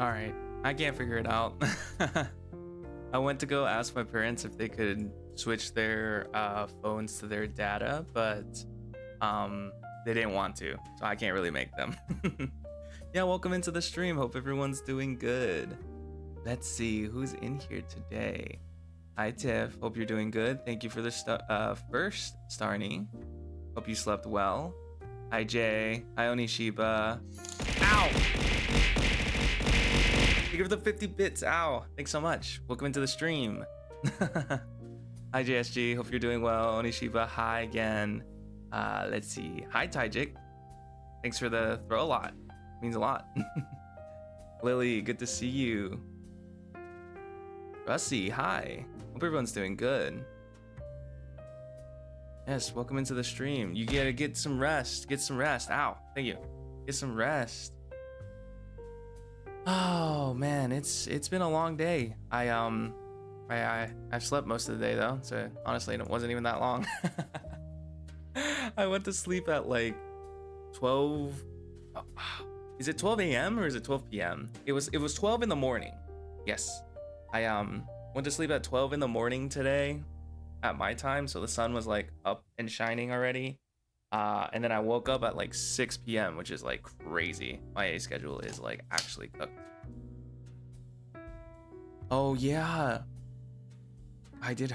All right, I can't figure it out. I went to go ask my parents if they could switch their phones to their data, but they didn't want to, so I can't really make them. Yeah, welcome into the stream. Hope everyone's doing good. Let's see who's in here today. Hi Tiff, hope you're doing good. Thank you for the first Starny. Hope you slept well. Hi Jay. Hi Onishiba. Ow! Thank you for the 50 bits. Ow. Thanks so much. Welcome into the stream. Hi JSG. Hope you're doing well. Onishiba. Hi again. Let's see. Hi Taijik. Thanks for the throw a lot. Means a lot. Lily, good to see you. Russie, hi. Hope everyone's doing good. Yes, welcome into the stream. You gotta get some rest. Get some rest. Ow. Thank you. Get some rest. Oh man, it's been a long day. I've slept most of the day though, so honestly it wasn't even that long. I went to sleep at like 12. Is it 12 a.m. or is it 12 p.m.? It was 12 in the morning. Yes, I went to sleep at 12 in the morning today at my time, so the sun was like up and shining already. And then I woke up at like 6 p.m., which is like crazy. My schedule is like actually cooked. Oh yeah, I did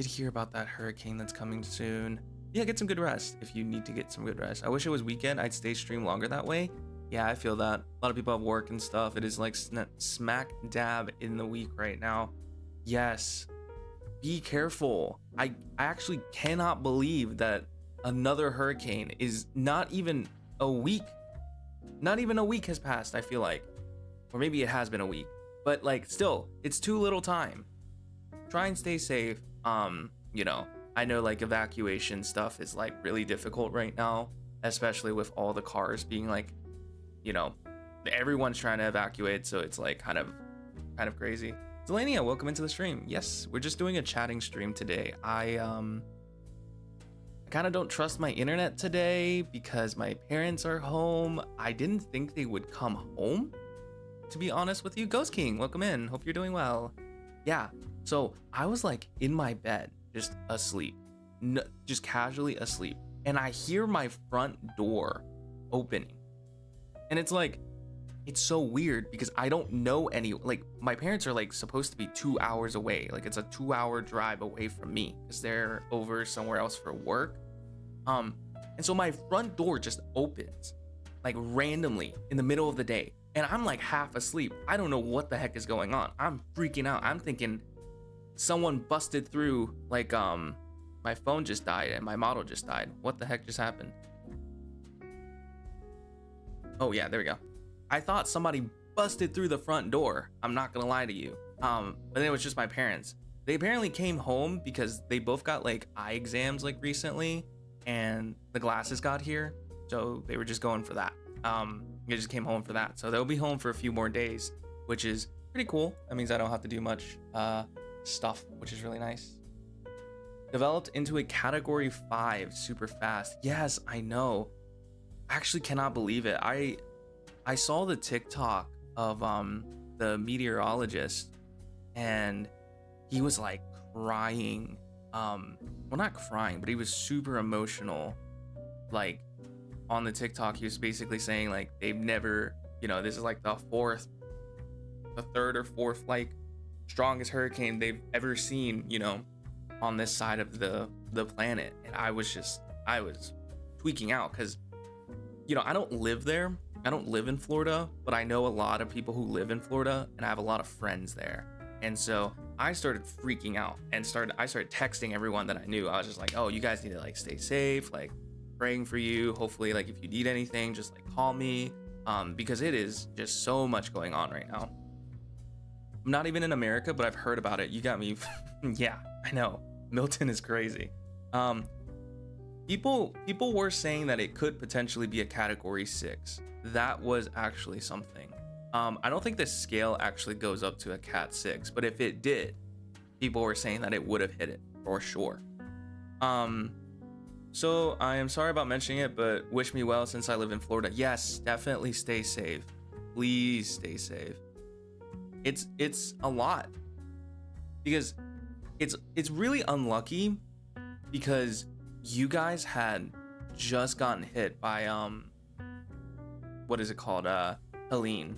hear about that hurricane that's coming soon. Yeah, get some good rest if you need to get some good rest. I wish it was weekend. I'd stay stream longer that way. Yeah, I feel that. A lot of people have work and stuff. It is like smack dab in the week right now. Yes, be careful. I actually cannot believe that another hurricane is not even a week has passed, I feel like. Or maybe it has been a week, but like still, it's too little time. Try and stay safe. You know, I know like evacuation stuff is like really difficult right now, especially with all the cars being like, you know, everyone's trying to evacuate, so it's like kind of crazy. Zelania, welcome into the stream. Yes, we're just doing a chatting stream today. I kind of don't trust my internet today because my parents are home. I didn't think they would come home, to be honest with you. Ghost King, welcome in. Hope you're doing well. Yeah, so I was like in my bed, just asleep, just casually asleep. And I hear my front door opening. And it's like, it's so weird because I don't know any, like my parents are like supposed to be 2 hours away. Like it's a 2-hour drive away from me because they're over somewhere else for work. And so my front door just opens like randomly in the middle of the day. And I'm like half asleep. I don't know what the heck is going on. I'm freaking out. I'm thinking someone busted through, like my phone just died and my model just died. What the heck just happened? Oh yeah, there we go. I thought somebody busted through the front door. I'm not gonna lie to you. But then it was just my parents. They apparently came home because they both got like eye exams like recently and the glasses got here. So they were just going for that. They just came home for that. So they'll be home for a few more days, which is pretty cool. That means I don't have to do much stuff, which is really nice. Developed into a category 5 super fast. Yes, I know. I actually cannot believe it. I saw the TikTok of the meteorologist, and he was like crying. Well, not crying, but he was super emotional. Like on the TikTok, he was basically saying like they've never, this is like the third or fourth like strongest hurricane they've ever seen, on this side of the planet. And I was tweaking out because I don't live there. I don't live in Florida, but I know a lot of people who live in Florida, and I have a lot of friends there. And so I started freaking out and I started texting everyone that I knew. I was just like, oh, you guys need to like stay safe, like praying for you. Hopefully, like if you need anything, just like call me, because it is just so much going on right now. I'm not even in America, but I've heard about it. You got me. Yeah, I know. Milton is crazy. People were saying that it could potentially be a category 6. That was actually something. I don't think the scale actually goes up to a cat 6, but if it did, people were saying that it would have hit it for sure. So I am sorry about mentioning it, but wish me well since I live in Florida. Yes, definitely stay safe. Please stay safe. It's a lot because it's really unlucky because you guys had just gotten hit by what is it called, Helene,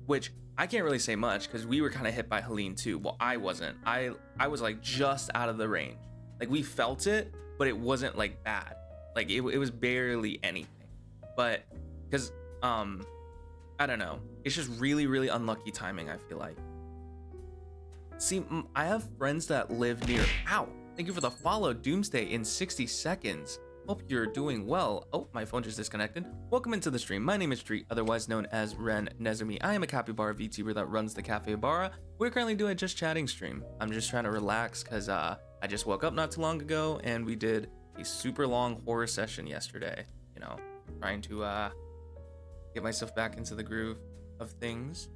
which I can't really say much because we were kind of hit by Helene too. Well, I wasn't. I was like just out of the range. Like we felt it, but it wasn't like bad. Like it was barely anything. But because I don't know, it's just really, really unlucky timing, I feel like. See, I have friends that live near. Ow! Thank you for the follow, Doomsday, in 60 seconds. Hope you're doing well. Oh, my phone just disconnected. Welcome into the stream. My name is Treat, otherwise known as Ren Nezumi. I am a capybara VTuber that runs the Cafe Barra. We're currently doing a just chatting stream. I'm just trying to relax because I just woke up not too long ago and we did a super long horror session yesterday. Trying to get myself back into the groove of things.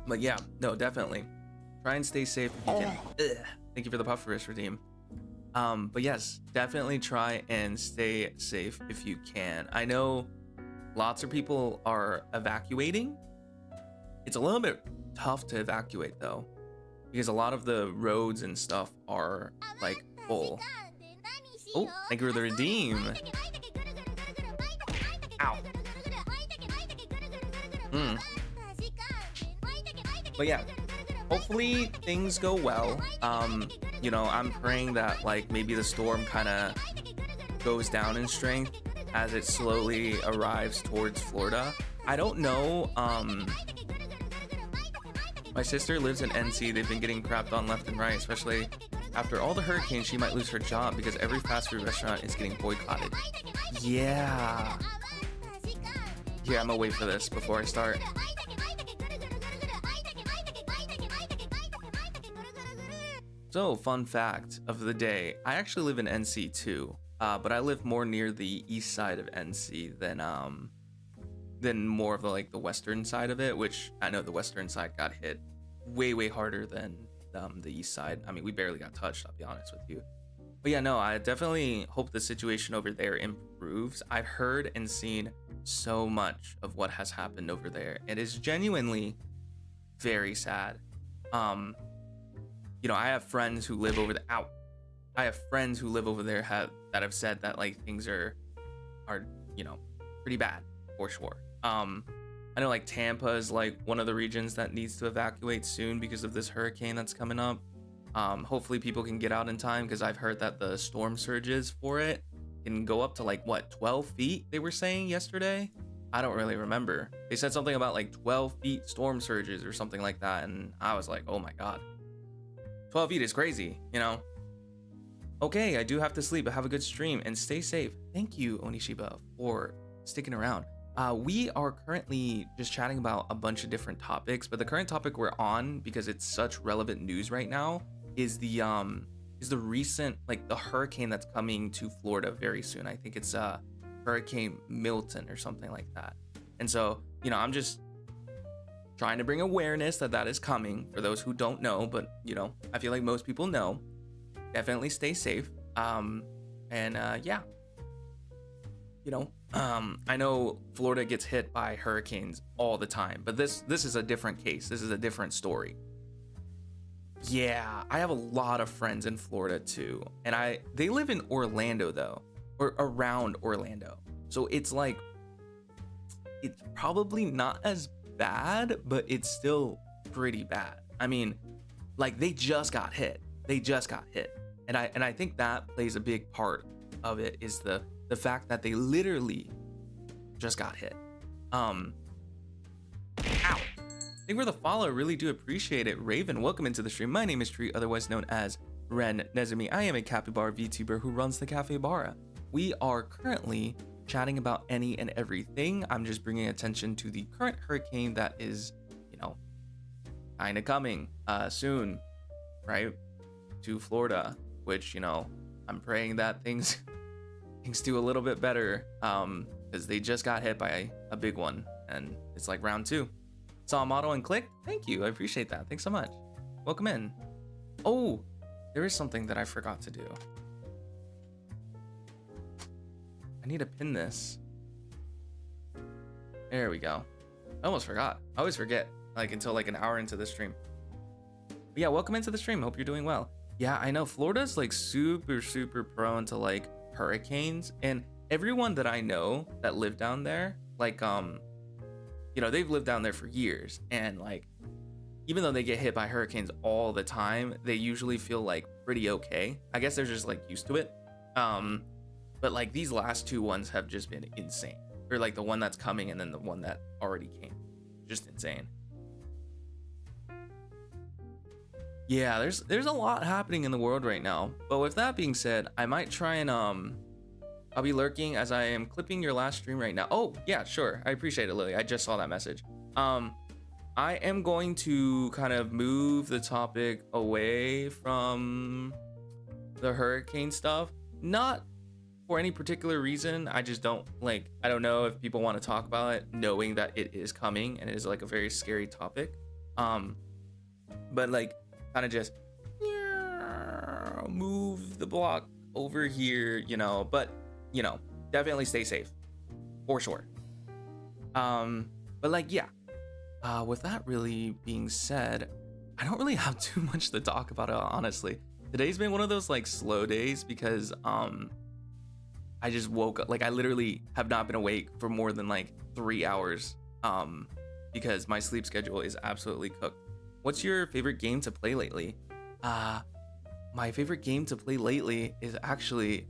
But yeah, no, definitely. Try and stay safe if you can. Ugh. Thank you for the Pufferus redeem. But yes, definitely try and stay safe if you can. I know lots of people are evacuating. It's a little bit tough to evacuate though, because a lot of the roads and stuff are like full. Oh, thank you for the redeem. Ow. But yeah, hopefully things go well. I'm praying that like maybe the storm kind of goes down in strength as it slowly arrives towards Florida. I don't know. My sister lives in NC. They've been getting crapped on left and right, especially after all the hurricanes. She might lose her job because every fast food restaurant is getting boycotted. Yeah. Here, I'm gonna wait for this before I start. So, fun fact of the day, I actually live in NC too, but I live more near the east side of NC than more of the western side of it, which I know the western side got hit way harder than the east side. I mean, we barely got touched, I'll be honest with you. But yeah, no, I definitely hope the situation over there improves. I've heard and seen so much of what has happened over there. It is genuinely very sad. I have friends who live over there. I have friends who live over there that have said that like things are pretty bad for sure. I know like Tampa is like one of the regions that needs to evacuate soon because of this hurricane that's coming up. Hopefully people can get out in time because I've heard that the storm surges for it can go up to like 12 feet they were saying yesterday. I don't really remember. They said something about like 12 feet storm surges or something like that, and I was like, oh my god, 12 feet is crazy, Okay, I do have to sleep, but have a good stream and stay safe. Thank you, Onishiba, for sticking around. We are currently just chatting about a bunch of different topics, but the current topic we're on, because it's such relevant news right now, is the recent, like the hurricane that's coming to Florida very soon. I think it's Hurricane Milton or something like that. And so, I'm just trying to bring awareness that that is coming for those who don't know, but you know, I feel like most people know. Definitely stay safe. Yeah, you know, I know Florida gets hit by hurricanes all the time, but this is a different case. This is a different story. Yeah, I have a lot of friends in Florida too, and they live in Orlando though, or around Orlando. So it's like, it's probably not as bad, but it's still pretty bad. I mean, like they just got hit. And I think that plays a big part of it, is the fact that they literally just got hit. Ow. Thank you for the follow, really do appreciate it. Raven, welcome into the stream. My name is Tree, otherwise known as Ren Nezumi. I am a capybara VTuber who runs the Capybara. We are currently chatting about any and everything. I'm just bringing attention to the current hurricane that is, you know, kind of coming soon, right, to Florida, which, you know, I'm praying that things do a little bit better, because they just got hit by a big one, and it's like round 2. Saw a model and clicked. Thank you, I appreciate that. Thanks so much. Welcome in. Oh, there is something that I forgot to do. I need to pin this. There we go. I almost forgot. I always forget, like, until like an hour into the stream. But yeah, welcome into the stream. Hope you're doing well. Yeah, I know Florida's like super prone to like hurricanes, and everyone that I know that live down there, like, you know, they've lived down there for years, and like, even though they get hit by hurricanes all the time, they usually feel like pretty okay. I guess they're just like used to it. But like these last 2 ones have just been insane. Or like the one that's coming and then the one that already came. Just insane. Yeah, there's a lot happening in the world right now. But with that being said, I might try and I'll be lurking as I am clipping your last stream right now. Oh, yeah, sure. I appreciate it, Lily. I just saw that message. I am going to kind of move the topic away from the hurricane stuff. Not for any particular reason. I just don't like, I don't know if people want to talk about it knowing that it is coming and it is like a very scary topic. But like kind of just move the block over here, you know, but you know, definitely stay safe for sure. But like, yeah, with that really being said, I don't really have too much to talk about it, honestly. Today's been one of those like slow days because I just woke up, like I literally have not been awake for more than like 3 hours because my sleep schedule is absolutely cooked. What's your favorite game to play lately? My favorite game to play lately is actually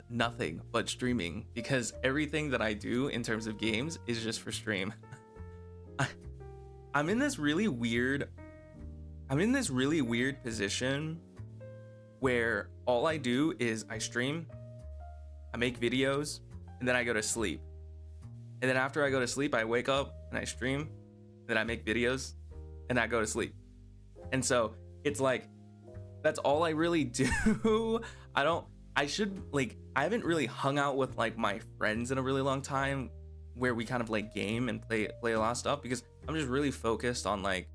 nothing but streaming, because everything that I do in terms of games is just for stream. I'm in this really weird position where all I do is I stream, I make videos, and then I go to sleep. And then after I go to sleep, I wake up and I stream, then I make videos, and I go to sleep. And so it's like, that's all I really do. I haven't really hung out with like my friends in a really long time where we kind of like game and play a lot of stuff, because I'm just really focused on like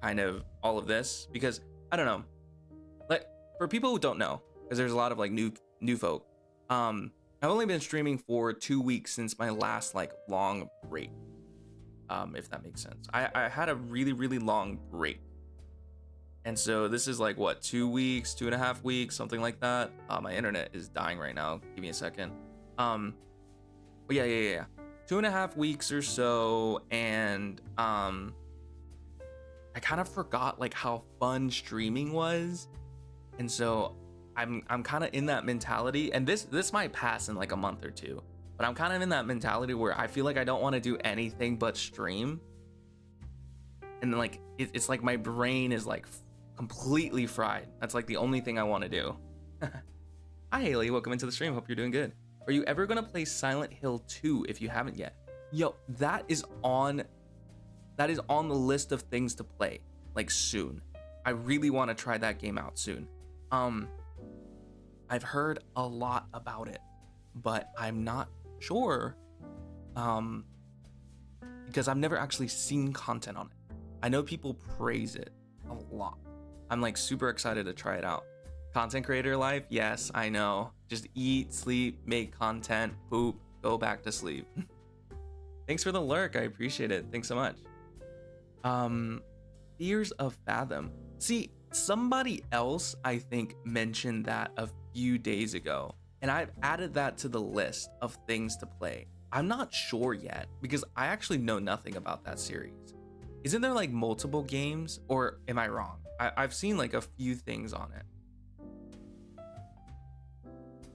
kind of all of this, because I don't know, like for people who don't know, because there's a lot of like new folk, I've only been streaming for 2 weeks since my last like long break, if that makes sense. I had a really long break. And so this is like what, 2 weeks, 2.5 weeks, something like that. My internet is dying right now. Give me a second. But yeah. 2.5 weeks or so, and I kind of forgot like how fun streaming was, and so I'm kind of in that mentality. And this might pass in like a month or two, but I'm kind of in that mentality where I feel like I don't want to do anything but stream, and then like it's like my brain is like completely fried. That's like the only thing I want to do. Hi Haley, welcome into the stream. Hope you're doing good. Are you ever gonna play Silent Hill 2 if you haven't yet? Yo, that is on the list of things to play, like soon. I really want to try that game out soon. I've heard a lot about it, but I'm not sure because I've never actually seen content on it. I know people praise it a lot. I'm like super excited to try it out. Content creator life, yes, I know. Just eat, sleep, make content, poop, go back to sleep. Thanks for the lurk, I appreciate it. Thanks so much. Fears of Fathom. See, somebody else I think mentioned that a few days ago, and I've added that to the list of things to play. I'm not sure yet because I actually know nothing about that series. Isn't there like multiple games, or am I wrong? I've seen like a few things on it.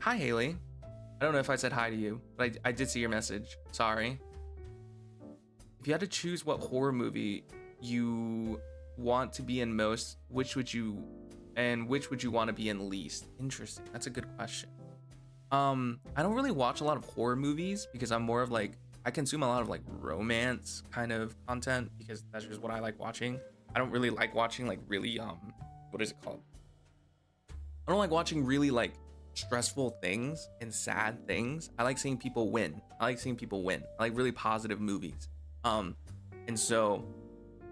Hi, Haley. I don't know if I said hi to you, but I did see your message. Sorry. If you had to choose what horror movie you want to be in most, which would you want to be in least? Interesting. That's a good question. I don't really watch a lot of horror movies because I'm more of like, I consume a lot of like romance kind of content because that's just what I like watching. I don't really like watching like really what is it called? I don't like watching really like stressful things and sad things. I like seeing people win. I like really positive movies. And so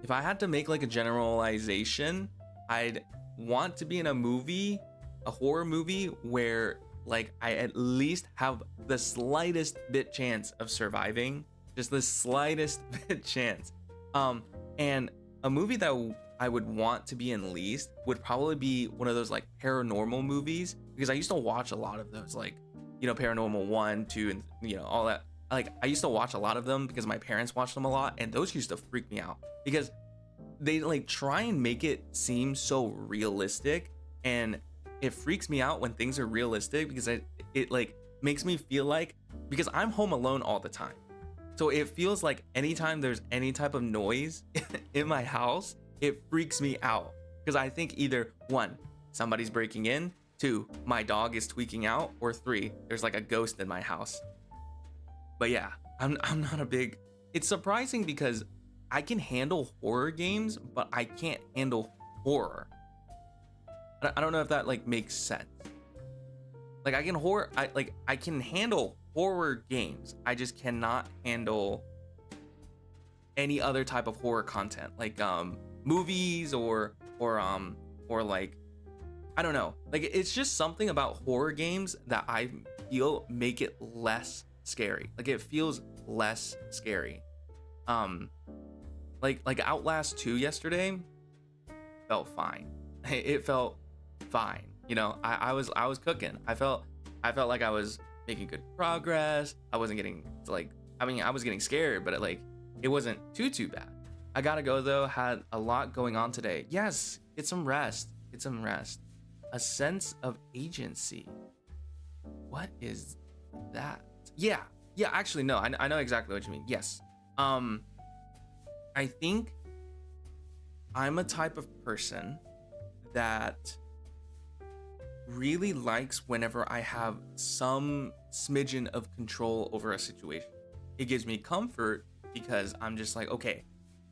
if I had to make like a generalization, I'd want to be in a horror movie where like I at least have the slightest bit chance of surviving, just the slightest bit chance. And a movie that I would want to be in least would probably be one of those like paranormal movies, because I used to watch a lot of those, like, you know, Paranormal 1, 2, and you know, all that. Like, I used to watch a lot of them because my parents watched them a lot, and those used to freak me out because they like try and make it seem so realistic, and it freaks me out when things are realistic because it like makes me feel like, because I'm home alone all the time, so it feels like anytime there's any type of noise in my house, it freaks me out because I think either 1, somebody's breaking in, 2, my dog is tweaking out, or 3, there's like a ghost in my house. But yeah, I'm not a big, it's surprising because I can handle horror games, but I can't handle horror. I don't know if that like makes sense. Like I can handle horror games. I just cannot handle any other type of horror content, like movies or like, I don't know. Like it's just something about horror games that I feel make it less scary. Like it feels less scary. Like Outlast 2 yesterday felt fine. It felt fine. You know, I was cooking. I felt like I was making good progress. I wasn't getting like, I mean, I was getting scared, but it wasn't too bad. I gotta go though. Had a lot going on today. Yes, get some rest. A sense of agency. What is that? Yeah. Actually, no. I know exactly what you mean. Yes. I think I'm a type of person that really likes whenever I have some smidgen of control over a situation. It gives me comfort because I'm just like, okay,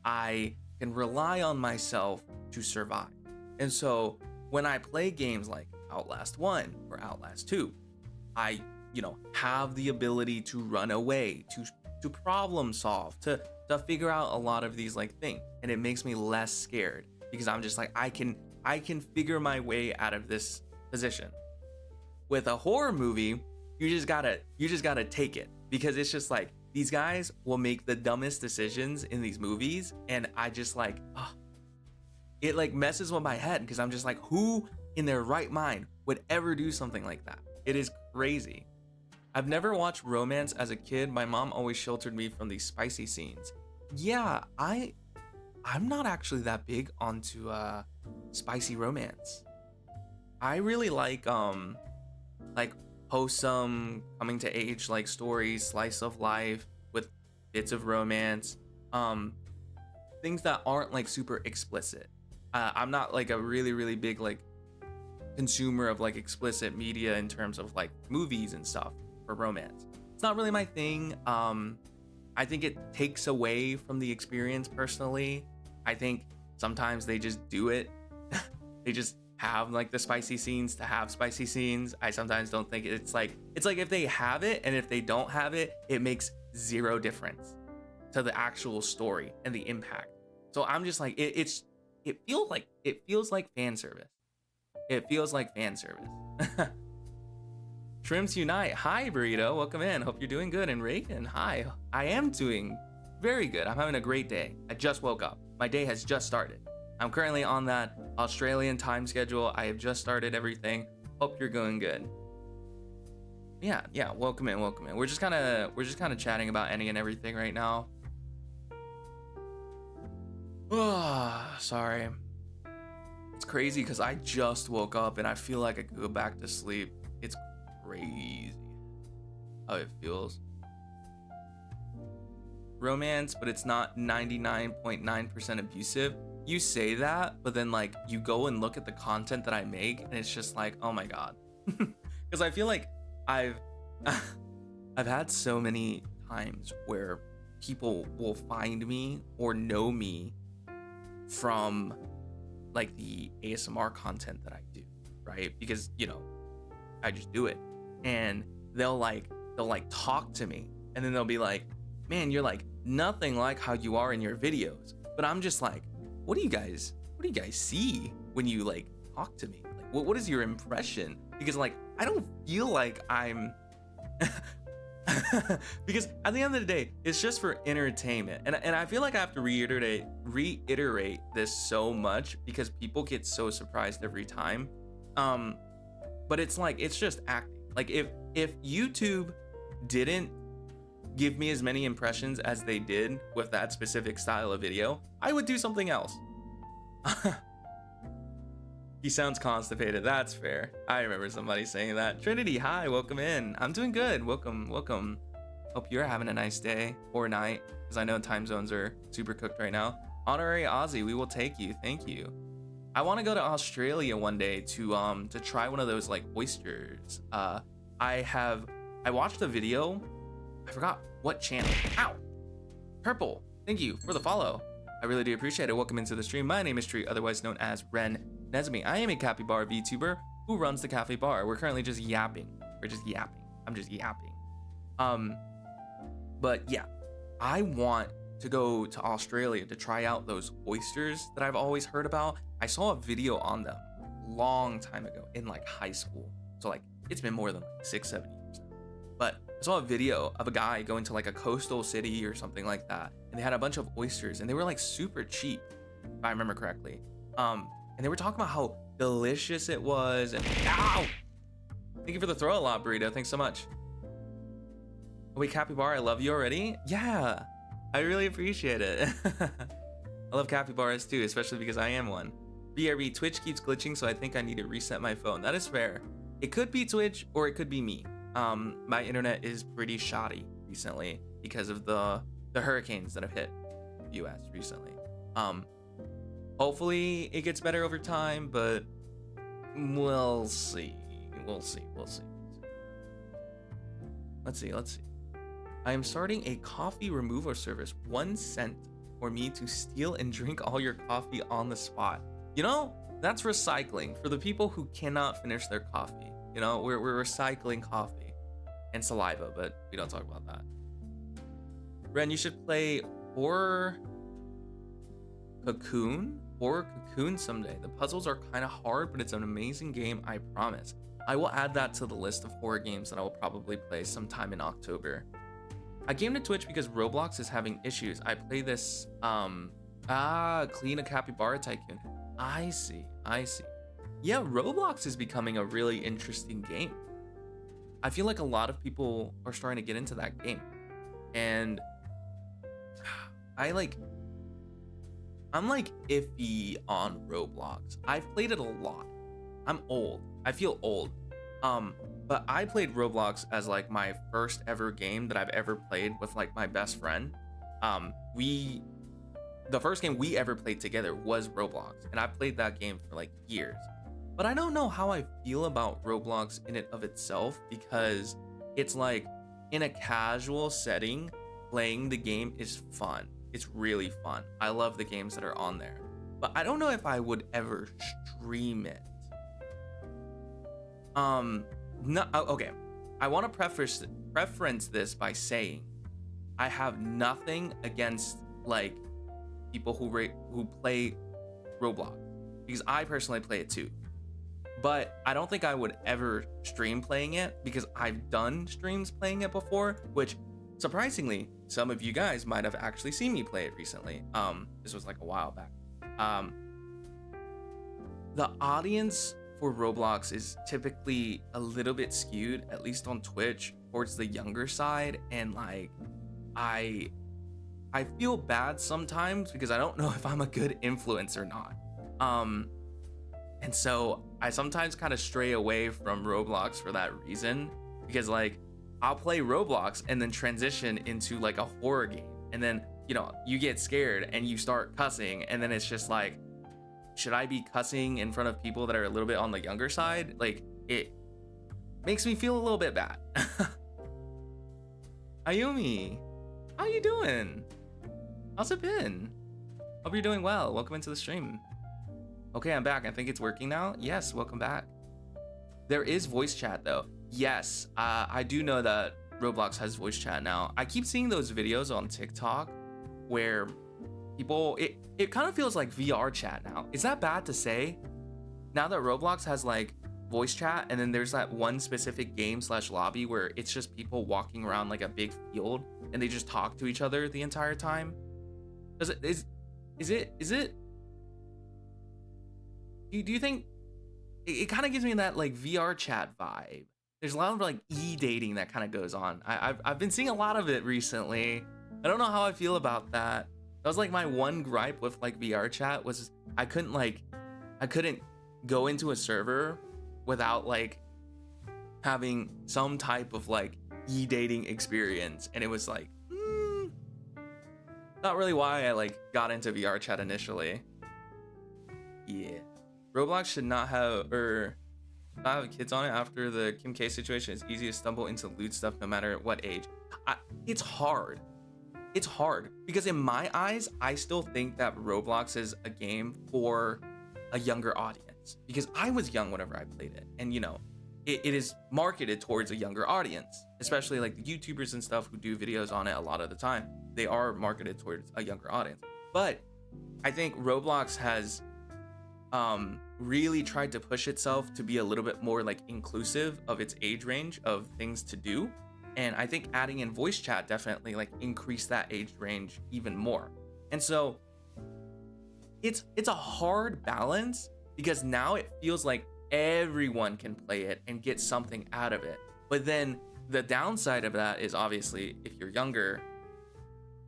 I can rely on myself to survive. And so when I play games like Outlast 1 or Outlast 2, I, you know, have the ability to run away, to problem solve, to figure out a lot of these like things, and it makes me less scared because I'm just like, I can figure my way out of this position. With a horror movie, you just gotta take it, because it's just like these guys will make the dumbest decisions in these movies, and I just like, it like messes with my head because I'm just like, who in their right mind would ever do something like that? It is crazy. I've never watched romance as a kid. My mom always sheltered me from these spicy scenes. Yeah, I'm not actually that big onto spicy romance. I really like wholesome coming to age like stories, slice of life with bits of romance, things that aren't like super explicit. I'm not like a really big like consumer of like explicit media in terms of like movies and stuff for romance. It's not really my thing. I think it takes away from the experience personally. I think sometimes they just do it. They just have like the spicy scenes to have spicy scenes. I sometimes don't think it's like if they have it and if they don't have it, it makes zero difference to the actual story and the impact. So I'm just like, it feels like fan service. It feels like fan service. Shrimps Unite. Hi, Burrito. Welcome in. Hope you're doing good. And Reagan, hi. I am doing very good. I'm having a great day. I just woke up. My day has just started. I'm currently on that Australian time schedule. I have just started everything. Hope you're going good. Yeah. Welcome in. We're just kind of chatting about any and everything right now. Sorry. It's crazy because I just woke up and I feel like I could go back to sleep. It's crazy how it feels. Romance, but it's not 99.9% abusive. You say that, but then like you go and look at the content that I make and it's just like, oh my god. Because I feel like I've had so many times where people will find me or know me from like the ASMR content that I do, right? Because, you know, I just do it. And they'll talk to me and then they'll be like, man, you're like nothing like how you are in your videos. But I'm just like, what do you guys see when you like talk to me? Like what is your impression? Because like I don't feel like I'm because at the end of the day, it's just for entertainment. And I feel like I have to reiterate this so much because people get so surprised every time. But it's like, it's just acting. Like if YouTube didn't give me as many impressions as they did with that specific style of video, I would do something else. He sounds constipated. That's fair. I remember somebody saying that. Trinity, hi, welcome in. I'm doing good. Welcome. Hope you're having a nice day or night, because I know time zones are super cooked right now. Honorary Aussie, we will take you. Thank you. I want to go to Australia one day to try one of those like oysters. I watched a video. I forgot what channel. Ow! Purple. Thank you for the follow. I really do appreciate it. Welcome into the stream. My name is Tree, otherwise known as Ren Nesmi. I am a capybara VTuber who runs the cafe bar. We're currently just yapping. We're just yapping. I'm just yapping. But yeah, I want to go to Australia to try out those oysters that I've always heard about. I saw a video on them a long time ago in like high school. So like it's been more than like 6-7 years now. But I saw a video of a guy going to like a coastal city or something like that. And they had a bunch of oysters and they were like super cheap, if I remember correctly. And they were talking about how delicious it was. And ow! Thank you for the throw a lot, Burrito. Thanks so much. Oh, wait, Capybara, I love you already? Yeah, I really appreciate it. I love capybaras too, especially because I am one. BRB, Twitch keeps glitching, so I think I need to reset my phone. That is fair. It could be Twitch or it could be me. My internet is pretty shoddy recently because of the hurricanes that have hit the US recently. Hopefully it gets better over time, but we'll see. Let's see. I am starting a coffee removal service, 1 cent for me to steal and drink all your coffee on the spot. You know, that's recycling for the people who cannot finish their coffee. You know, we're recycling coffee and saliva, but we don't talk about that. Ren, you should play Horror Cocoon someday. The puzzles are kind of hard, but it's an amazing game, I promise. I will add that to the list of horror games that I will probably play sometime in October. I came to Twitch because Roblox is having issues. I play this, Clean a Capybara Tycoon. I see. Yeah, Roblox is becoming a really interesting game. I feel like a lot of people are starting to get into that game. And I'm like iffy on Roblox. I've played it a lot. I'm old. I feel old. But I played Roblox as like my first ever game that I've ever played with like my best friend. The first game we ever played together was Roblox, and I played that game for like years. But I don't know how I feel about Roblox in and of itself, because it's like in a casual setting, playing the game is fun. It's really fun. I love the games that are on there, but I don't know if I would ever stream it. No, okay. I want to preference this by saying I have nothing against like people who play Roblox, because I personally play it too. But I don't think I would ever stream playing it because I've done streams playing it before, which surprisingly, some of you guys might have actually seen me play it recently. This was like a while back. The audience for Roblox is typically a little bit skewed, at least on Twitch, towards the younger side, and like I feel bad sometimes because I don't know if I'm a good influence or not. And so I sometimes kind of stray away from Roblox for that reason, because like I'll play Roblox and then transition into like a horror game, and then you get scared and you start cussing, and then it's just like, should I be cussing in front of people that are a little bit on the younger side? Like, it makes me feel a little bit bad. Ayumi, how you doing? How's it been? Hope you're doing well. Welcome into the stream. Okay, I'm back. I think it's working now. Yes, welcome back. There is voice chat though. Yes, I do know that Roblox has voice chat now. I keep seeing those videos on TikTok where people, it kind of feels like VR chat now. Is that bad to say? Now that Roblox has like voice chat, and then there's that one specific game / lobby where it's just people walking around like a big field and they just talk to each other the entire time. Does it is it do you think it kind of gives me that like VR chat vibe? There's a lot of like e-dating that kind of goes on. I've been seeing a lot of it recently. I don't know how I feel about that. That was like my one gripe with like VR chat was I couldn't go into a server without like having some type of like e-dating experience, and it was like not really why I like got into VR chat initially. Yeah, Roblox should not have kids on it after the Kim K situation. It's easy to stumble into loot stuff no matter what age. It's hard because in my eyes, I still think that Roblox is a game for a younger audience, because I was young whenever I played it, and it is marketed towards a younger audience, especially like the YouTubers and stuff who do videos on it a lot of the time. They are marketed towards a younger audience. But I think Roblox has really tried to push itself to be a little bit more like inclusive of its age range of things to do. And I think adding in voice chat definitely like increased that age range even more. And so it's a hard balance, because now it feels like everyone can play it and get something out of it. But then the downside of that is obviously if you're younger,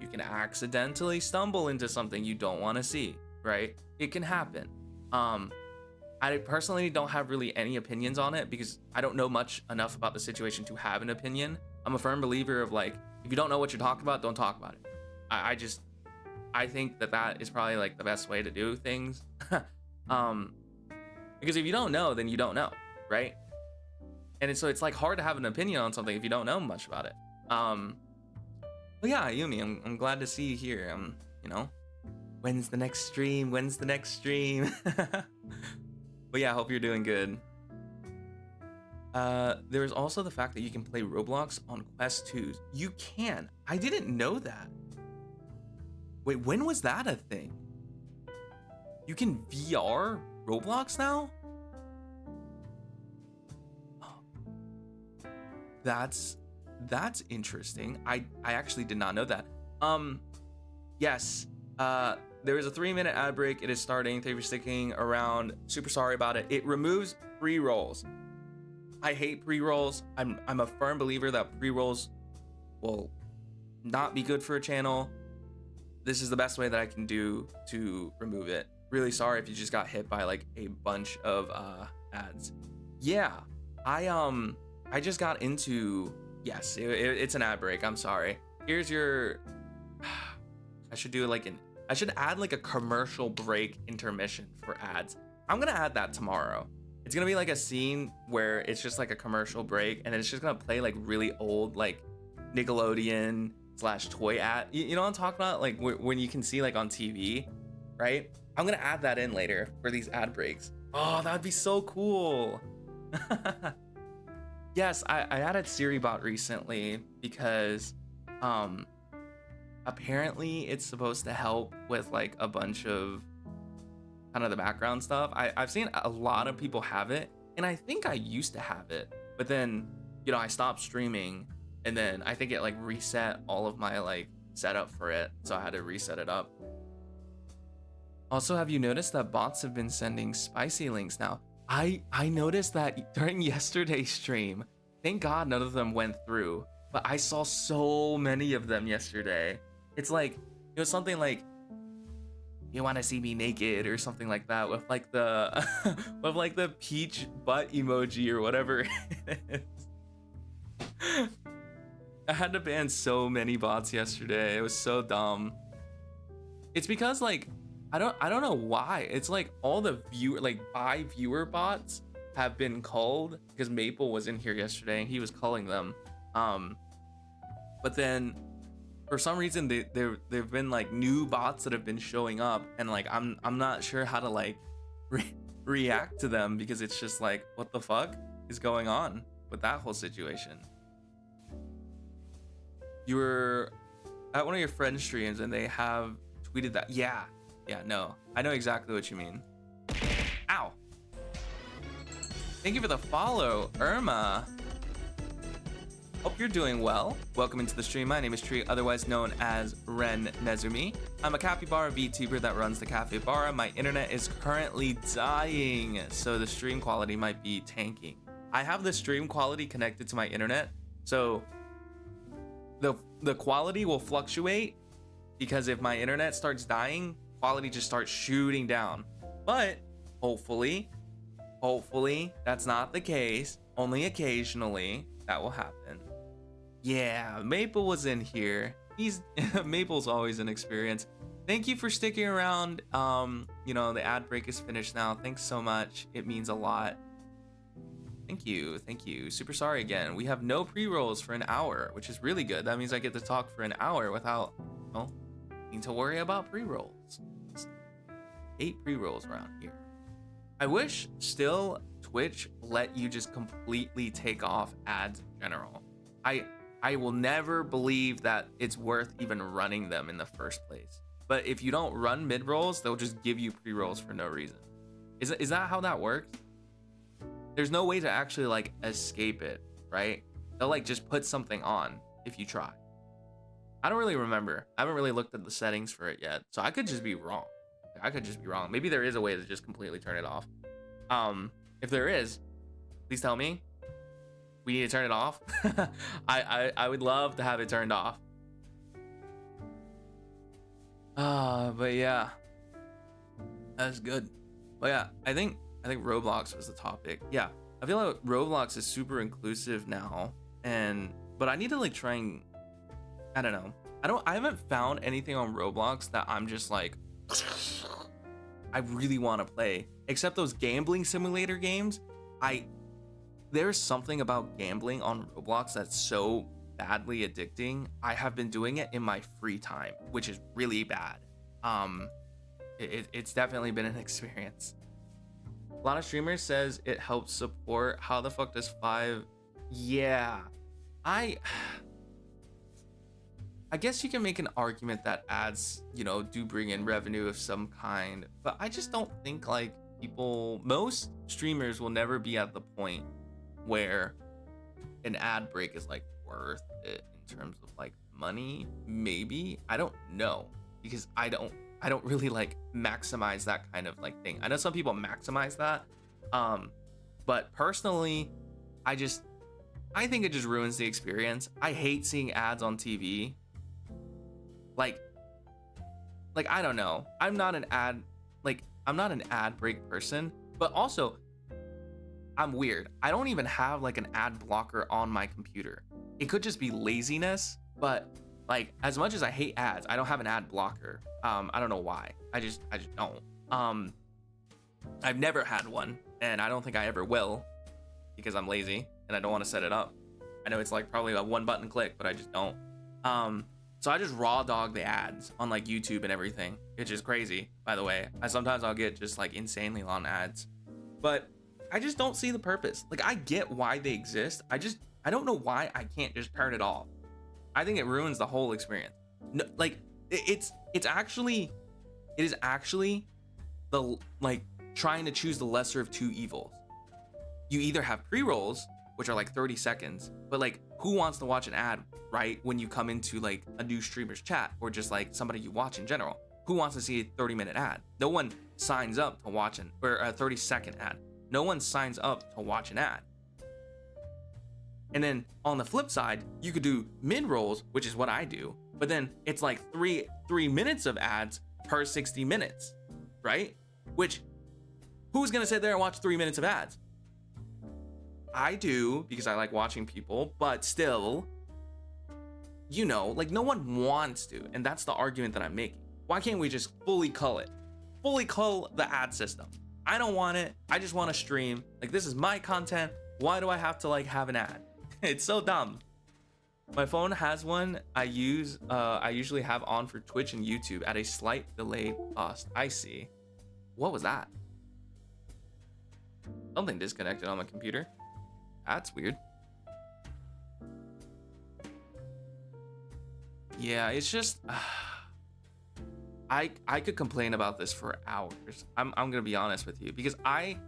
you can accidentally stumble into something you don't want to see, right? It can happen. I personally don't have really any opinions on it because I don't know much enough about the situation to have an opinion. I'm a firm believer of like, if you don't know what you're talking about, don't talk about it. I think that is probably like the best way to do things. Because if you don't know, then you don't know, right? And so it's like hard to have an opinion on something if you don't know much about it. But yeah, Yumi, I'm glad to see you here. When's the next stream? But yeah, I hope you're doing good. There's also the fact that you can play Roblox on Quest 2s. You can. I didn't know that. Wait, when was that a thing? You can VR Roblox now? That's interesting. I actually did not know that. Yes. There is a 3-minute ad break. It is starting. Thank you for sticking around. Super sorry about it. It removes pre-rolls. I hate pre-rolls. I'm a firm believer that pre-rolls will not be good for a channel. This is the best way that I can do to remove it. Really sorry if you just got hit by like a bunch of ads. Yeah, I just got into, yes, it's an ad break. I'm sorry. Here's your, I should add like a commercial break intermission for ads. I'm gonna add that tomorrow. It's gonna be like a scene where it's just like a commercial break, and then it's just gonna play like really old like Nickelodeon / toy ad. You know what I'm talking about? Like when you can see like on TV, right? I'm gonna add that in later for these ad breaks. Oh, that'd be so cool. Yes, I added SiriBot recently because I apparently it's supposed to help with like a bunch of kind of the background stuff. I've seen a lot of people have it, and I think I used to have it, but then, you know, I stopped streaming, and then I think it like reset all of my like setup for it, so I had to reset it up. Also, have you noticed that bots have been sending spicy links now? I noticed that during yesterday's stream. Thank God none of them went through, but I saw so many of them yesterday. It's like, it was something like, you want to see me naked or something like that, with like the with like the peach butt emoji or whatever it is. I had to ban so many bots yesterday. It was so dumb. It's because like I don't know why. It's like all the viewer bots have been culled, because Maple was in here yesterday and he was culling them. But then for some reason there've been like new bots that have been showing up, and like I'm not sure how to like react to them, because it's just like, what the fuck is going on with that whole situation? You were at one of your friends' streams and they have tweeted that. Yeah, no, I know exactly what you mean. Ow. Thank you for the follow, Irma. Hope you're doing well. Welcome into the stream. My name is Tree, otherwise known as Ren Nezumi. I'm a capybara VTuber that runs the Cafe Bar. My internet is currently dying, so the stream quality might be tanking. I have the stream quality connected to my internet, so the quality will fluctuate, because if my internet starts dying, quality just starts shooting down. But hopefully that's not the case. Only occasionally that will happen. Yeah, Maple was in here. Maple's always an experience. Thank you for sticking around. You know, the ad break is finished now. Thanks so much. It means a lot. Thank you. Super sorry again. We have no pre-rolls for an hour, which is really good. That means I get to talk for an hour without, well, needing to worry about pre-rolls. 8 pre-rolls around here. I wish still Twitch let you just completely take off ads in general. I will never believe that it's worth even running them in the first place. But if you don't run mid-rolls, they'll just give you pre-rolls for no reason. Is that how that works? There's no way to actually like escape it, right? They'll like just put something on if you try. I don't really remember. I haven't really looked at the settings for it yet, so I could just be wrong. Maybe there is a way to just completely turn it off. If there is, please tell me. We need to turn it off. I would love to have it turned off. But yeah, that's good. But yeah, I think Roblox was the topic. Yeah, I feel like Roblox is super inclusive now, but I need to like try and, I don't know. I haven't found anything on Roblox that I'm just like, I really want to play, except those gambling simulator games. There's something about gambling on Roblox that's so badly addicting. I have been doing it in my free time, which is really bad. It's definitely been an experience. A lot of streamers says it helps support. How the fuck does 5? Yeah, I guess you can make an argument that ads, you know, do bring in revenue of some kind, but I just don't think like most streamers will never be at the point where an ad break is like worth it in terms of like money. Maybe, I don't know, because I don't really like maximize that kind of like thing. I know some people maximize that, but personally, I think it just ruins the experience. I hate seeing ads on TV. Like I don't know. I'm not an ad break person, but also I'm weird. I don't even have like an ad blocker on my computer. It could just be laziness, but like as much as I hate ads, I don't have an ad blocker. I don't know why. I just don't. I've never had one, and I don't think I ever will, because I'm lazy and I don't want to set it up. I know it's like probably a one button click, but I just don't. So I just raw dog the ads on like YouTube and everything, which is crazy, by the way. Sometimes I'll get just like insanely long ads, but I just don't see the purpose. Like, I get why they exist. I don't know why I can't just turn it off. I think it ruins the whole experience. No, like it's actually it is actually the like trying to choose the lesser of two evils. You either have pre-rolls, which are like 30 seconds, but like who wants to watch an ad right when you come into like a new streamer's chat or just like somebody you watch in general? Who wants to see a 30-minute ad? No one signs up to watch or a 30-second ad. No one signs up to watch an ad. And then on the flip side, you could do mid-rolls, which is what I do, but then it's like three minutes of ads per 60 minutes, right? Which, who's gonna sit there and watch 3 minutes of ads? I do, because I like watching people, but still, you know, like no one wants to, and that's the argument that I'm making. Why can't we just fully cull it? Fully cull the ad system. I don't want it. I just want to stream. Like, this is my content. Why do I have to like have an ad? It's so dumb. My phone has one I usually have on for Twitch and YouTube at a slight delayed cost. I see. What was that? Something disconnected on my computer. That's weird. Yeah, it's just I could complain about this for hours. I'm gonna be honest with you, because I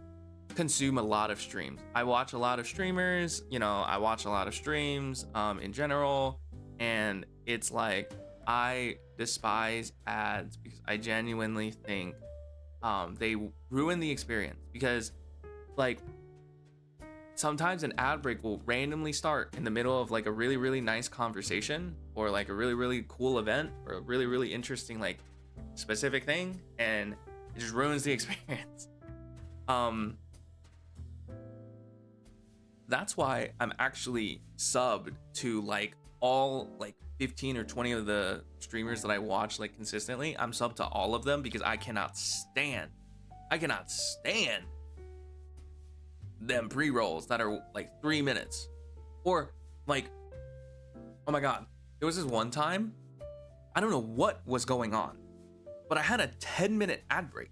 consume a lot of streams. I watch a lot of streamers, you know, I watch a lot of streams in general, and it's like I despise ads because I genuinely think they ruin the experience. Because like sometimes an ad break will randomly start in the middle of like a really, really nice conversation or like a really, really cool event or a really, really interesting like specific thing, and it just ruins the experience. That's why I'm actually subbed to like all like 15 or 20 of the streamers that I watch like consistently. I'm subbed to all of them because I cannot stand them pre-rolls that are like 3 minutes. Or like, oh my god, there was this one time, I don't know what was going on, but I had a 10-minute ad break.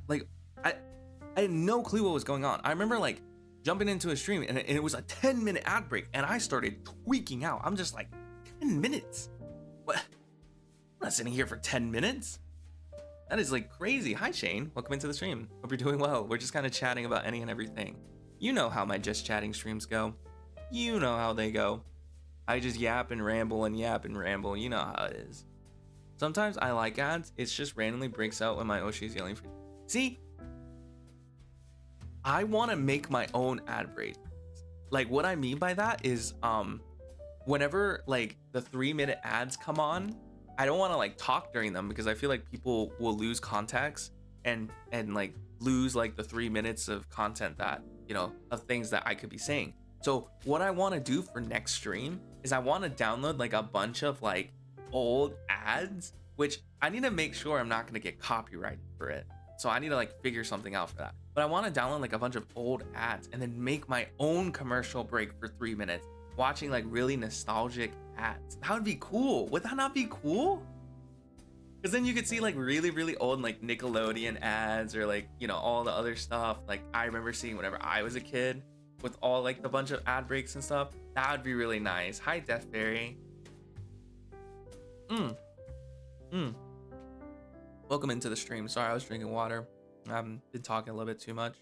Like I had no clue what was going on. I remember like jumping into a stream and it was a 10-minute ad break, and I started tweaking out. I'm just like, 10 minutes? What? I'm not sitting here for 10 minutes. That is like crazy. Hi Shane, welcome into the stream. Hope you're doing well. We're just kind of chatting about any and everything. You know how my just chatting streams go. You know how they go. I just yap and ramble and yap and ramble. You know how it is. Sometimes I like ads. It's just randomly breaks out when my Oshi is yelling for. See, I want to make my own ad break. Like what I mean by that is, whenever like the 3-minute ads come on, I don't want to like talk during them because I feel like people will lose context and like lose like the 3 minutes of content that, you know, of things that I could be saying. So what I want to do for next stream is I want to download like a bunch of like old ads, which I need to make sure I'm not going to get copyrighted for it. So I need to like figure something out for that. But I want to download like a bunch of old ads and then make my own commercial break for 3 minutes, watching like really nostalgic ads. That would be cool. Would that not be cool? Because then you could see like really, really old like Nickelodeon ads or like, you know, all the other stuff like I remember seeing whenever I was a kid with all like the bunch of ad breaks and stuff. That would be really nice. Hi, Death Fairy. Welcome into the stream. Sorry, I was drinking water. I've been talking a little bit too much.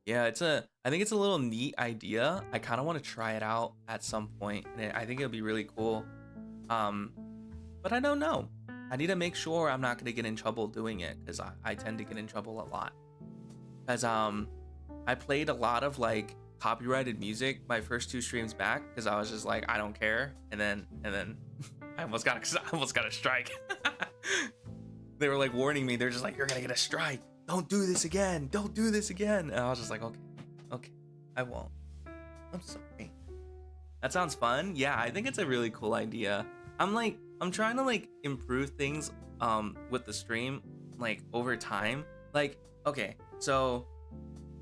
Yeah, I think it's a little neat idea. I kind of want to try it out at some point, and I think it'll be really cool. But I don't know. I need to make sure I'm not going to get in trouble doing it, because I tend to get in trouble a lot. Because I played a lot of like copyrighted music my first 2 streams back because I was just like, I don't care, and then I almost got a strike. They were like warning me. They're just like, you're gonna get a strike. Don't do this again. Don't do this again. And I was just like, okay, I won't. I'm sorry. That sounds fun. Yeah, I think it's a really cool idea. I'm trying to like improve things with the stream like over time. Like, okay, so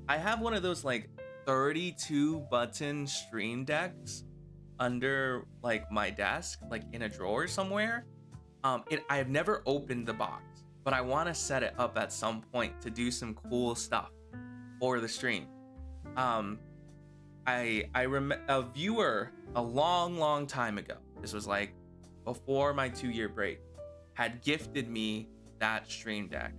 I have one of those like 32 button stream decks under like my desk, like in a drawer somewhere. I have never opened the box, but I want to set it up at some point to do some cool stuff for the stream. I I remember a viewer a long time ago. This was like before my 2-year break, had gifted me that stream deck.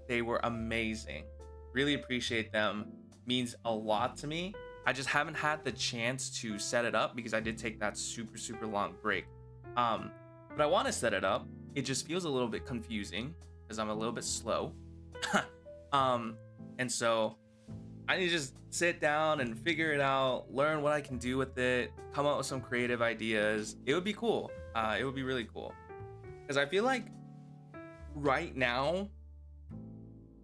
They were amazing. Really appreciate them. Means a lot to me. I just haven't had the chance to set it up because I did take that super long break. But I want to set it up. It just feels a little bit confusing because I'm a little bit slow. And so I need to just sit down and figure it out, learn what I can do with it, come up with some creative ideas. It would be cool. It would be really cool. Because I feel like right now,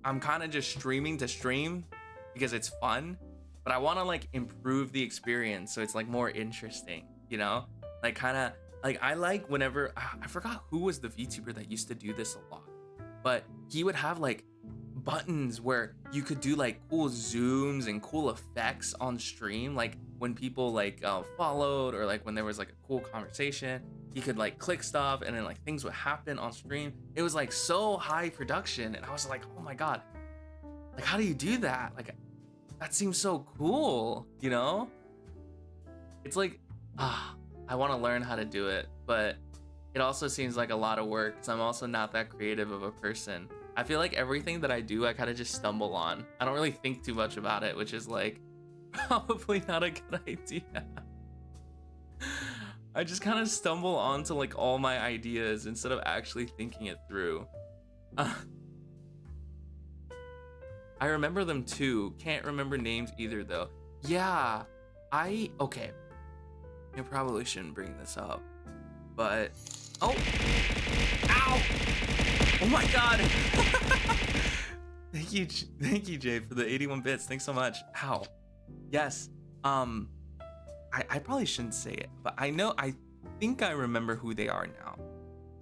I'm kind of just streaming to stream because it's fun, but I want to like improve the experience so it's like more interesting, you know? Like kind of like I like whenever I forgot who was the VTuber that used to do this a lot, but he would have like buttons where you could do like cool zooms and cool effects on stream, like when people like followed, or like when there was like a cool conversation, he could like click stuff and then like things would happen on stream. It was like so high production, and I was like, oh my god, like how do you do that? Like that seems so cool, you know? It's like I want to learn how to do it, but it also seems like a lot of work because I'm also not that creative of a person. I feel like everything that I do, I kind of just stumble on. I don't really think too much about it, which is like probably not a good idea. I just kind of stumble onto like all my ideas instead of actually thinking it through. I remember them too. Can't remember names either though. Yeah, okay. I probably shouldn't bring this up, but ow! Oh my god! Thank you, Jay, for the 81 bits. Thanks so much. Ow. Yes. I probably shouldn't say it, but I think I remember who they are now.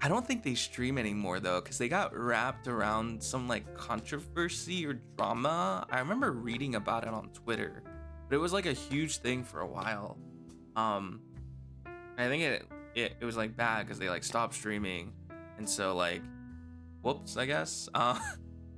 I don't think they stream anymore though, because they got wrapped around some like controversy or drama. I remember reading about it on Twitter, but it was like a huge thing for a while. I think it was like bad because they like stopped streaming, and so like, whoops, I guess. I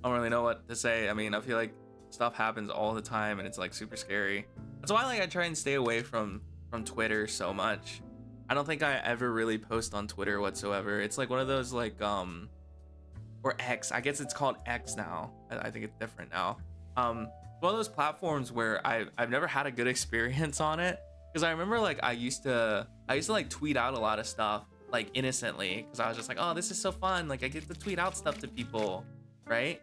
don't really know what to say. I mean, I feel like stuff happens all the time, and it's like super scary. That's why like I try and stay away from Twitter so much. I don't think I ever really post on Twitter whatsoever. It's like one of those like or X. I guess it's called X now. I think it's different now. One of those platforms where I've never had a good experience on it, because I remember like I used to like tweet out a lot of stuff like innocently because I was just like, oh, this is so fun, like I get to tweet out stuff to people, right?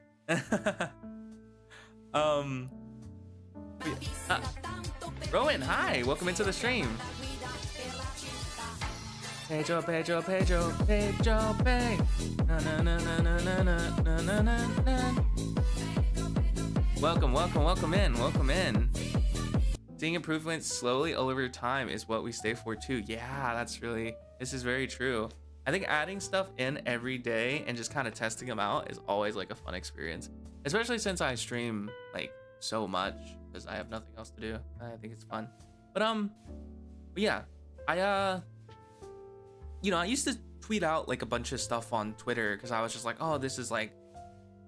Rowan, hi, welcome into the stream. Pedro, Pedro, Pedro, Pedro, Pay. Na na na na na na na na na na. Welcome in. Seeing improvements slowly over time is what we stay for too. Yeah, this is very true. I think adding stuff in every day and just kind of testing them out is always like a fun experience, especially since I stream like so much because I have nothing else to do. I think it's fun. But yeah, I used to tweet out like a bunch of stuff on Twitter because I was just like, oh, this is like,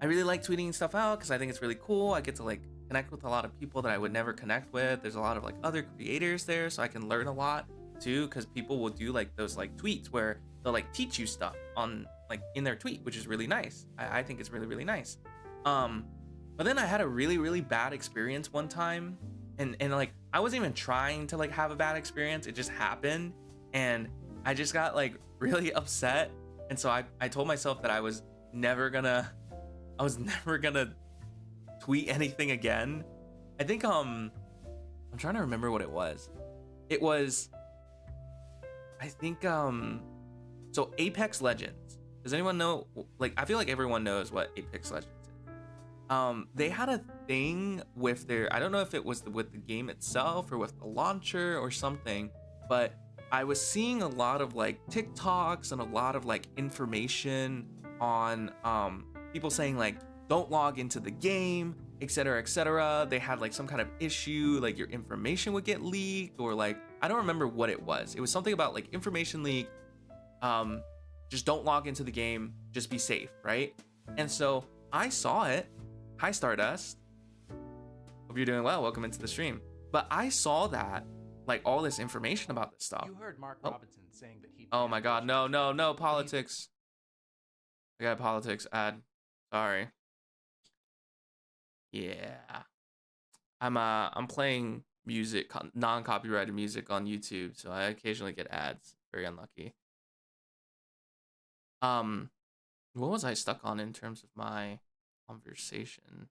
I really like tweeting stuff out because I think it's really cool. I get to like connect with a lot of people that I would never connect with. There's a lot of like other creators there, so I can learn a lot too, because people will do like those like tweets where they'll like teach you stuff on like in their tweet, which is really nice. I think it's really nice. But then I had a really bad experience one time, and like I wasn't even trying to like have a bad experience. It just happened, and I just got like really upset, and so I told myself that I was never gonna tweet anything again. I think I'm trying to remember what it was. It was, I think so Apex Legends. Does anyone know? Like, I feel like everyone knows what Apex Legends is. They had a thing with their, I don't know if it was with the game itself or with the launcher or something, but I was seeing a lot of like TikToks and a lot of like information on people saying like, don't log into the game, etc, etc. They had like some kind of issue, like your information would get leaked, or like, I don't remember what it was. It was something about like information leak. Just don't log into the game, just be safe, right? And so I saw it. Hi Stardust, hope you're doing well, welcome into the stream. But I saw that, like, all this information about this stuff. You heard Mark Oh. Robinson saying that he. Oh my God, no, politics. I got a politics ad. Sorry. Yeah. I'm playing music, non-copyrighted music on YouTube, so I occasionally get ads. Very unlucky. What was I stuck on in terms of my conversation?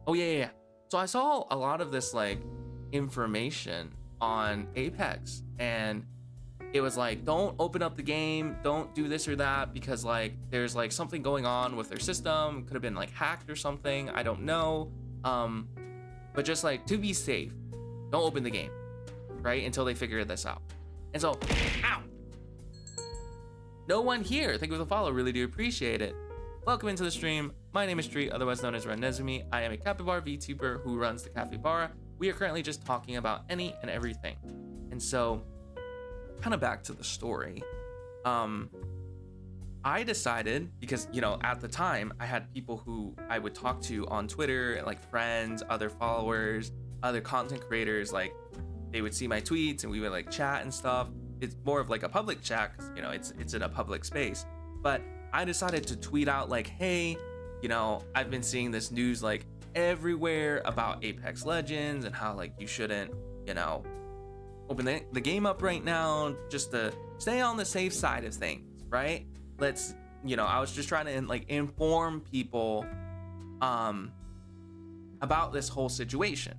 Oh yeah. So I saw a lot of this like information on Apex, and it was like, don't open up the game, don't do this or that, because like there's like something going on with their system. Could have been like hacked or something, I don't know. But just like, to be safe, don't open the game, right, until they figure this out. And so, ow, no one here. Thank you for the follow, really do appreciate it. Welcome into the stream. My name is Street, otherwise known as Ren Nezumi. I am a capybara VTuber who runs the Capybara. We are currently just talking about any and everything. And so, kind of back to the story. I decided, because, you know, at the time I had people who I would talk to on Twitter, like friends, other followers, other content creators, like they would see my tweets and we would like chat and stuff. It's more of like a public chat, because, you know, it's in a public space. But I decided to tweet out like, hey, you know, I've been seeing this news like everywhere about Apex Legends and how like you shouldn't, you know, open the game up right now, just to stay on the safe side of things, right? Let's, you know, I was just trying to like inform people about this whole situation,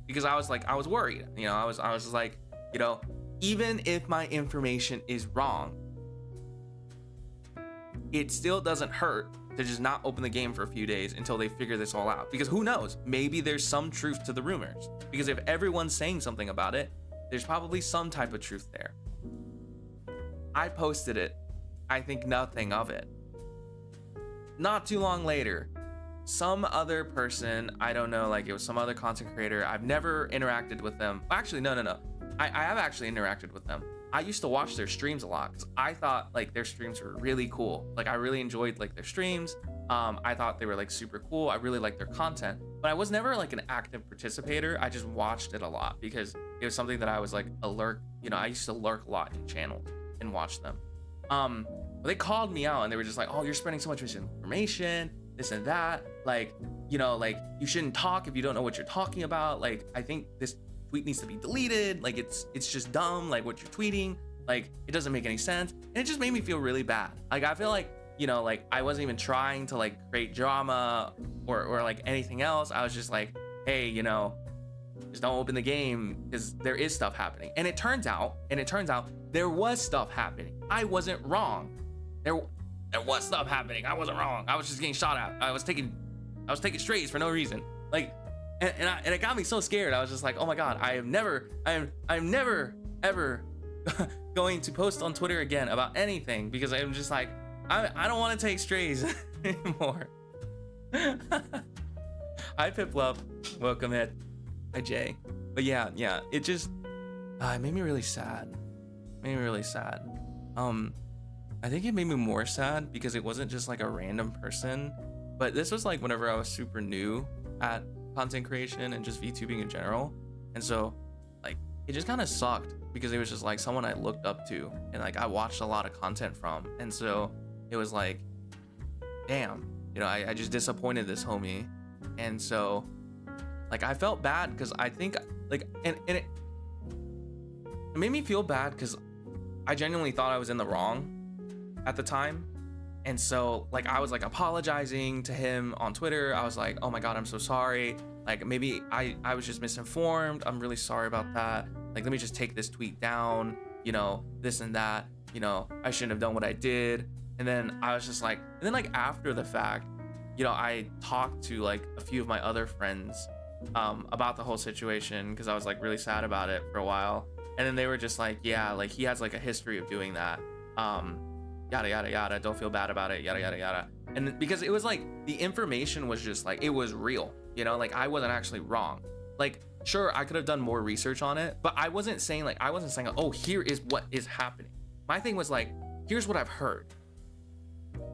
because I was worried, you know, I was just like, you know, even if my information is wrong, it still doesn't hurt to just not open the game for a few days until they figure this all out, because who knows, maybe there's some truth to the rumors, because if everyone's saying something about it, there's probably some type of truth there. I posted it. I think nothing of it. Not too long later, some other person, I don't know, like it was some other content creator, I've never interacted with them. Actually, no. I have actually interacted with them. I used to watch their streams a lot, because I thought like their streams were really cool. Like I really enjoyed like their streams. I thought they were like super cool. I really liked their content, but I was never like an active participator. I just watched it a lot because it was something that I was like alert. You know, I used to lurk a lot in channels and watch them. They called me out and they were just like, oh, you're spreading so much misinformation, this and that. Like, you know, like you shouldn't talk if you don't know what you're talking about. Like, I think this tweet needs to be deleted. Like it's just dumb, like what you're tweeting, like it doesn't make any sense. And it just made me feel really bad. Like I feel like, you know, like I wasn't even trying to like create drama or like anything else. I was just like, hey, you know, just don't open the game because there is stuff happening. And it turns out there was stuff happening. I wasn't wrong. There was stuff happening. I wasn't wrong. I was just getting shot at. I was taking strays for no reason. Like, and it got me so scared. I was just like, oh my God, I am never ever going to post on Twitter again about anything, because I'm just like, I don't want to take strays anymore. Hi Piplove, welcome in. Hi Jay. But yeah, it just it made me really sad. I think it made me more sad because it wasn't just like a random person, but this was like whenever I was super new at content creation and just VTubing in general. And so like it just kind of sucked because it was just like someone I looked up to and like I watched a lot of content from. And so it was like, damn, you know, I just disappointed this homie. And so like I felt bad because I think like, and it made me feel bad because I genuinely thought I was in the wrong at the time. And so like I was like apologizing to him on Twitter. I was like, oh my God, I'm so sorry. Like maybe I was just misinformed. I'm really sorry about that. Like, let me just take this tweet down, you know, this and that, you know, I shouldn't have done what I did. And then I was just like, and then like after the fact, you know, I talked to like a few of my other friends about the whole situation because I was like really sad about it for a while. And then they were just like, yeah, like he has like a history of doing that. Yada, yada, yada. Don't feel bad about it. Yada, yada, yada. And because it was like, the information was just like, it was real, you know, like I wasn't actually wrong. Like, sure, I could have done more research on it, but I wasn't saying, oh, here is what is happening. My thing was like, here's what I've heard.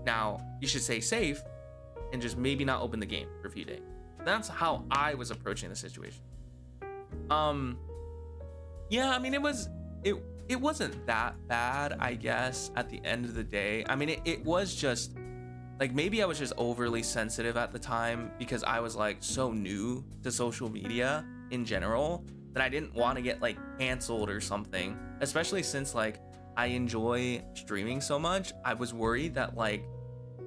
Now you should stay safe and just maybe not open the game for a few days. That's how I was approaching the situation. Yeah, I mean, it wasn't that bad, I guess, at the end of the day. I mean, it was just like, maybe I was just overly sensitive at the time because I was like so new to social media in general that I didn't want to get like canceled or something, especially since like I enjoy streaming so much. I was worried that like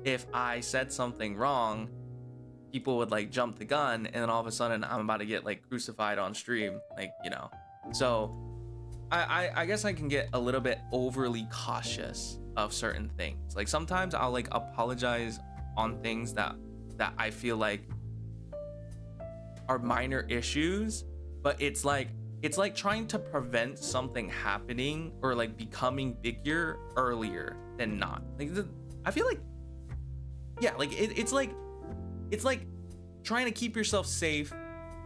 if I said something wrong, people would like jump the gun and then all of a sudden I'm about to get like crucified on stream, like, you know. So I guess I can get a little bit overly cautious of certain things. Like sometimes I'll like apologize on things that I feel like are minor issues, but it's like trying to prevent something happening or like becoming bigger earlier than not. Like I feel like, yeah, like it's like trying to keep yourself safe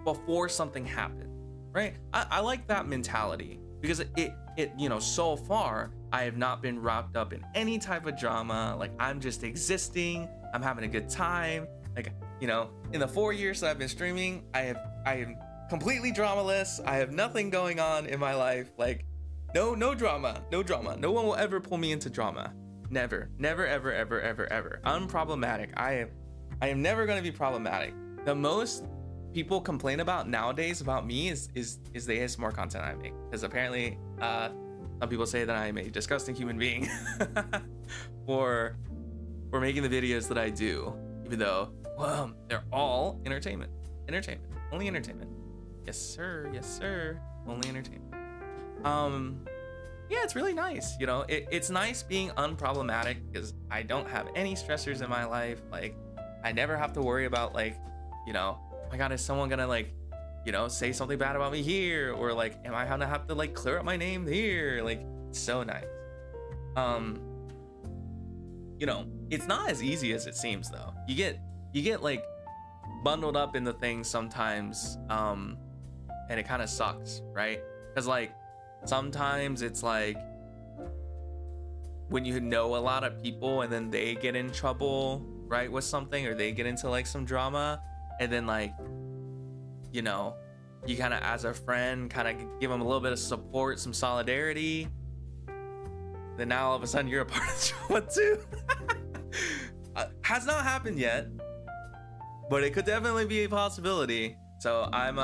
before something happens, right? I like that mentality because it you know, so far I have not been wrapped up in any type of drama. Like I'm just existing, I'm having a good time. Like, you know, in the 4 years that I've been streaming, I am completely dramaless. I have nothing going on in my life. Like no drama. No one will ever pull me into drama. Never ever. Unproblematic. I am never going to be problematic. The most people complain about nowadays about me is the ASMR content I make, because apparently some people say that I'm a disgusting human being for making the videos that I do, even though, well, they're all entertainment, only entertainment. Yes sir, only entertainment. Yeah, it's really nice, you know. It's nice being unproblematic because I don't have any stressors in my life. Like I never have to worry about like, you know, oh my god, is someone gonna like, you know, say something bad about me here, or like am I gonna have to like clear up my name here? Like it's so nice. You know, it's not as easy as it seems though. You get like bundled up into things sometimes, and it kind of sucks, right? Because like sometimes it's like when you know a lot of people and then they get in trouble, right, with something, or they get into like some drama, and then like, you know, you kind of as a friend kind of give them a little bit of support, some solidarity, then now all of a sudden you're a part of the drama too. Has not happened yet, but it could definitely be a possibility. So I'm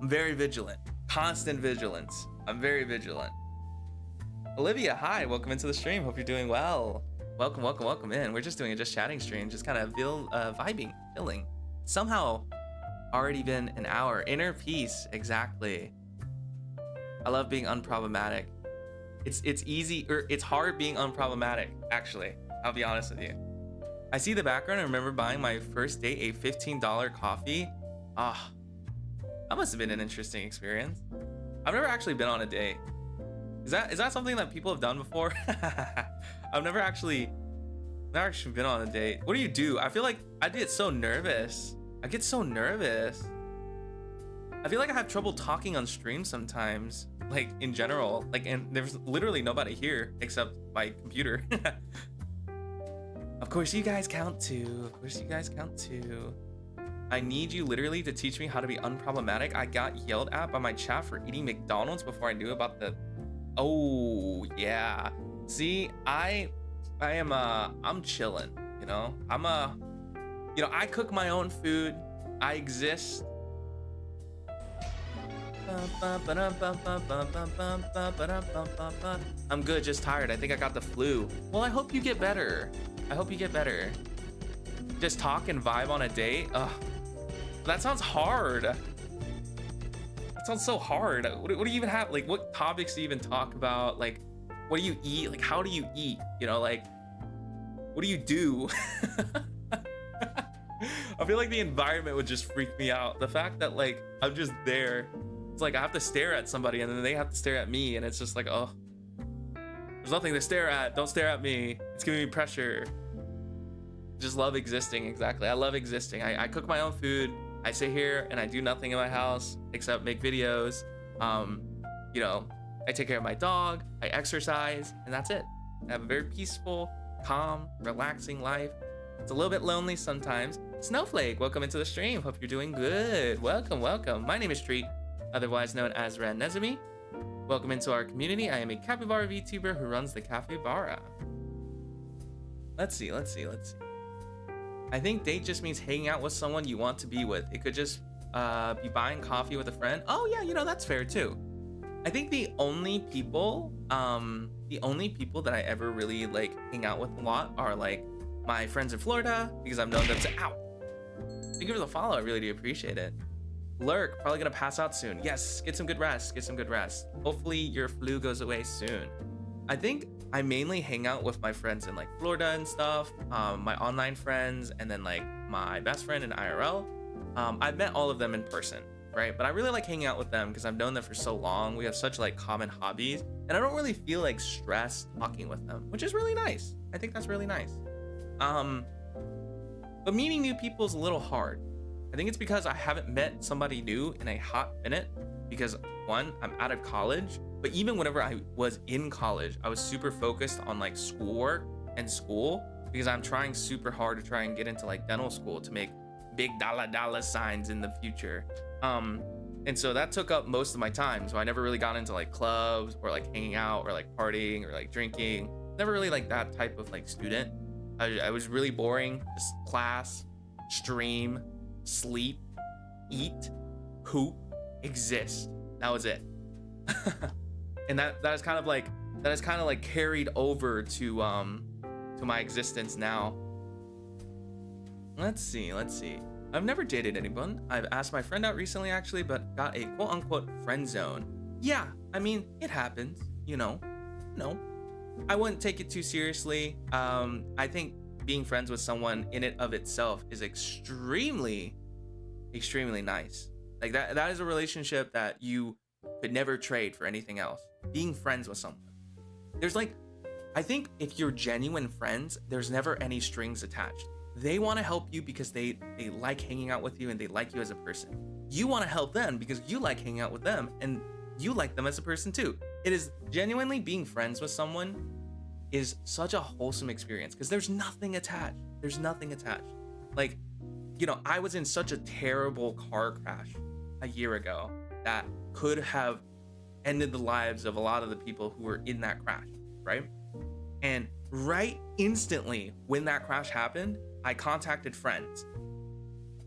very vigilant, constant vigilance. I'm very vigilant. Olivia, hi, welcome into the stream. Hope you're doing well. Welcome in. We're just doing a just chatting stream, just kind of vibing, chilling. Somehow already been an hour. Inner peace, exactly. I love being unproblematic. It's easy, or it's hard being unproblematic, actually. I'll be honest with you. I see the background and remember buying my first date a $15 coffee. Ah, that must have been an interesting experience. I've never actually been on a date. Is that something that people have done before? I've never actually been on a date. What do you do? I feel like I get so nervous. I feel like I have trouble talking on stream sometimes, like in general, like, and there's literally nobody here except my computer. Of course you guys count too. I need you literally to teach me how to be unproblematic. I got yelled at by my chat for eating McDonald's before I knew about the... Oh yeah. See, I'm chilling, you know. You know, I cook my own food. I exist. I'm good, just tired. I think I got the flu. Well, I hope you get better. Just talk and vibe on a date? Ugh. That sounds hard. That sounds so hard. What do you even have? Like, what topics do you even talk about? Like, what do you eat? Like, how do you eat? You know, like, what do you do? I feel like the environment would just freak me out. The fact that, like, I'm just there. It's like I have to stare at somebody and then they have to stare at me. And it's just like, oh, there's nothing to stare at. Don't stare at me. It's giving me pressure. Just love existing. Exactly. I love existing. I cook my own food. I sit here and I do nothing in my house except make videos. You know, I take care of my dog, I exercise, and that's it. I have a very peaceful, calm, relaxing life. It's a little bit lonely sometimes. Snowflake, welcome into the stream. Hope you're doing good. Welcome, welcome. My name is Treat, otherwise known as Ren Nezumi. Welcome into our community. I am a capybara VTuber who runs the capybara. Let's see. I think date just means hanging out with someone you want to be with. It could just be buying coffee with a friend. Oh yeah, that's fair too. I think the only people that I ever really like hang out with a lot are like my friends in Florida, because I've known them to, ow. Thank you for the follow, I really do appreciate it. Lurk, probably gonna pass out soon. Yes, get some good rest, Hopefully your flu goes away soon. I think I mainly hang out with my friends in like Florida and stuff, my online friends, and then like my best friend in IRL. I've met all of them in person, right? But I really like hanging out with them because I've known them for so long. We have such like common hobbies, and I don't really feel like stressed talking with them, which is really nice. I think that's really nice. But meeting new people is a little hard. I think it's because I haven't met somebody new in a hot minute, because one, I'm out of college, but even whenever I was in college, I was super focused on like schoolwork and school, because I'm trying super hard to try and get into like dental school to make big dollar signs in the future. And so that took up most of my time. So I never really got into like clubs or like hanging out or like partying or like drinking. Never really like that type of like student. I was really boring. Just class, stream, sleep, eat, poop, exist. That was it. And that is kind of like carried over to my existence now. Let's see. I've never dated anyone. I've asked my friend out recently actually, but got a quote unquote friend zone. Yeah, I mean, it happens, No. I wouldn't take it too seriously. I think being friends with someone in it of itself is extremely nice. Like that is a relationship that you could never trade for anything else. Being friends with someone. I think if you're genuine friends, there's never any strings attached. They want to help you because they like hanging out with you and they like you as a person. You want to help them because you like hanging out with them and you like them as a person too. It is genuinely, being friends with someone is such a wholesome experience because there's nothing attached. Like, I was in such a terrible car crash a year ago that could have ended the lives of a lot of the people who were in that crash, right? And right instantly when that crash happened, I contacted friends.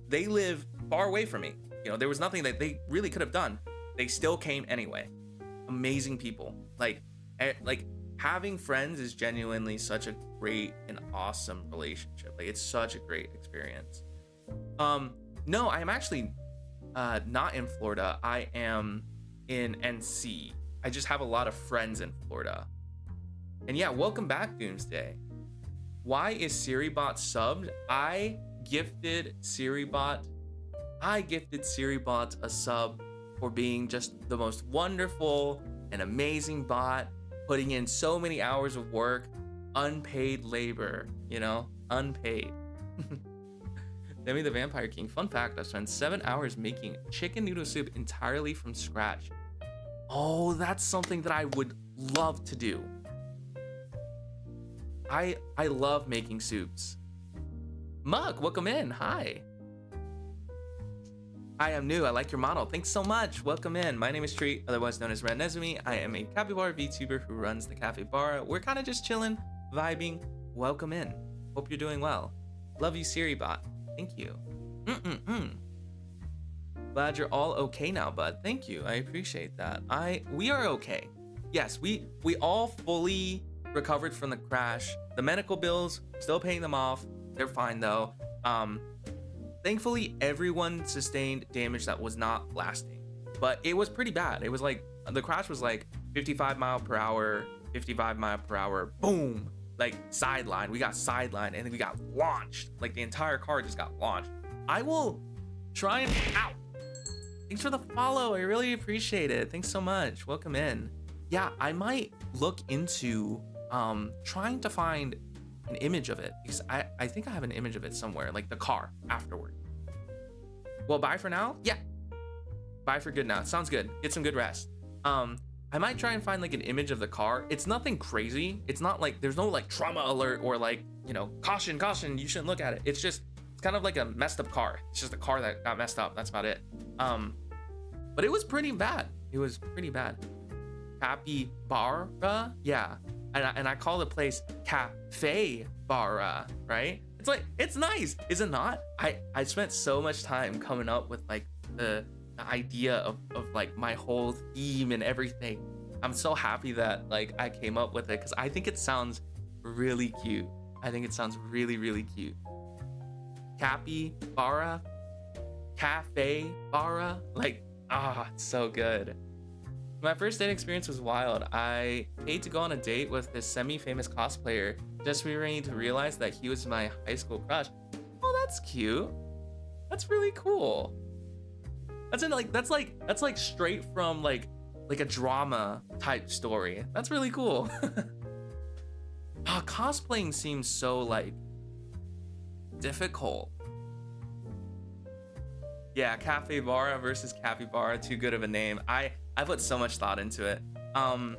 They live far away from me. There was nothing that they really could have done. They still came anyway. Amazing people. Like having friends is genuinely such a great and awesome relationship. Like, it's such a great experience. No, I'm actually not in Florida. I am in NC. I just have a lot of friends in Florida. And yeah, welcome back, Doomsday. Why is SiriBot subbed? I gifted SiriBot a sub for being just the most wonderful and amazing bot, putting in so many hours of work, unpaid labor, unpaid. Demi the Vampire King. Fun fact, I spent 7 hours making chicken noodle soup entirely from scratch. Oh, that's something that I would love to do. I love making soups. Mug, welcome in. Hi. I am new. I like your model. Thanks so much. Welcome in. My name is Treat, otherwise known as Ren Nezumi. I am a capybara VTuber who runs the capybara. We're kind of just chilling, vibing. Welcome in. Hope you're doing well. Love you, SiriBot. Thank you. Glad you're all okay now, bud. Thank you. I appreciate that. We are okay. Yes, we all fully recovered from the crash. The medical bills, still paying them off. They're fine though. Thankfully, everyone sustained damage that was not lasting, but it was pretty bad. It was like, the crash was like 55 mile per hour, boom, like sideline. We got sidelined and then we got launched. Like the entire car just got launched. I will try and, ow. Thanks for the follow. I really appreciate it. Thanks so much. Welcome in. Yeah, I might look into trying to find an image of it, because I think I have an image of it somewhere, like the car afterward. Well, bye for now. Yeah, bye for good now. Sounds good. Get some good rest. I might try and find like an image of the car. It's nothing crazy. It's not like, there's no like trauma alert or like, caution, you shouldn't look at it. It's just It's kind of like a messed up car. It's just a car that got messed up. That's about it. But it was pretty bad. It was pretty bad. Capybara, yeah. And I call the place Cafe Bara, right? It's like, it's nice, is it not? I spent so much time coming up with like the idea of like my whole theme and everything. I'm so happy that like I came up with it because I think it sounds really cute. I think it sounds really, really cute. Capybara, Cafe Bara, like, it's so good. My first date experience was wild. I paid to go on a date with this semi-famous cosplayer just for me to realize that he was my high school crush. Oh, that's cute. That's really cool. That's like straight from like a drama type story. That's really cool. Cosplaying seems so like difficult. Yeah, Cafe Bara versus Capybara, too good of a name. I put so much thought into it. What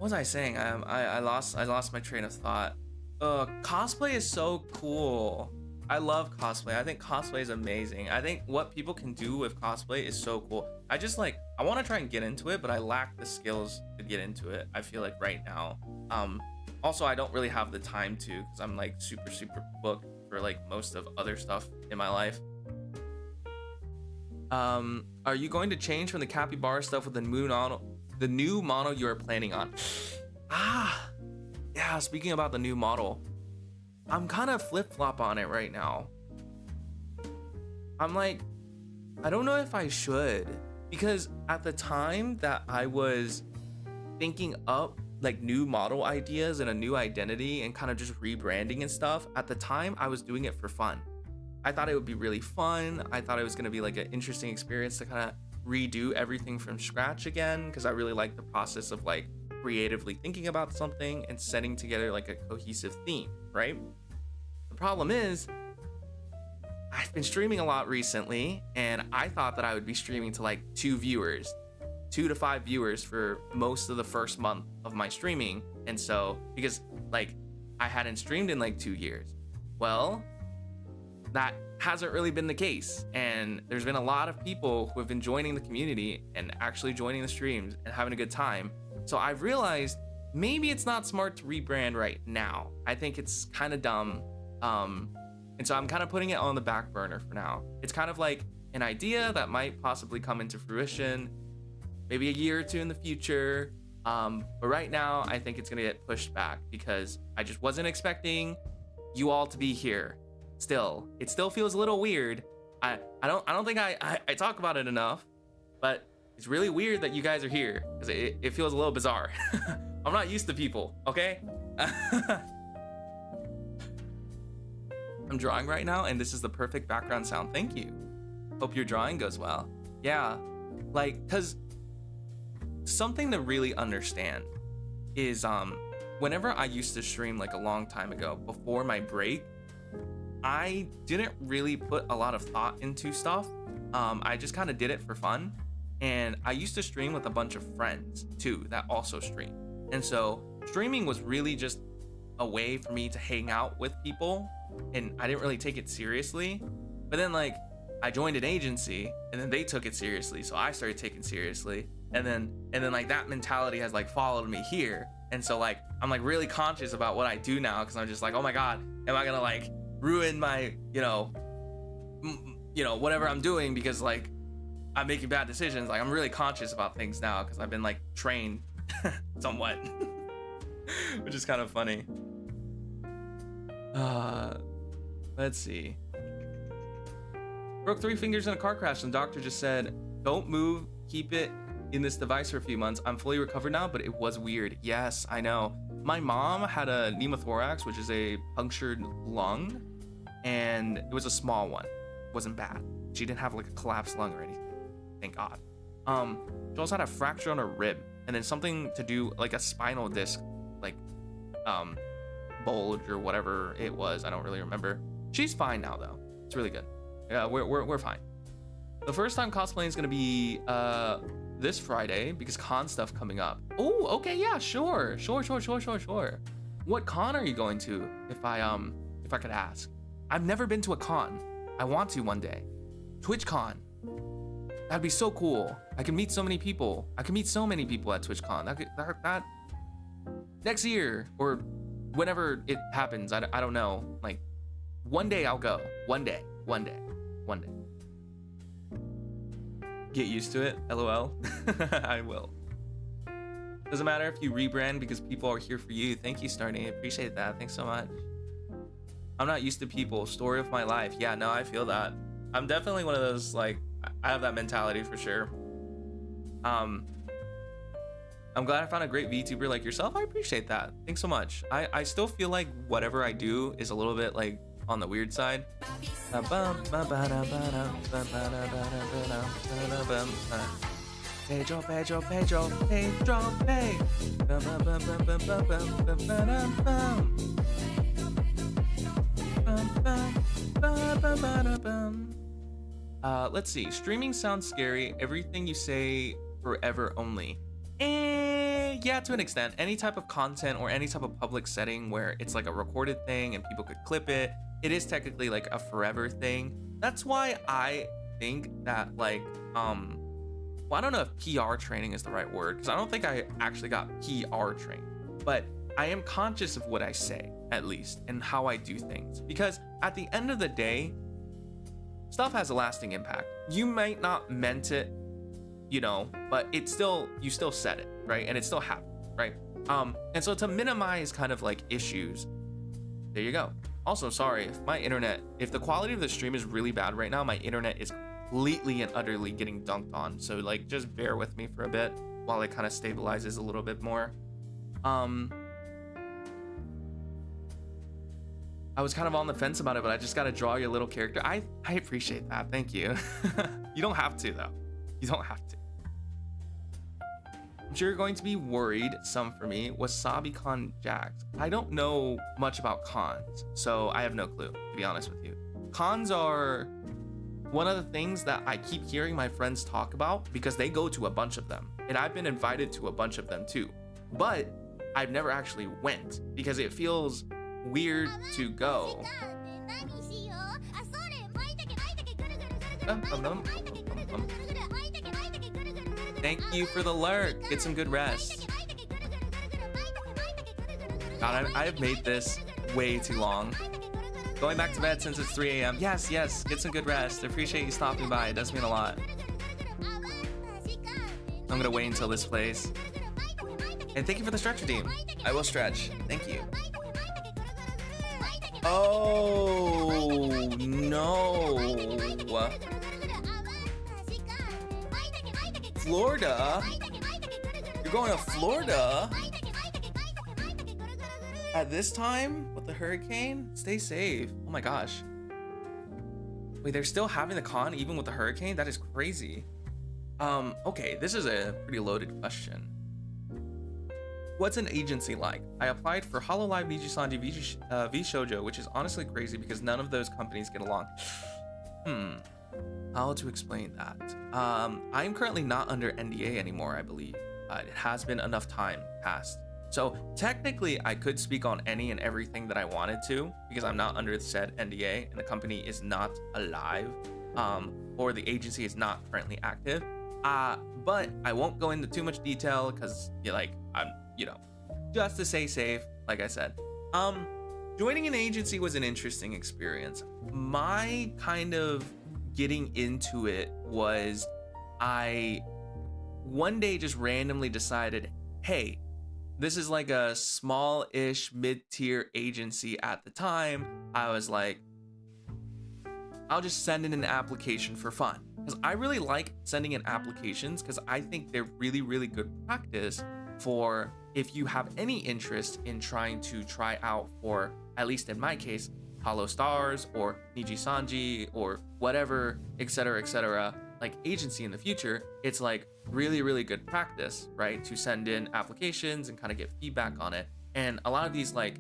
was I saying? I lost my train of thought. Cosplay is so cool. I love cosplay. I think cosplay is amazing. I think what people can do with cosplay is so cool. I want to try and get into it, but I lack the skills to get into it. I feel like right now. Also, I don't really have the time to because I'm like super booked for like most of other stuff in my life. Are you going to change from the capybara stuff with the new model you are planning on? Yeah, speaking about the new model, I'm kind of flip-flop on it right now. I'm like, I don't know if I should, because at the time that I was thinking up like new model ideas and a new identity and kind of just rebranding and stuff, at the time I was doing it for fun. I thought it would be really fun. I thought it was going to be like an interesting experience to kind of redo everything from scratch again, because I really like the process of like creatively thinking about something and setting together like a cohesive theme, right? The problem is I've been streaming a lot recently, and I thought that I would be streaming to like 2 to 5 viewers for most of the first month of my streaming. And so, because like I hadn't streamed in like 2 years. Well, that hasn't really been the case, and there's been a lot of people who have been joining the community and actually joining the streams and having a good time. So I've realized maybe it's not smart to rebrand right now. I think it's kind of dumb, and so I'm kind of putting it on the back burner for now. It's kind of like an idea that might possibly come into fruition maybe a year or 2 in the future, but right now I think it's gonna get pushed back because I just wasn't expecting you all to be here. It still feels a little weird. I don't think I talk about it enough, but it's really weird that you guys are here because it feels a little bizarre. I'm not used to people, okay? I'm drawing right now, and this is the perfect background sound. Thank you. Hope your drawing goes well. Yeah, like, cause something to really understand is whenever I used to stream like a long time ago before my break, I didn't really put a lot of thought into stuff. I just kind of did it for fun. And I used to stream with a bunch of friends too that also stream. And so streaming was really just a way for me to hang out with people, and I didn't really take it seriously. But then like I joined an agency, and then they took it seriously, so I started taking it seriously. And then like that mentality has like followed me here. And so like I'm like really conscious about what I do now, because I'm just like, oh my god, am I gonna like ruin my whatever I'm doing because like I'm making bad decisions? Like I'm really conscious about things now because I've been like trained somewhat, which is kind of funny. Let's see. Broke 3 fingers in a car crash, and the doctor just said, don't move, keep it in this device for a few months. I'm fully recovered now, but it was weird. Yes, I know. My mom had a pneumothorax, which is a punctured lung, and it was a small one. It wasn't bad. She didn't have like a collapsed lung or anything. Thank God. She also had a fracture on her rib, and then something to do like a spinal disc, like bulge or whatever it was. I don't really remember. She's fine now though. It's really good. Yeah, we're fine. The first time cosplaying is gonna be this Friday because con stuff coming up. Oh, okay, yeah, sure. What con are you going to? If I could ask. I've never been to a con. I want to one day. TwitchCon. That'd be so cool. I can meet so many people. I can meet so many people at TwitchCon. That next year or whenever it happens. I don't know. Like one day I'll go. One day. Get used to it. LOL. I will. Doesn't matter if you rebrand because people are here for you. Thank you, Starny. I appreciate that. Thanks so much. I'm not used to people. Story of my life. Yeah, no, I feel that. I'm definitely one of those, like, I have that mentality for sure. I'm glad I found a great VTuber like yourself. I appreciate that. Thanks so much. I still feel like whatever I do is a little bit like on the weird side. Pedro, Pedro, Pedro, Pedro, Pay. Let's see. Streaming sounds scary. Everything you say forever only. Yeah, to an extent. Any type of content or any type of public setting where it's like a recorded thing and people could clip it, it is technically like a forever thing. That's why I think that like, well, I don't know if PR training is the right word because I don't think I actually got PR training, but I am conscious of what I say at least and how I do things because at the end of the day, stuff has a lasting impact. You might not meant it, you know, but it's still, you still said it, right? And it still happened, right? And so to minimize kind of like issues, there you go. Also, sorry if my internet, if the quality of the stream is really bad right now, my internet is completely and utterly getting dunked on. So like, just bear with me for a bit while it kind of stabilizes a little bit more. I was kind of on the fence about it, but I just got to draw your little character. I appreciate that. Thank you. You don't have to though. You don't have to. I'm sure you're going to be worried. Some for me. WasabiCon Jax. I don't know much about cons, so I have no clue, to be honest with you. Cons are one of the things that I keep hearing my friends talk about because they go to a bunch of them, and I've been invited to a bunch of them too. But I've never actually went because it feels weird to go. Thank you for the lurk. Get some good rest. God, I have made this way too long. Going back to bed since it's 3 a.m. Yes, get some good rest. I appreciate you stopping by. It does mean a lot. I'm gonna wait until this plays. And thank you for the stretcher team. I will stretch. Thank you. Oh no. Florida? You're going to Florida? At this time? With the hurricane? Stay safe. Oh my gosh. Wait, they're still having the con even with the hurricane? That is crazy. Okay, this is a pretty loaded question. What's an agency like? I applied for Hololive, Nijisanji, V Shoujo, which is honestly crazy because none of those companies get along. How to explain that? I'm currently not under NDA anymore, I believe. It has been enough time passed. So technically I could speak on any and everything that I wanted to because I'm not under the said NDA and the company is not alive, or the agency is not currently active. But I won't go into too much detail because I'm, just to stay safe, like I said. Joining an agency was an interesting experience. My kind of getting into it was I one day just randomly decided, hey, this is like a small-ish mid-tier agency at the time. I was like, I'll just send in an application for fun. Because I really like sending in applications because I think they're really, really good practice for if you have any interest in trying to try out for, at least in my case, Hollow Stars or Nijisanji or whatever, etc., like agency in the future. It's like really, really good practice, right? To send in applications and kind of get feedback on it. And a lot of these like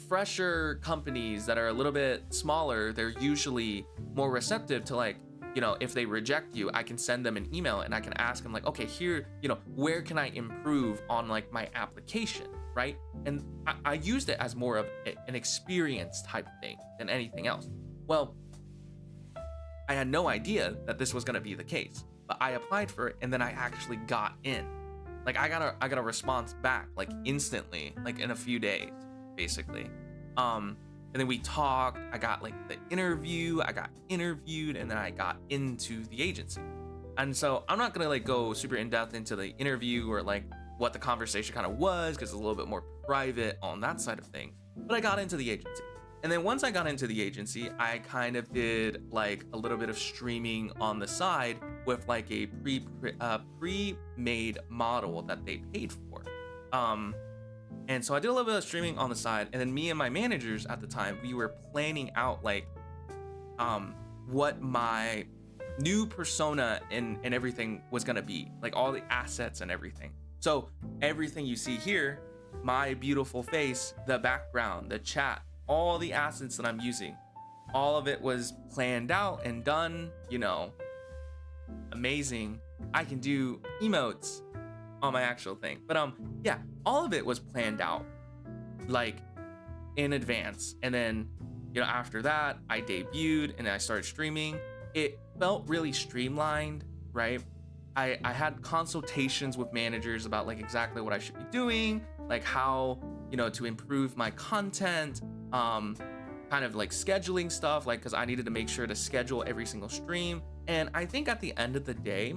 fresher companies that are a little bit smaller, they're usually more receptive to like, if they reject you, I can send them an email and I can ask them like, okay, here, where can I improve on like my application? right? And I used it as more of an experience type thing than anything else. Well, I had no idea that this was gonna be the case, but I applied for it and then I actually got in. Like I got a response back like instantly, like in a few days, basically. And then we talked, I got like the interview, I got interviewed, and then I got into the agency. And so I'm not gonna like go super in depth into the interview or like what the conversation kind of was, because it's a little bit more private on that side of things. But I got into the agency. And then once I got into the agency, I kind of did like a little bit of streaming on the side with like a pre-made model that they paid for. And so I did a little bit of streaming on the side, and then me and my managers at the time, we were planning out like what my new persona and everything was gonna be, like all the assets and everything. So everything you see here, my beautiful face, the background, the chat, all the assets that I'm using, all of it was planned out and done, you know, amazing. I can do emotes on my actual thing. But yeah, all of it was planned out like in advance. And then, you know, after that, I debuted and I started streaming. It felt really streamlined, right? I had consultations with managers about like exactly what I should be doing, like how, you know, to improve my content, kind of like scheduling stuff, like because I needed to make sure to schedule every single stream. And I think at the end of the day,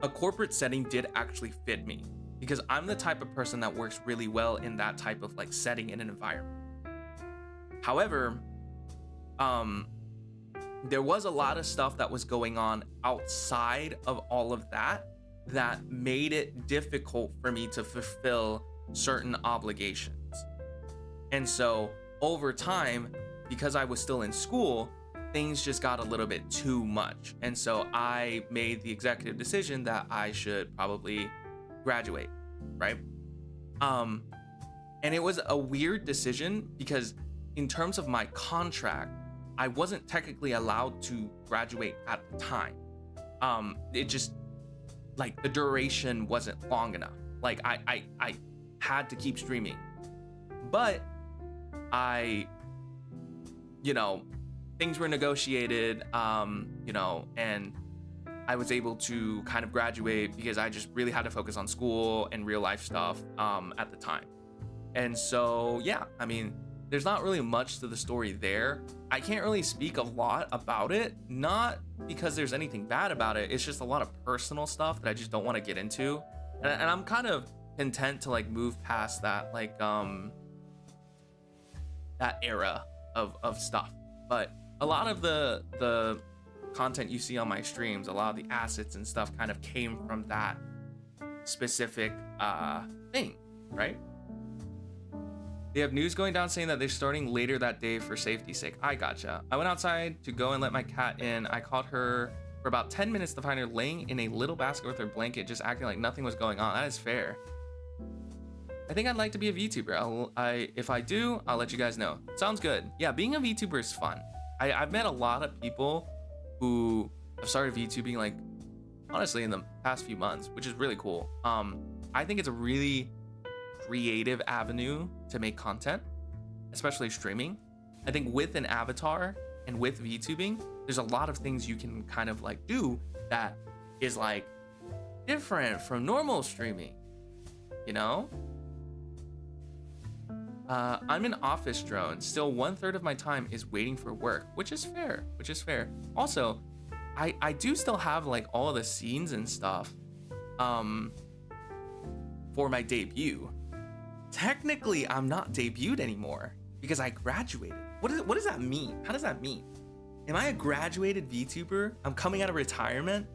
a corporate setting did actually fit me, because I'm the type of person that works really well in that type of like setting in an environment. However, there was a lot of stuff that was going on outside of all of that that made it difficult for me to fulfill certain obligations. And so over time, because I was still in school, things just got a little bit too much. And so I made the executive decision that I should probably graduate, right? And it was a weird decision because in terms of my contract, I wasn't technically allowed to graduate at the time. It just, like, the duration wasn't long enough. Like, I had to keep streaming. But you know, things were negotiated, you know, and I was able to kind of graduate because I just really had to focus on school and real life stuff at the time. And so, yeah, I mean, there's not really much to the story there. I can't really speak a lot about it, not because there's anything bad about it. It's just a lot of personal stuff that I just don't want to get into. And I'm kind of content to like move past that, like, that era of stuff. But a lot of the content you see on my streams, a lot of the assets and stuff kind of came from that specific thing, right? They have news going down saying that they're starting later that day for safety's sake. I gotcha. I went outside to go and let my cat in. I caught her for about 10 minutes to find her laying in a little basket with her blanket, just acting like nothing was going on. That is fair. I think I'd like to be a VTuber. If I do, I'll let you guys know. Sounds good. Yeah, being a VTuber is fun. I've met a lot of people who have started VTubing, like, honestly, in the past few months, which is really cool. I think it's a really creative avenue to make content, especially streaming. I think with an avatar and with VTubing, there's a lot of things you can kind of like do that is like different from normal streaming, you know? I'm an office drone. Still 1/3 of my time is waiting for work, which is fair, Also, I do still have like all of the scenes and stuff for my debut. Technically, I'm not debuted anymore because I graduated. What does that mean? How does that mean? Am I a graduated VTuber? I'm coming out of retirement?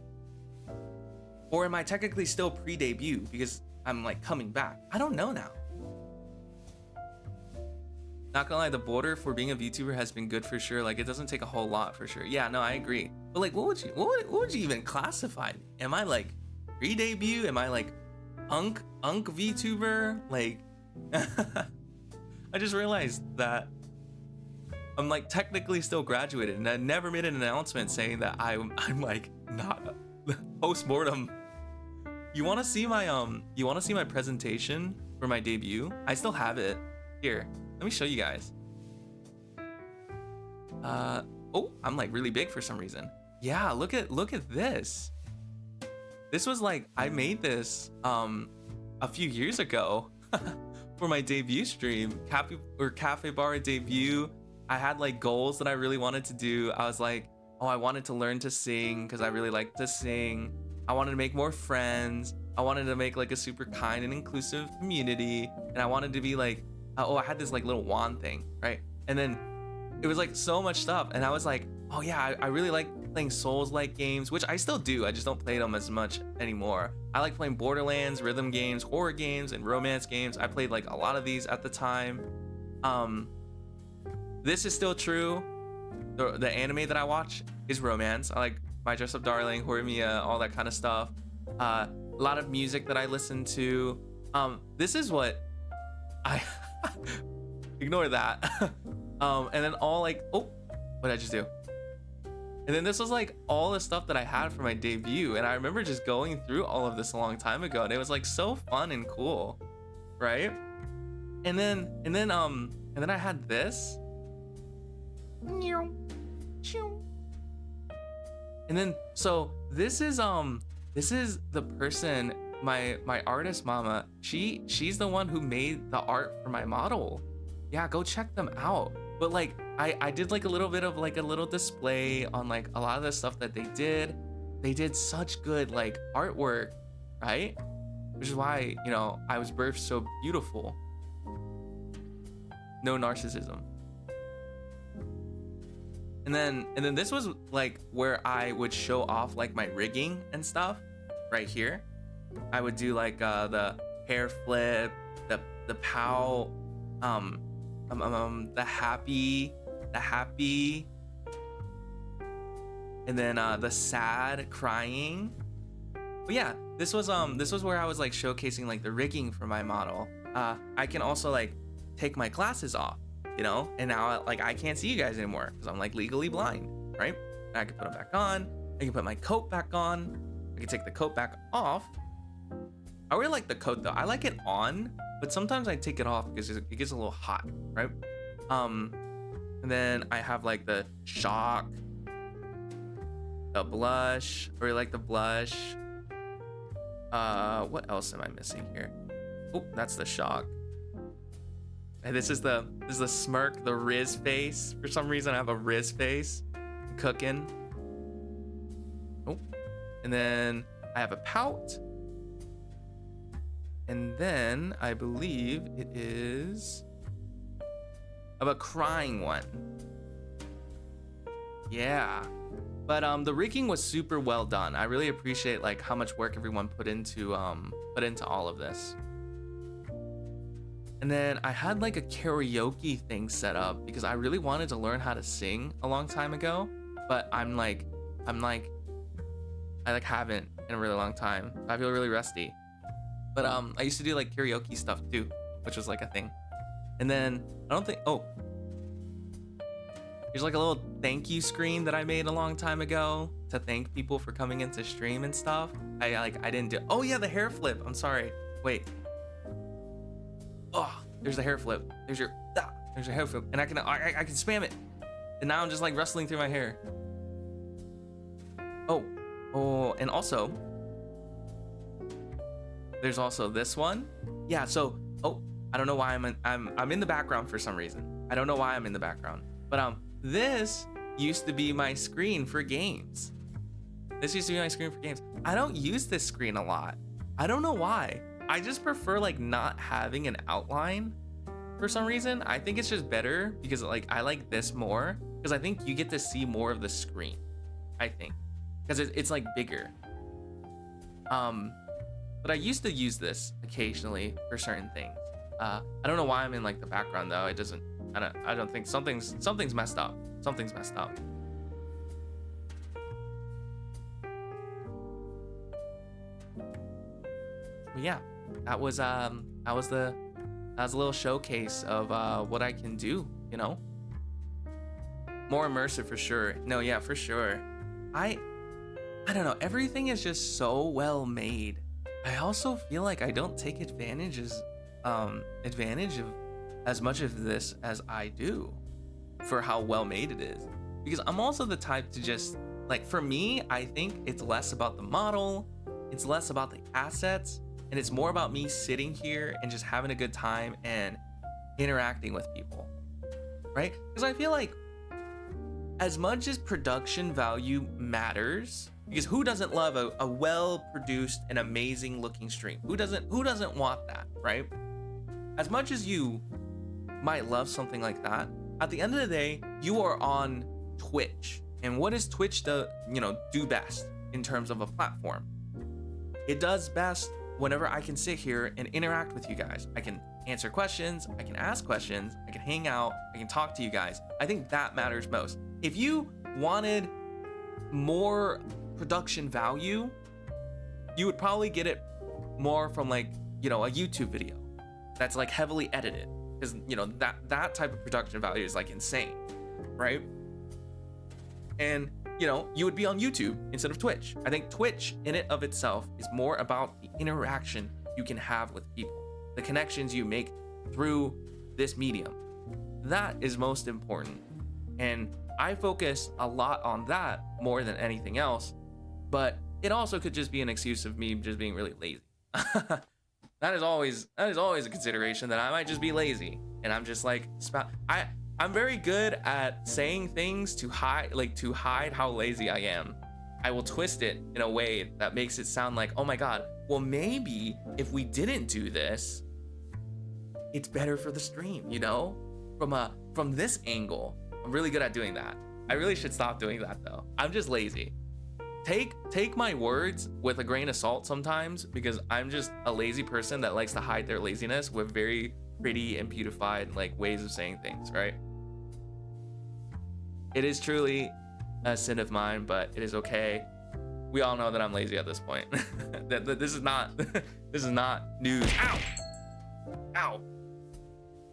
Or am I technically still pre-debut because I'm like coming back? I don't know now. Not gonna lie, the border for being a VTuber has been good for sure. Like, it doesn't take a whole lot for sure. Yeah, no, I agree. But like, what would you even classify me? Am I like pre-debut? Am I like unk VTuber? Like, I just realized that I'm like technically still graduated, and I never made an announcement saying that I'm like not post-mortem. You want to see my presentation for my debut. I still have it. Here, let me show you guys. Oh, I'm like really big for some reason. Yeah, look at this. This was like, I made this a few years ago for my debut stream, Cafe Bar debut. I had like goals that I really wanted to do. I was like, oh, I wanted to learn to sing because I really like to sing. I wanted to make more friends. I wanted to make like a super kind and inclusive community. And I wanted to be like, oh, I had this like little wand thing, right? And then it was like so much stuff. And I was like, oh yeah, I really like playing Souls-like games, which I still do. I just don't play them as much anymore. I like playing Borderlands, rhythm games, horror games, and romance games. I played like a lot of these at the time. This is still true. The anime that I watch is romance. I like My Dress Up Darling, Horimiya, all that kind of stuff. A lot of music that I listen to. This is what I ignore that. And then all like, oh, what did I just do? And then this was like all the stuff that I had for my debut. And I remember just going through all of this a long time ago, and it was like so fun and cool, right? And then I had this. And then so this is the person, my artist mama. She's the one who made the art for my model. Yeah, go check them out. But like I did like a little bit of like a little display on like a lot of the stuff that they did. They did such good like artwork, right? Which is why, you know, I was birthed so beautiful. No narcissism. And then this was like where I would show off like my rigging and stuff right here. I would do like the hair flip, the pow, the happy, and then the sad crying. But yeah, this was where I was like showcasing like the rigging for my model. I can also like take my glasses off, you know, and now like I can't see you guys anymore because I'm like legally blind, right? And I can put them back on. I can put my coat back on. I can take the coat back off. I really like the coat though. I like it on, but sometimes I take it off because it gets a little hot, right? And then I have like the shock, the blush. I really like the blush. What else am I missing here? Oh, that's the shock. And this is the smirk, the Riz face. For some reason, I have a Riz face. Cooking. Oh, and then I have a pout. And then I believe it is of a crying one. Yeah. But the rigging was super well done. I really appreciate like how much work everyone put into all of this. And then I had like a karaoke thing set up because I really wanted to learn how to sing a long time ago, but I haven't in a really long time. I feel really rusty. But I used to do like karaoke stuff too, which was like a thing. And then here's like a little thank you screen that I made a long time ago to thank people for coming into stream and stuff. I didn't do. Oh yeah, the hair flip. I'm sorry. Wait. Oh, there's the hair flip. There's your hair flip, and I can spam it. And now I'm just like rustling through my hair. Oh, and also there's also this one. Yeah. So I don't know why I'm in the background for some reason. I don't know why I'm in the background, but this used to be my screen for games. I don't use this screen a lot. I don't know why. I just prefer like not having an outline for some reason. I think it's just better because like I like this more because I think you get to see more of the screen. I think because it's like bigger. But I used to use this occasionally for certain things. I don't know why I'm in like the background though. I don't think something's messed up. Something's messed up. But yeah, that was a little showcase of what I can do, you know? More immersive for sure. No, yeah, for sure. I don't know, everything is just so well made. I also feel like I don't take advantage advantage of as much of this as I do for how well made it is. Because I'm also the type to just, like, for me, I think it's less about the model, it's less about the assets, and it's more about me sitting here and just having a good time and interacting with people, right? Because I feel like as much as production value matters, because who doesn't love a well-produced and amazing looking stream? Who doesn't want that, right? As much as you might love something like that, at the end of the day, you are on Twitch. And what does Twitch do best in terms of a platform? It does best whenever I can sit here and interact with you guys. I can answer questions, I can ask questions, I can hang out, I can talk to you guys. I think that matters most. If you wanted more production value, you would probably get it more from like, a YouTube video that's like heavily edited, because that type of production value is like insane, right? And you would be on YouTube instead of Twitch. I think Twitch in it of itself is more about the interaction you can have with people, the connections you make through this medium. That is most important. And I focus a lot on that more than anything else, but it also could just be an excuse of me just being really lazy. That is always a consideration, that I might just be lazy, and I'm just like, I'm very good at saying things to hide how lazy I am. I will twist it in a way that makes it sound like, oh my god, well maybe if we didn't do this, it's better for the stream, from this angle. I'm really good at doing that. I really should stop doing that though. I'm just lazy. Take my words with a grain of salt sometimes, because I'm just a lazy person that likes to hide their laziness with very pretty and beautified like ways of saying things, right? It is truly a sin of mine, but it is okay. We all know that I'm lazy at this point. This is not news. Ow.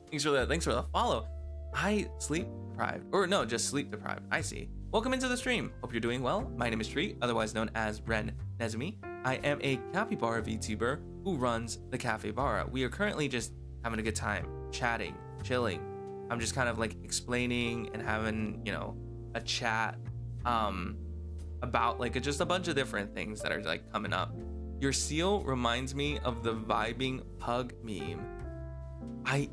Thanks for the follow. Just sleep deprived. I see. Welcome into the stream. Hope you're doing well. My name is Tree, otherwise known as Ren Nezumi. I am a capybara VTuber who runs the Capybara. We are currently just having a good time, chatting, chilling. I'm just kind of like explaining and having, a chat about like just a bunch of different things that are like coming up. Your seal reminds me of the vibing pug meme. I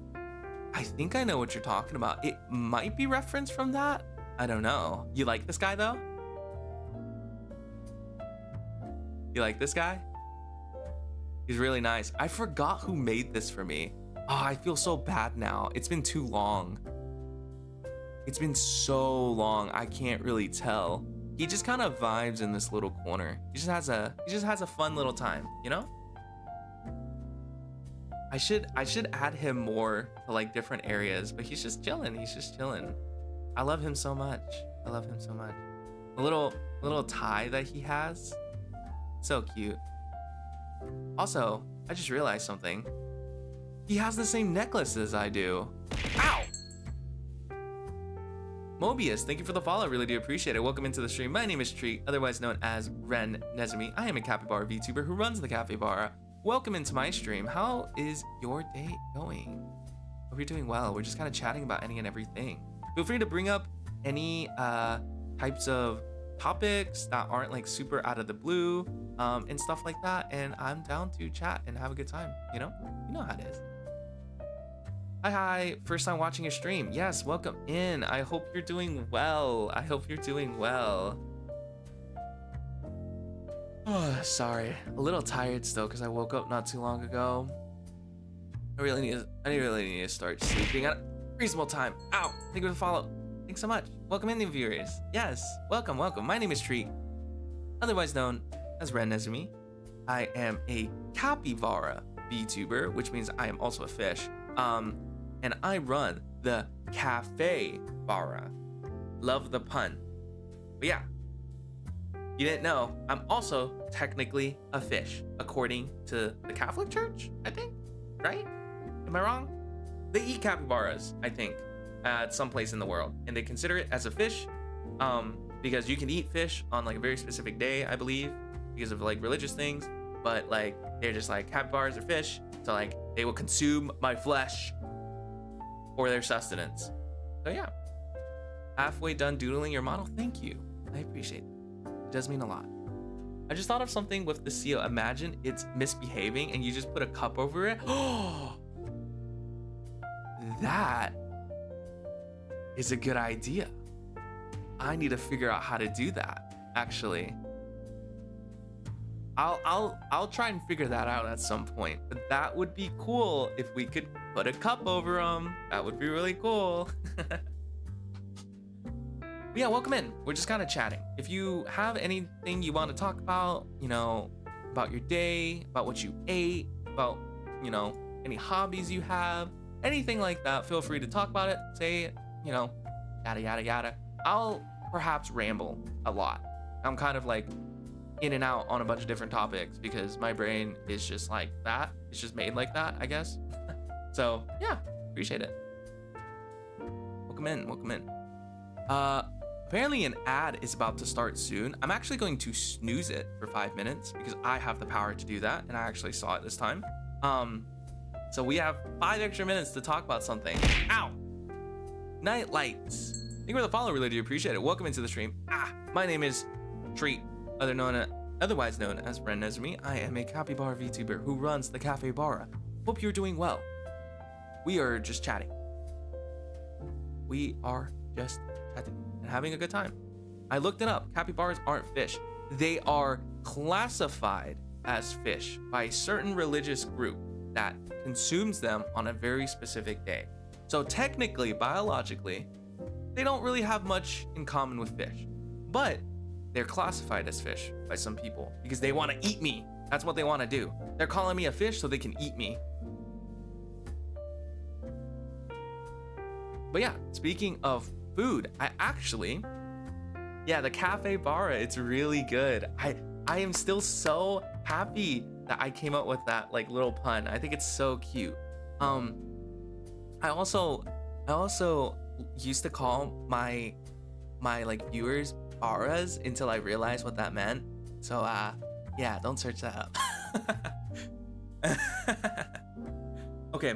think I know what you're talking about. It might be referenced from that. I don't know. You like this guy though? You like this guy? He's really nice. I forgot who made this for me. Oh, I feel so bad now. It's been too long. It's been so long. I can't really tell. He just kind of vibes in this little corner. He just has a fun little time, I should add him more to like different areas, but he's just chilling. I love him so much. The little tie that he has, so cute. Also, I just realized something. He has the same necklace as I do. Ow! Mobius, thank you for the follow. Really do appreciate it. Welcome into the stream. My name is Tree, otherwise known as Ren Nezumi. I am a capybara VTuber who runs the Capybara. Welcome into my stream. How is your day going? Hope you're doing well. We're just kind of chatting about any and everything. Feel free to bring up any types of topics that aren't like super out of the blue and stuff like that. And I'm down to chat and have a good time. You know how it is. Hi, first time watching your stream. Yes, welcome in. I hope you're doing well. Oh, sorry, a little tired still because I woke up not too long ago. I really need to start sleeping at a reasonable time. Ow, thank you for the follow. Thanks so much. Welcome in, new viewers. Yes, welcome. My name is Tree, otherwise known as Ren Nezumi. I am a capybara VTuber, which means I am also a fish. And I run the Cafe Bara. Love the pun. But yeah, you didn't know, I'm also technically a fish, according to the Catholic Church, I think, right? Am I wrong? They eat capybaras, I think, at some place in the world, and they consider it as a fish, because you can eat fish on like a very specific day, I believe, because of like religious things. but like they're just like capybaras are fish, so like they will consume my flesh for their sustenance. So yeah, halfway done doodling your model. Thank you, I appreciate it. It does mean a lot. I just thought of something with the seal. Imagine it's misbehaving and you just put a cup over it. Oh, that is a good idea. I need to figure out how to do that, actually. I'll try and figure that out at some point, but that would be cool if we could put a cup over them. That would be really cool. But yeah, welcome in. We're just kind of chatting. If you have anything you want to talk about, you know, about your day, about what you ate, about, you know, any hobbies you have, anything like that, feel free to talk about it, say it, you know, yada, yada, yada. I'll perhaps ramble a lot. I'm kind of like in and out on a bunch of different topics because my brain is just like that. It's just made like that, I guess. So yeah, appreciate it. Welcome in, welcome in. Apparently an ad is about to start soon. I'm actually going to snooze it for 5 minutes because I have the power to do that, and I actually saw it this time. So we have 5 extra minutes to talk about something. Ow! Night lights. Thank you for the follow, really do appreciate it. Welcome into the stream. My name is Treat, otherwise known as Ren Nezumi. I am a capybara VTuber who runs the Cafe Bara. Hope you're doing well. We are just chatting. We are just chatting and having a good time. I looked it up. Capybaras aren't fish. They are classified as fish by a certain religious group that consumes them on a very specific day. So technically, biologically, they don't really have much in common with fish, but they're classified as fish by some people because they want to eat me. That's what they want to do. They're calling me a fish so they can eat me. But yeah, speaking of food, the Cafe Bara, it's really good. I am still so happy that I came up with that like little pun. I think it's so cute. I also used to call my like viewers Baras until I realized what that meant. So yeah, don't search that up. Okay,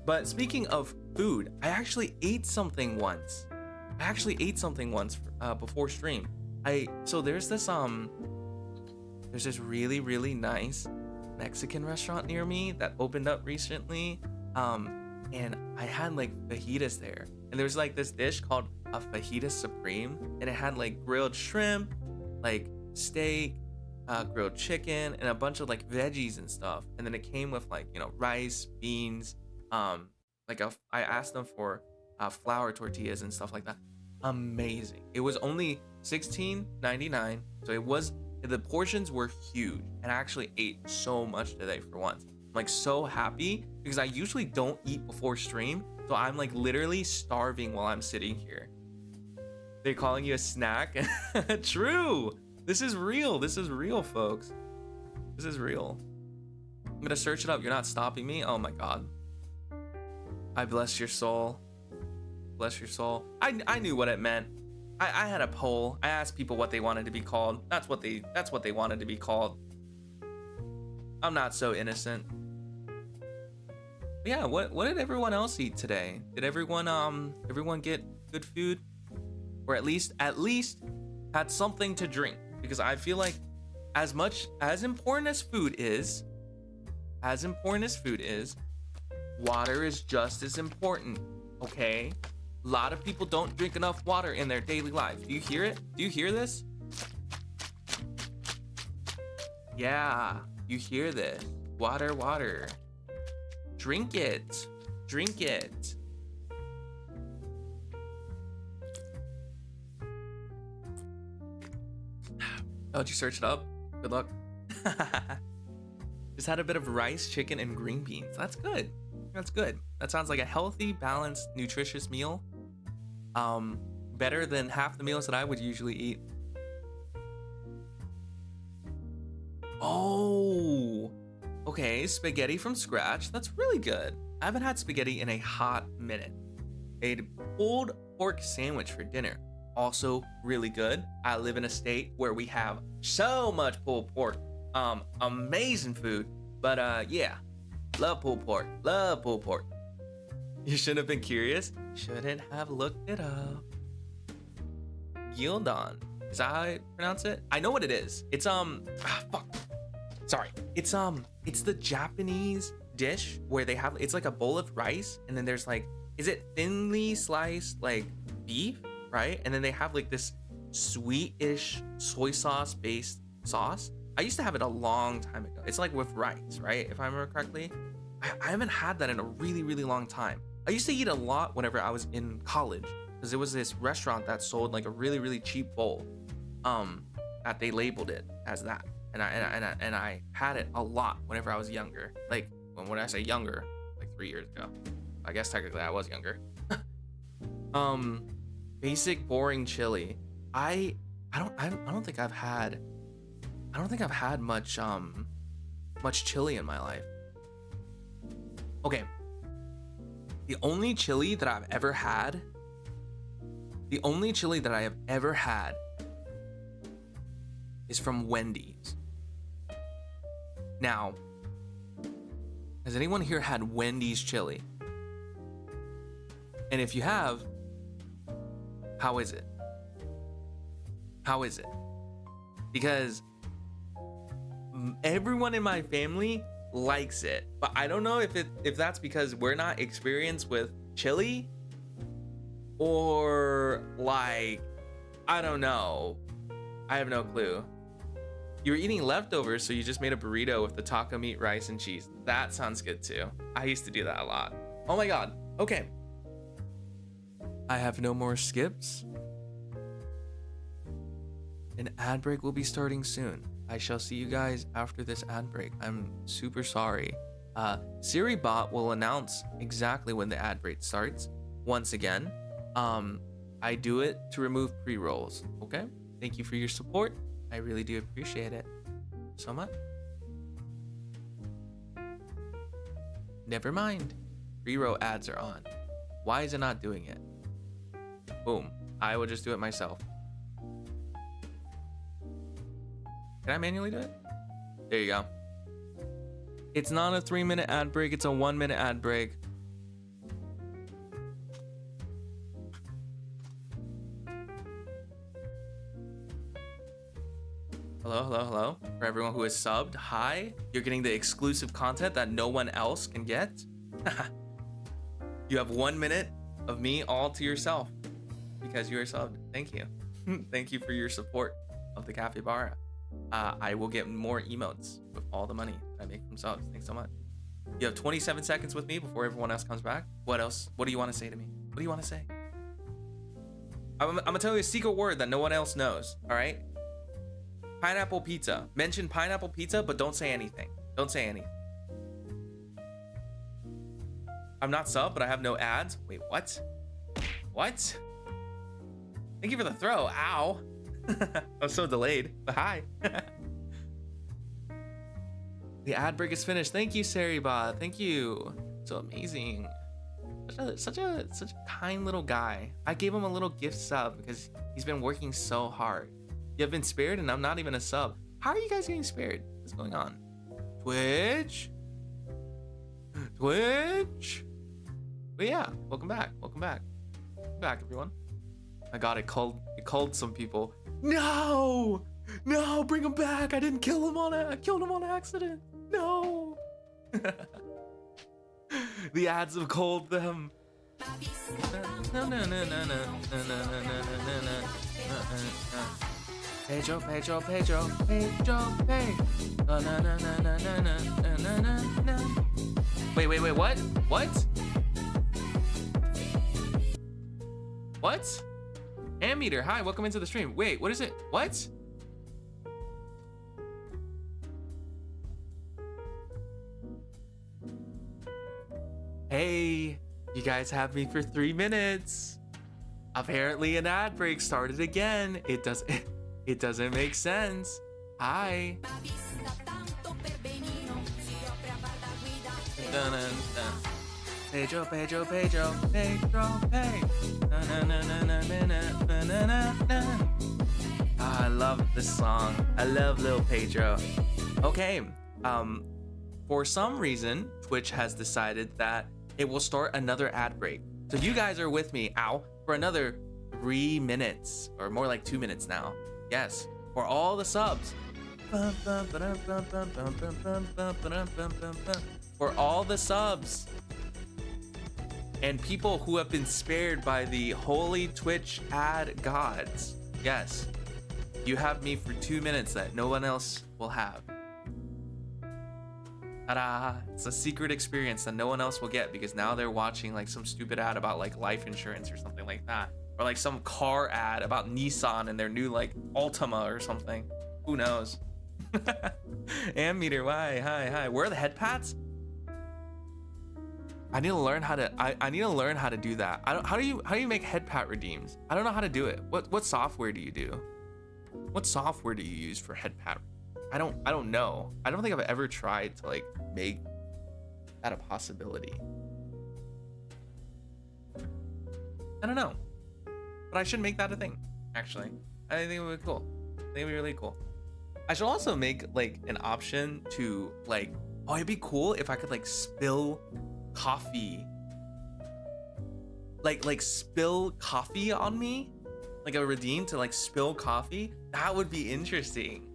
but speaking of food, I actually ate something once. Before stream. So there's this really nice Mexican restaurant near me that opened up recently. And I had like fajitas there, and there was like this dish called a fajita supreme, and it had like grilled shrimp, like steak, grilled chicken, and a bunch of like veggies and stuff. And then it came with like, you know, rice, beans, I asked them for flour tortillas and stuff like that. Amazing. It was only $16.99, so the portions were huge, and I actually ate so much today for once. I'm like so happy because I usually don't eat before stream, so I'm like literally starving while I'm sitting here. They're calling you a snack? True. This is real, folks. This is real. I'm gonna search it up. You're not stopping me? Oh my god. I bless your soul. Bless your soul. I knew what it meant. I had a poll. I asked people what they wanted to be called. That's what they wanted to be called. I'm not so innocent. But yeah, what did everyone else eat today? Did everyone get good food? Or at least had something to drink? Because I feel like as important as food is, water is just as important, okay? A lot of people don't drink enough water in their daily lives. Do you hear it? Do you hear this? Yeah, you hear this. Water, water. Drink it. Drink it. Oh, did you search it up? Good luck. Just had a bit of rice, chicken, and green beans. That's good. That's good. That sounds like a healthy, balanced, nutritious meal. Better than half the meals that I would usually eat. Oh, okay. Spaghetti from scratch. That's really good. I haven't had spaghetti in a hot minute. A pulled pork sandwich for dinner. Also really good. I live in a state where we have so much pulled pork Amazing food. But yeah, love pulled pork. Love pulled pork. You shouldn't have been curious. Shouldn't have looked it up. Gyudon. Is that how I pronounce it? I know what it is. It's fuck. Sorry. It's the Japanese dish where they have, it's like a bowl of rice, and then there's like, is it thinly sliced like beef, right? And then they have like this sweetish soy sauce based sauce. I used to have it a long time ago. It's like with rice, right? If I remember correctly. I haven't had that in a really, really long time. I used to eat a lot whenever I was in college, because there was this restaurant that sold like a really, really cheap bowl, that they labeled it as that, and I had it a lot whenever I was younger. Like when I say younger, like 3 years ago. I guess technically I was younger. Basic boring chili. I don't think I've had much chili in my life. Okay. The only chili that I have ever had is from Wendy's. Now, has anyone here had Wendy's chili? And if you have, how is it? How is it? Because everyone in my family likes it, but I don't know if that's because we're not experienced with chili, or like, I don't know. I have no clue. You were eating leftovers, so you just made a burrito with the taco meat, rice, and cheese. That sounds good too. I used to do that a lot. Oh my god. Okay. I have no more skips. An ad break will be starting soon. I shall see you guys after this ad break. I'm super sorry. Siri bot will announce exactly when the ad break starts. Once again, I do it to remove pre-rolls. Okay? Thank you for your support. I really do appreciate it so much. Never mind. Pre-roll ads are on. Why is it not doing it? Boom. I will just do it myself. Can I manually do it? There you go. It's not a 3-minute ad break. It's a 1-minute ad break. Hello, hello, hello. For everyone who is subbed, hi. You're getting the exclusive content that no one else can get. You have 1 minute of me all to yourself because you are subbed. Thank you. Thank you for your support of the capybara. I will get more emotes with all the money I make from subs. Thanks so much. You have 27 seconds with me before everyone else comes back. What else? What do you want to say to me? What do you want to say? I'm gonna tell you a secret word that no one else knows. All right? Pineapple pizza. Mention pineapple pizza, but don't say anything. Don't say anything. I'm not sub, but I have no ads. Wait, what? What? Thank you for the throw. Ow. I was so delayed, but hi. The ad break is finished. Thank you, Saribot. Thank you. So amazing. Such a kind little guy. I gave him a little gift sub because he's been working so hard. You have been spared and I'm not even a sub. How are you guys getting spared? What's going on? Twitch? Twitch? But yeah, welcome back. Welcome back. Welcome back, everyone. My god, it called some people. No! No, bring him back. I didn't kill him I killed him on accident. No. The ads have called them. No. Pedro, Pedro, Pedro, Pedro, Pedro. Wait, what? What? Ammeter, hi, welcome into the stream. Wait, what is it? What? Hey, you guys have me for 3 minutes. Apparently an ad break started again. It doesn't make sense. Hi. Pedro, Pedro, Pedro, Pedro, Pedro. I love this song. I love Lil Pedro. Okay, for some reason, Twitch has decided that it will start another ad break. So you guys are with me, for another 3 minutes, or more like 2 minutes now. Yes, for all the subs. For all the subs. And people who have been spared by the holy Twitch ad gods. Yes, you have me for 2 minutes that no one else will have. Ta-da! It's a secret experience that no one else will get because now they're watching like some stupid ad about like life insurance or something like that. Or like some car ad about Nissan and their new like Altima or something. Who knows? Ammeter, why? Hi. Where are the head pats? I need to learn how to. I need to learn how to do that. How do you make head pat redeems? I don't know how to do it. What software do you do? What software do you use for head pat? I don't know. I don't think I've ever tried to like make that a possibility. I don't know, but I should make that a thing. Actually, I think it would be cool. I think it'd be really cool. I should also make like an option to like. Oh, it'd be cool if I could like spill coffee, like spill coffee on me, like a redeem to like spill coffee. That would be interesting.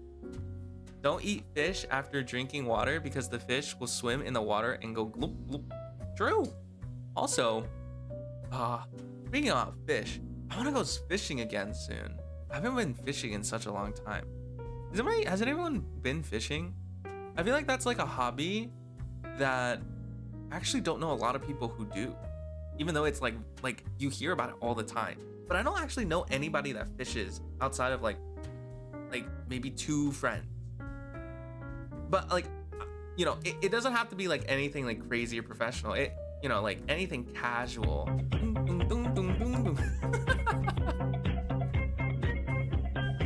Don't eat fish after drinking water because the fish will swim in the water and go gloop gloop. True. Also, speaking of fish, I want to go fishing again soon. I haven't been fishing in such a long time. Has anyone been fishing? I feel like that's like a hobby that I actually don't know a lot of people who do, even though it's like you hear about it all the time. But I don't actually know anybody that fishes outside of like maybe 2 friends. But like, you know, it doesn't have to be like anything like crazy or professional. It, you know, like anything casual.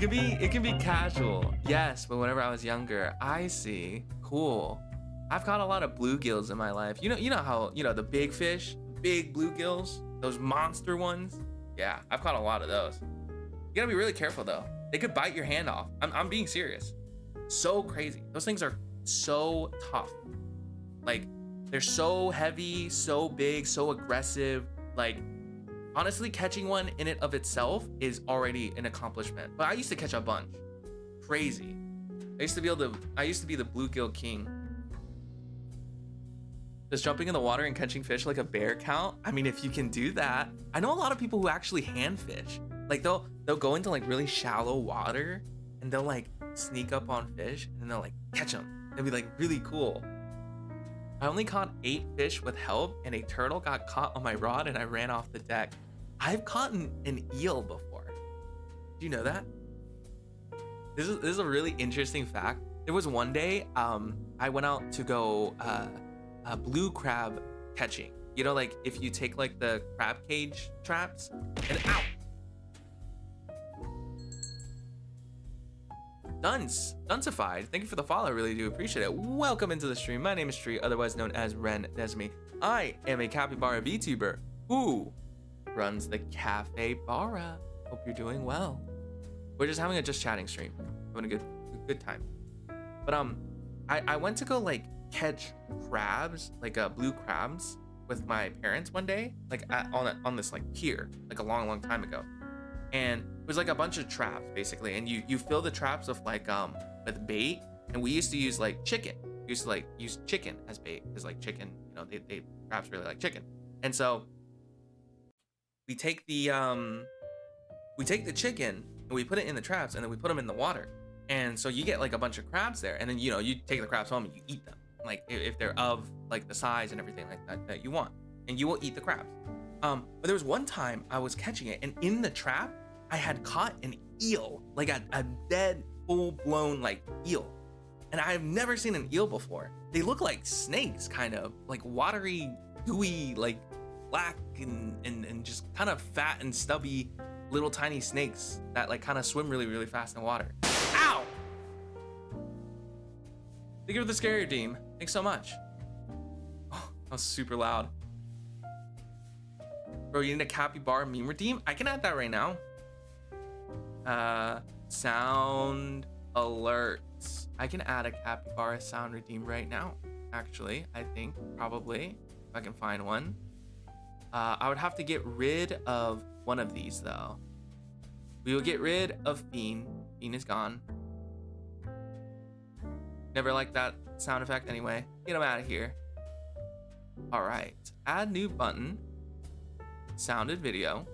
It can be casual. Yes, but whenever I was younger, I see. Cool. I've caught a lot of bluegills in my life. You know how, you know, the big fish, big bluegills, those monster ones. Yeah, I've caught a lot of those. You gotta be really careful though. They could bite your hand off. I'm being serious. So crazy. Those things are so tough. Like, they're so heavy, so big, so aggressive. Like, honestly, catching one in and of itself is already an accomplishment. But I used to catch a bunch. Crazy. I used to be the bluegill king. Does jumping in the water and catching fish like a bear count? I mean, if you can do that. I know a lot of people who actually hand fish. Like they'll go into like really shallow water and they'll like sneak up on fish and then they'll like catch them. It'd be like really cool. I only caught 8 fish with help and a turtle got caught on my rod and I ran off the deck. I've caught an eel before. Do you know that? This is a really interesting fact. There was one day I went out to go blue crab catching. You know, like if you take like the crab cage traps and ow! Duncified, thank you for the follow, I really do appreciate it. Welcome into the stream. My name is Tree, otherwise known as Ren Desmi. I am a capybara VTuber who runs the Cafe Bara. Hope you're doing well. We're just having a just chatting stream, having a good time. But I went to go like catch crabs, like blue crabs, with my parents one day, like on this like pier, like a long time ago. And it was like a bunch of traps basically, and you fill the traps with like with bait, and we used to use like chicken. We used to like use chicken as bait because like chicken, you know, they traps really like chicken. And so we take the chicken and we put it in the traps and then we put them in the water. And so you get like a bunch of crabs there, and then you know you take the crabs home and you eat them, like if they're of like the size and everything like that you want, and you will eat the crabs. But there was one time I was catching it, and in the trap I had caught an eel, like a dead full-blown like eel, and I've never seen an eel before. They look like snakes, kind of like watery, gooey, like black and just kind of fat and stubby little tiny snakes that like kind of swim really fast in water. Ow! Thank you for the scary redeem. Thanks so much. Oh, that was super loud. Bro, you need a capybara meme redeem? I can add that right now. Sound alerts. I can add a capybara sound redeem right now. Actually, I think probably if I can find one. I would have to get rid of one of these though. We will get rid of Fiend. Fiend is gone. Never liked that sound effect anyway. Get him out of here. All right, add new button. Sounded video.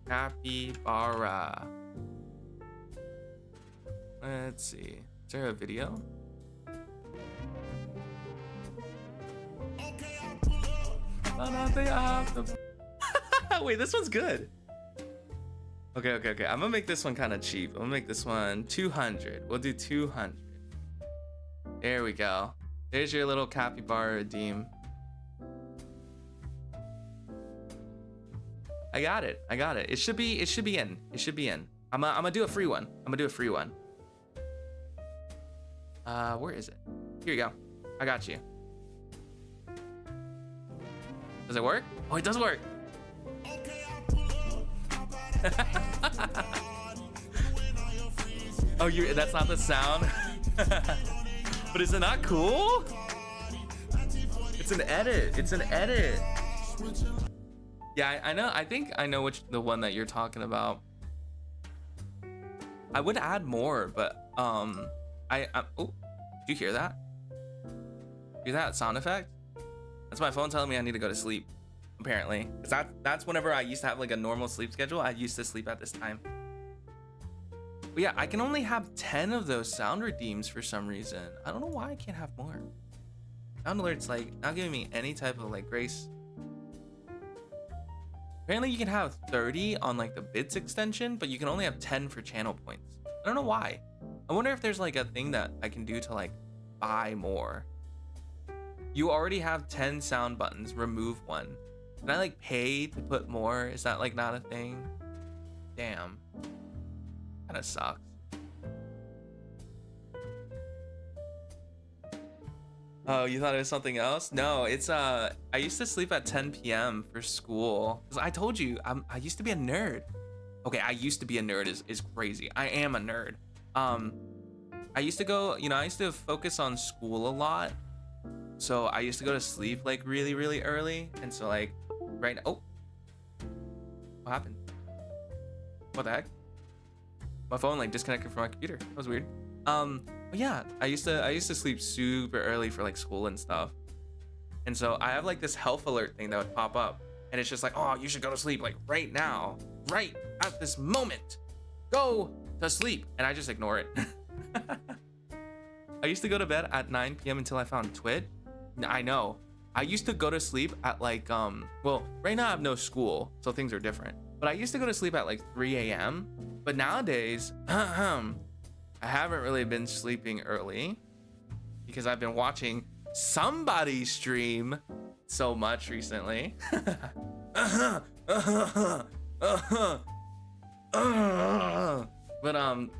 Capybara. Let's see. Is there a video? Wait, this one's good. Okay. I'm gonna make this one kind of cheap. I'm gonna make this one 200. We'll do 200. There we go. There's your little capybara redeem. I got it. It should be in. I'm gonna do a free one. Where is it? Here you go. I got you. Does it work? Oh, it does work. Oh, that's not the sound. But is it not cool? It's an edit. Yeah, I know. I think I know the one that you're talking about. I would add more, but oh, did you hear that? Hear that sound effect? That's my phone telling me I need to go to sleep. Apparently, because that's whenever I used to have like a normal sleep schedule. I used to sleep at this time. But yeah, I can only have 10 of those sound redeems for some reason. I don't know why I can't have more. Sound alerts like not giving me any type of like grace. Apparently you can have 30 on like the bits extension, but you can only have 10 for channel points. I don't know why. I wonder if there's like a thing that I can do to like buy more. You already have 10 sound buttons, remove one. Can I like pay to put more? Is that like not a thing? Damn. Kinda sucks. Oh, you thought it was something else? No, it's I used to sleep at 10 p.m. for school. 'Cause I told you, I used to be a nerd. Okay, I used to be a nerd is crazy. I am a nerd. I used to go, I used to focus on school a lot. So I used to go to sleep like really, really early. And so like right now, oh, what happened? What the heck? My phone like disconnected from my computer. That was weird. But yeah, I used to sleep super early for like school and stuff. And so I have like this health alert thing that would pop up, and it's just like, oh, you should go to sleep like right now, right at this moment. Go to sleep. And I just ignore it. I used to go to bed at 9 p.m. until I found Twit. I know. I used to go to sleep at like, well, right now I have no school, so things are different. But I used to go to sleep at like 3 a.m. But nowadays, I haven't really been sleeping early because I've been watching somebody stream so much recently. But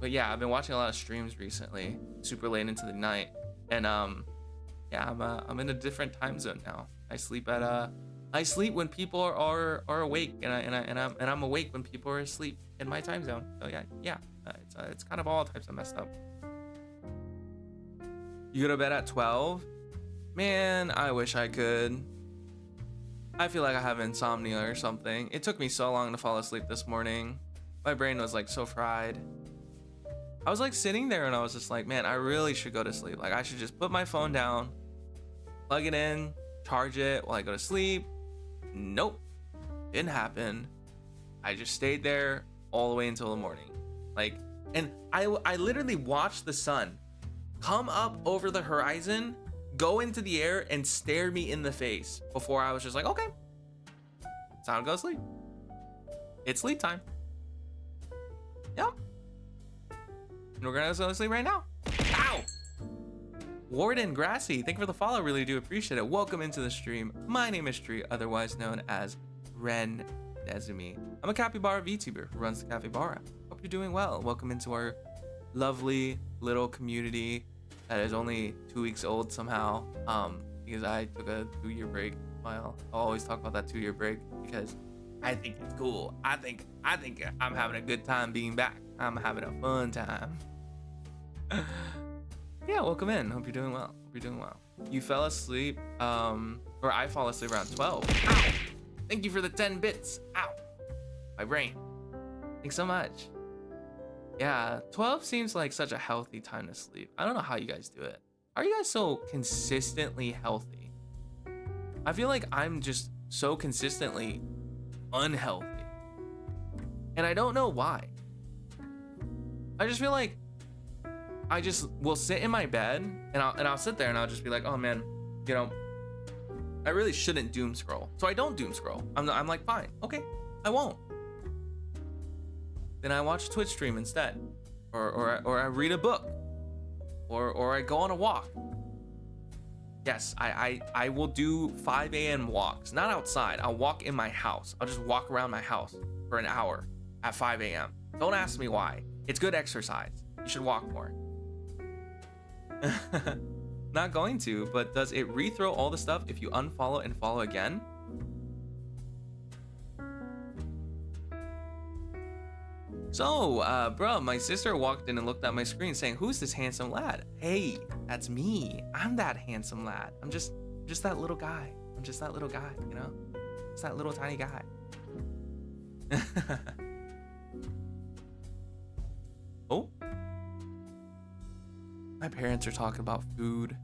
yeah, I've been watching a lot of streams recently, super late into the night, and yeah, I'm in a different time zone now. I sleep when people are awake, and I'm awake when people are asleep in my time zone. So yeah, it's kind of all types of messed up. You go to bed at 12? Man, I wish I could. I feel like I have insomnia or something. It took me so long to fall asleep this morning. My brain was like so fried. I was like sitting there and I was just like, man, I really should go to sleep. Like I should just put my phone down, plug it in, charge it while I go to sleep. Nope, didn't happen. I just stayed there all the way until the morning. Like, and I literally watched the sun come up over the horizon, go into the air and stare me in the face before I was just like, okay, it's time to go to sleep. It's sleep time. Yep. And we're gonna go to sleep right now. Ow! Warden Grassy, thank you for the follow. Really do appreciate it. Welcome into the stream. My name is Tree, otherwise known as Ren Nezumi. I'm a capybara VTuber who runs the Capybara. Hope you're doing well. Welcome into our lovely little community that is only 2 weeks old somehow. Because I took a 2-year break. Well, I'll always talk about that 2-year break because I think it's cool. I think I'm having a good time being back. I'm having a fun time. Yeah, welcome in. Hope you're doing well. You fell asleep, or I fall asleep around 12. Ow! Thank you for the 10 bits. Ow! My brain. Thanks so much. Yeah, 12 seems like such a healthy time to sleep. I don't know how you guys do it. How are you guys so consistently healthy? I feel like I'm just so consistently unhealthy. And I don't know why. I just feel like I just will sit in my bed and I'll sit there and I'll just be like, oh man, you know, I really shouldn't doom scroll. So I don't doom scroll. I'm like, fine, okay, I won't. Then I watch Twitch stream instead, or I read a book, or I go on a walk. Yes, I will do 5 a.m. walks, not outside. I'll walk in my house. I'll just walk around my house for an hour at 5 a.m. Don't ask me why. It's good exercise. You should walk more. Not going to, but does it rethrow all the stuff if you unfollow and follow again? So, bro, my sister walked in and looked at my screen saying, who's this handsome lad? Hey, that's me. I'm that handsome lad. I'm just that little guy. I'm just that little guy, you know? Just that little tiny guy. Oh. My parents are talking about food.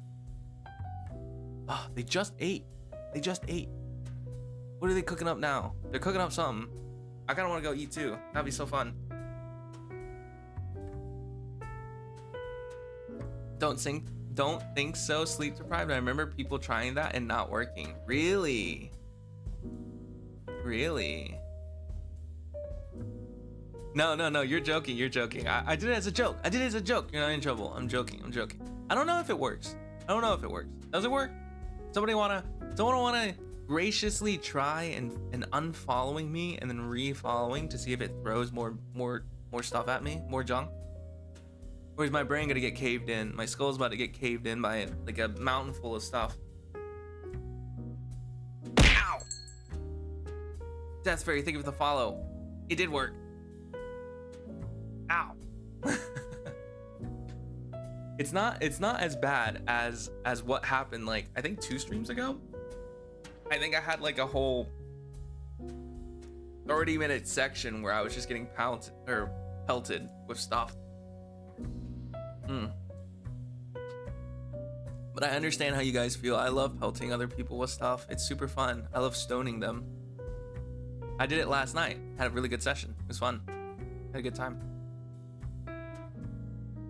Oh, they just ate. What are they cooking up now? They're cooking up something. I kind of want to go eat too. That'd be so fun. Don't think so. Sleep deprived. I remember people trying that and not working. Really? No. You're joking. I did it as a joke. You're not in trouble. I'm joking. I don't know if it works. Does it work? Somebody wanna graciously try and unfollowing me and then refollowing to see if it throws more stuff at me, more junk? Or is my brain gonna get caved in? My skull's about to get caved in by like a mountain full of stuff. Ow! Death Fairy, thank you for the follow. It did work. Ow. It's not as bad as what happened like I think 2 streams ago. I think I had like a whole 30-minute section where I was just getting pelted with stuff. But I understand how you guys feel. I love pelting other people with stuff. It's super fun. I love stoning them. I did it last night. Had a really good session. It was fun. Had a good time.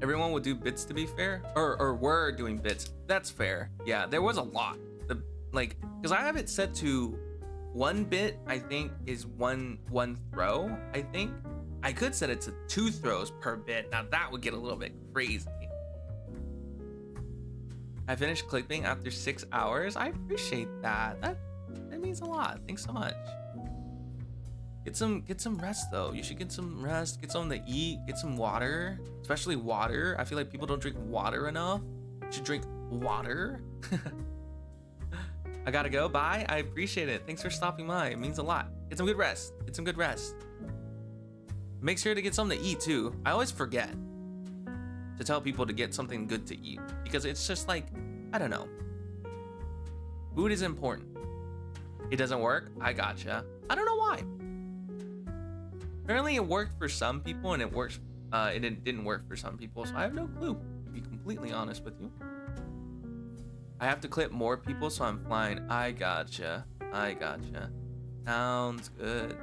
Everyone would do bits to be fair, or were doing bits. That's fair. Yeah, there was a lot. Because I have it set to 1 bit. I think is one throw. I think I could set it to 2 throws per bit. Now that would get a little bit crazy. I finished clipping after 6 hours. I appreciate that. That means a lot. Thanks so much. Get some rest though. You should get some rest, get something to eat, get some water, especially water. I feel like people don't drink water enough. You should drink water. I gotta go. Bye. I appreciate it. Thanks for stopping by. It means a lot. Get some good rest. Make sure to get something to eat too. I always forget to tell people to get something good to eat because it's just like, I don't know. Food is important. It doesn't work. I gotcha. I don't know why. Apparently it worked for some people and it didn't work for some people, so I have no clue, to be completely honest with you. I have to clip more people, so I'm flying. I gotcha. Sounds good.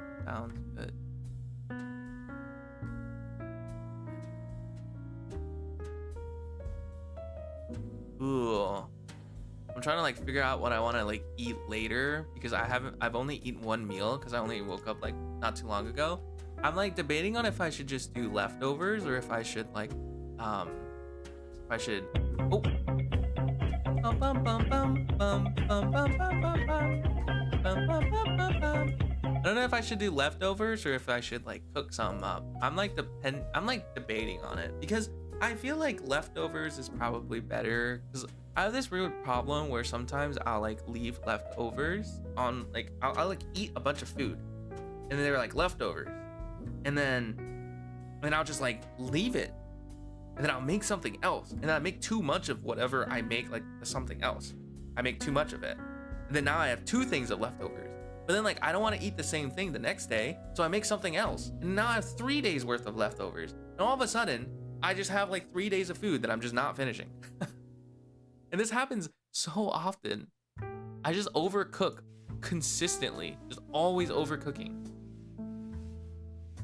Ooh. I'm trying to like figure out what I want to like eat later because I've only eaten 1 meal because I only woke up like not too long ago. I'm like debating on if I should just do leftovers or if I should like oh. I don't know if I should do leftovers or if I should like cook some up. I'm like debating on it because I feel like leftovers is probably better because I have this weird problem where sometimes I'll like leave leftovers on like I'll like eat a bunch of food and then they're like leftovers and then and I'll just like leave it, and then I'll make something else, and then I make too much of whatever I make, like something else. I make too much of it, and then now I have 2 things of leftovers. But then like I don't want to eat the same thing the next day, so I make something else, and now I have 3 days worth of leftovers. And all of a sudden, I just have like 3 days of food that I'm just not finishing. And this happens so often. I just overcook consistently, just always overcooking.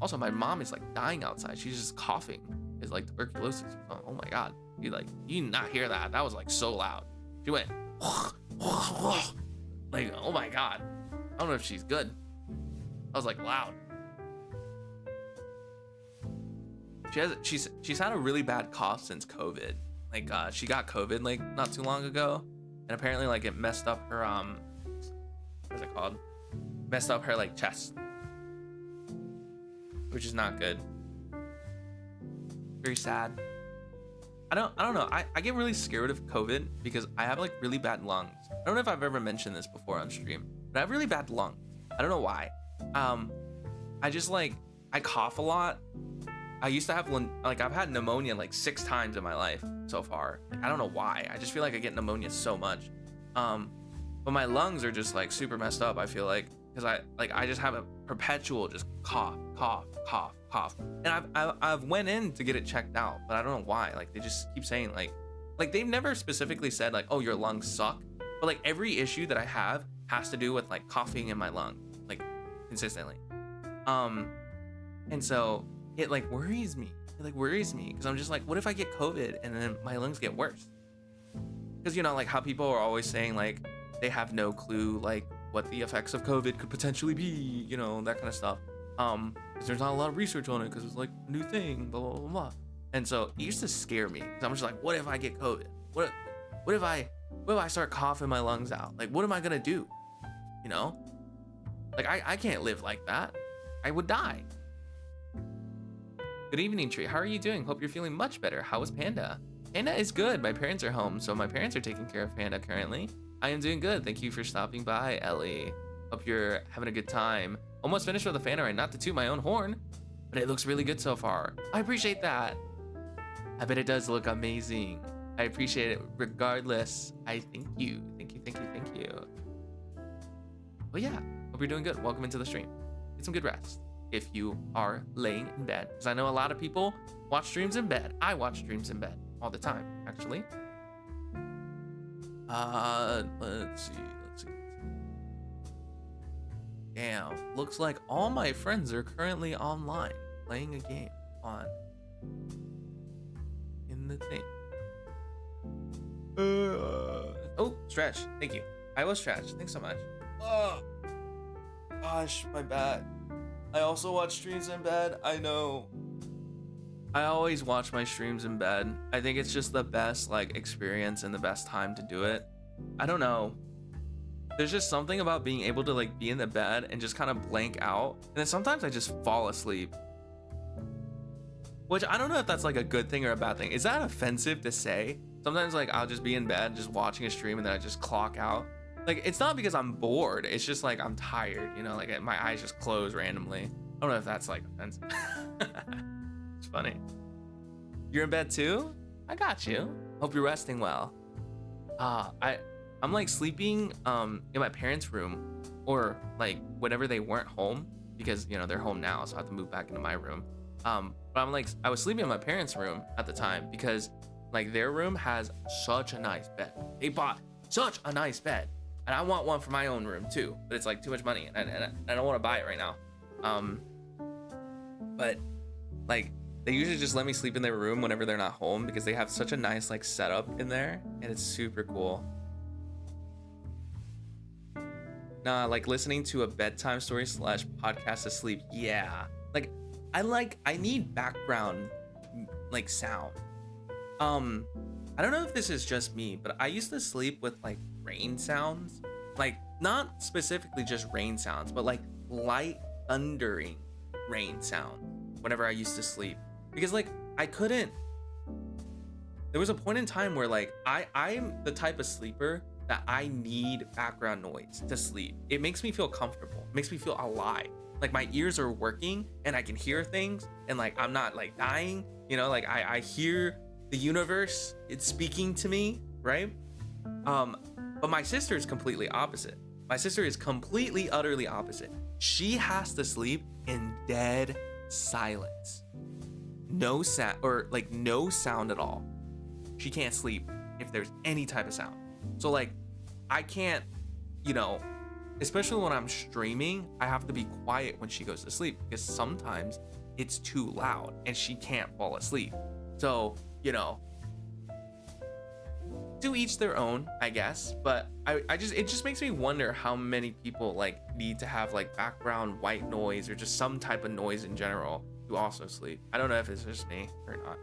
Also, my mom is like dying outside. She's just coughing. It's like tuberculosis. Oh my God. You did not hear that. That was like so loud. She went like, oh my God. I don't know if she's good. I was like loud. She's had a really bad cough since COVID. Like she got COVID like not too long ago, and apparently like it messed up her what's it called? Messed up her like chest, which is not good. Very sad. I don't know. I get really scared of COVID because I have like really bad lungs. I don't know if I've ever mentioned this before on stream, but I have really bad lungs. I don't know why. I just like I cough a lot. I used to have like I've had pneumonia like 6 times in my life so far. Like, I don't know why. I just feel like I get pneumonia so much. But my lungs are just like super messed up. I feel like because I just have a perpetual just cough. And I've went in to get it checked out, but I don't know why. Like they just keep saying like they've never specifically said like, oh, your lungs suck. But like every issue that I have has to do with like coughing in my lung, like consistently. And so it like worries me. It like worries me because I'm just like, what if I get COVID and then my lungs get worse? Because you know, like how people are always saying like they have no clue like what the effects of COVID could potentially be, you know, that kind of stuff. Because there's not a lot of research on it because it's like a new thing, blah, blah, blah, blah. And so it used to scare me because I'm just like, what if I get COVID? What if I start coughing my lungs out? Like, what am I gonna do? You know? Like I can't live like that. I would die. Good evening, Tree. How are you doing? Hope you're feeling much better. How is Panda? Panda is good. My parents are home, so my parents are taking care of Panda currently. I am doing good. Thank you for stopping by, Ellie. Hope you're having a good time. Almost finished with the fan art, not to toot my own horn, but it looks really good so far. I appreciate that. I bet it does look amazing. I appreciate it regardless. I thank you. Thank you. But yeah, hope you're doing good. Welcome into the stream. Get some good rest if you are laying in bed, because I know a lot of people watch streams in bed. I watch streams in bed all the time, actually. Let's see. Damn, looks like all my friends are currently online playing a game in the thing. Oh, Stretch, thank you. I was Stretch, thanks so much. Oh, gosh, my bad. I also watch streams in bed. I know. I always watch my streams in bed. I think it's just the best like experience and the best time to do it. I don't know. There's just something about being able to like be in the bed and just kind of blank out. And then sometimes I just fall asleep. Which I don't know if that's like a good thing or a bad thing. Is that offensive to say? Sometimes like I'll just be in bed just watching a stream and then I just clock out. Like it's not because I'm bored. It's just like I'm tired, you know, like my eyes just close randomly. I don't know if that's like offensive. It's funny. You're in bed too? I got you. Hope you're resting well. I'm like sleeping in my parents' room, or like whenever they weren't home, because you know they're home now, so I have to move back into my room. But I'm like I was sleeping in my parents' room at the time because like their room has such a nice bed. They bought such a nice bed, and I want one for my own room too, but it's like too much money, and I don't want to buy it right now. But like they usually just let me sleep in their room whenever they're not home because they have such a nice like setup in there, and it's super cool. Nah, like listening to a bedtime story / podcast to sleep. Yeah, like I need background like sound. I don't know if this is just me, but I used to sleep with like rain sounds, like not specifically just rain sounds, but like light thundering rain sound whenever I used to sleep, because like I couldn't. There was a point in time where like I'm the type of sleeper that I need background noise to sleep. It makes me feel comfortable. It makes me feel alive. like my ears are working and I can hear things and like I'm not like dying, you know, like I hear the universe, it's speaking to me, right? But my sister is completely opposite. My sister is completely, utterly opposite. She has to sleep in dead silence. No sound, or like no sound at all. She can't sleep if there's any type of sound. So like I can't, you know, especially when I'm streaming, I have to be quiet when she goes to sleep because sometimes it's too loud and she can't fall asleep. So, you know, to each their own, I guess. But it just makes me wonder how many people like need to have like background white noise or just some type of noise in general to also sleep. I don't know if it's just me or not.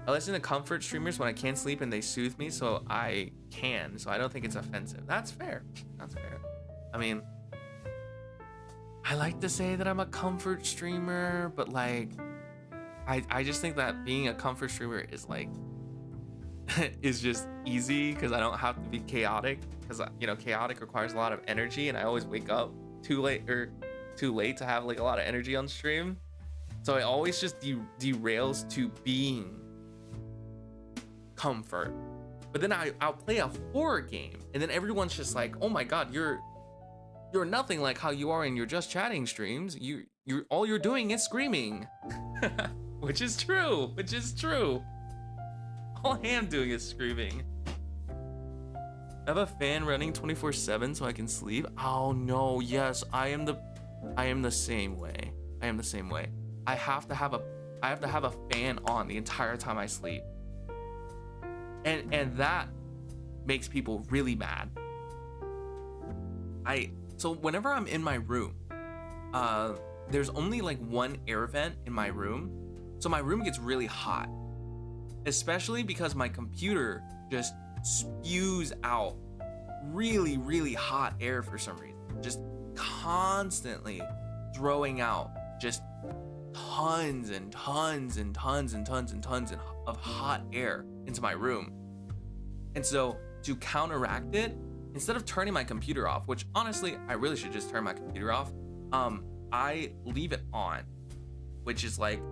I listen to comfort streamers when I can't sleep and they soothe me so I can. So I don't think it's offensive. That's fair. That's fair. I mean, I like to say that I'm a comfort streamer, but like, I just think that being a comfort streamer is like, is just easy because I don't have to be chaotic because, you know, chaotic requires a lot of energy and I always wake up too late to have like a lot of energy on stream. So it always just derails to being comfort. But then I'll play a horror game and then everyone's just like, oh my God, you're nothing like how you are in your just chatting streams. You all you're doing is screaming. Which is true. All I am doing is screaming. I have a fan running 24/7 so I can sleep. Oh no, yes, I am the same way. I have to have a fan on the entire time I sleep. And that makes people really mad. So whenever I'm in my room, there's only like one air vent in my room. So my room gets really hot. Especially because my computer just spews out really, really hot air for some reason. Just constantly throwing out just tons and tons and tons and tons and tons of hot air into my room. And so to counteract it, instead of turning my computer off, which honestly, I really should just turn my computer off, I leave it on, which is like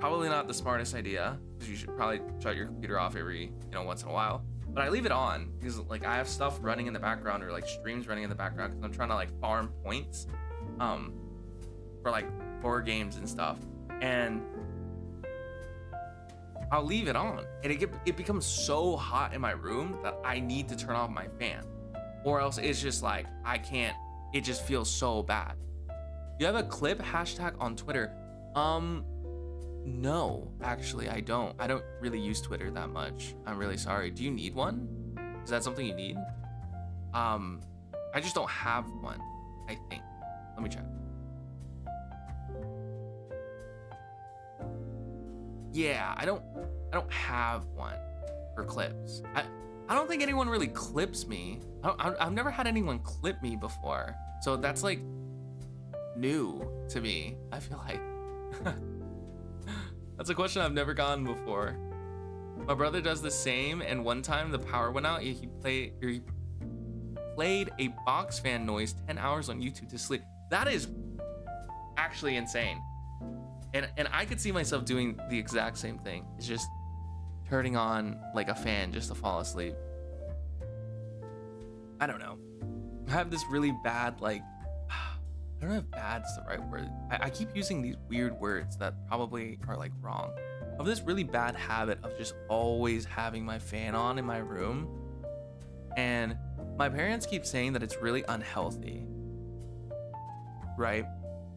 probably not the smartest idea because you should probably shut your computer off every, once in a while. But I leave it on because like I have stuff running in the background or like streams running in the background because I'm trying to like farm points for like horror games and stuff. And I'll leave it on and it becomes so hot in my room that I need to turn off my fan or else it's just like I can't, it just feels so bad. You have a clip hashtag on Twitter? No, actually I don't really use Twitter that much. I'm really sorry. Do you need one? Is that something you need? I just don't have one, I think. Let me check. Yeah, I don't have one for clips. I don't think anyone really clips me. I've never had anyone clip me before. So that's like new to me, I feel like. That's a question I've never gotten before. My brother does the same, and one time the power went out. He played a box fan noise 10 hours on YouTube to sleep. That is actually insane. And I could see myself doing the exact same thing. It's just turning on like a fan just to fall asleep. I don't know. I have this really bad, like, I don't know if bad's the right word. I keep using these weird words that probably are like wrong. I have this really bad habit of just always having my fan on in my room. And my parents keep saying that it's really unhealthy. Right?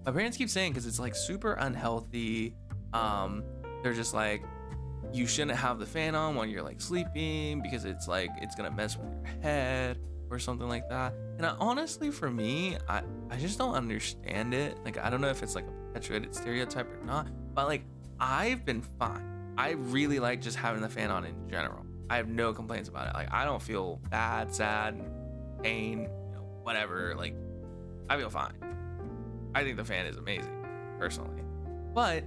My parents keep saying because it's like super unhealthy. They're just like, you shouldn't have the fan on when you're like sleeping because it's like it's gonna mess with your head or something like that. And honestly, for me, I just don't understand it. Like, I don't know if it's like a perpetuated stereotype or not, but like I've been fine. I really like just having the fan on in general. I have no complaints about it. Like, I don't feel bad, sad, pain, whatever. Like, I feel fine. I think the fan is amazing, personally. But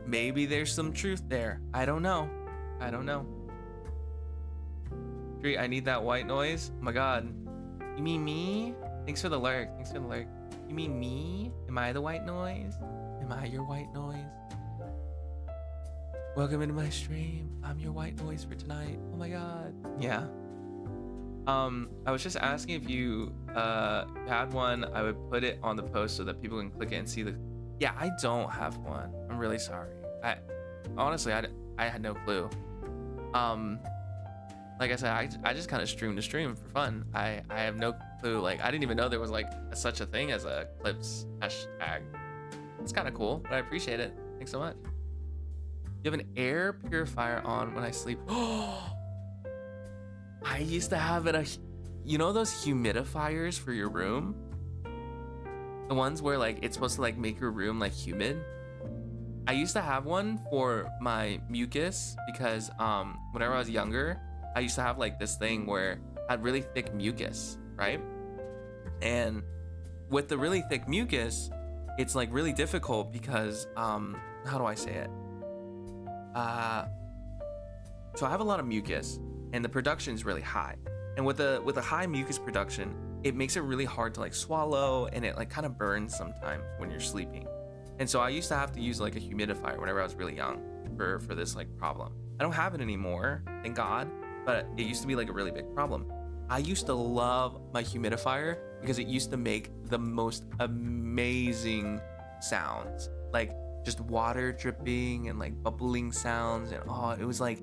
maybe there's some truth there. I don't know. Tree, I need that white noise. Oh my God. You mean me? Thanks for the lurk. Thanks for the lurk. You mean me? Am I the white noise? Am I your white noise? Welcome into my stream. I'm your white noise for tonight. Oh my god. Yeah. I was just asking if you had one. I would put it on the post so that people can click it and see the. Yeah, I don't have one. I'm really sorry. I honestly had no clue. Like I said, I just kind of stream to stream for fun. I have no clue. Like I didn't even know there was like such a thing as a clips hashtag. It's kind of cool, but I appreciate it. Thanks so much. You have an air purifier on when I sleep. Oh, I used to have it. You know those humidifiers for your room? The ones where like it's supposed to like make your room like humid. I used to have one for my mucus because whenever I was younger, I used to have like this thing where I had really thick mucus, right? And with the really thick mucus, it's like really difficult because how do I say it? So I have a lot of mucus and the production is really high. And with a high mucus production, it makes it really hard to like swallow, and it like kind of burns sometimes when you're sleeping. And so I used to have to use like a humidifier whenever I was really young for this like problem. I don't have it anymore, thank God, but it used to be like a really big problem. I used to love my humidifier because it used to make the most amazing sounds, like just water dripping and like bubbling sounds, and it was like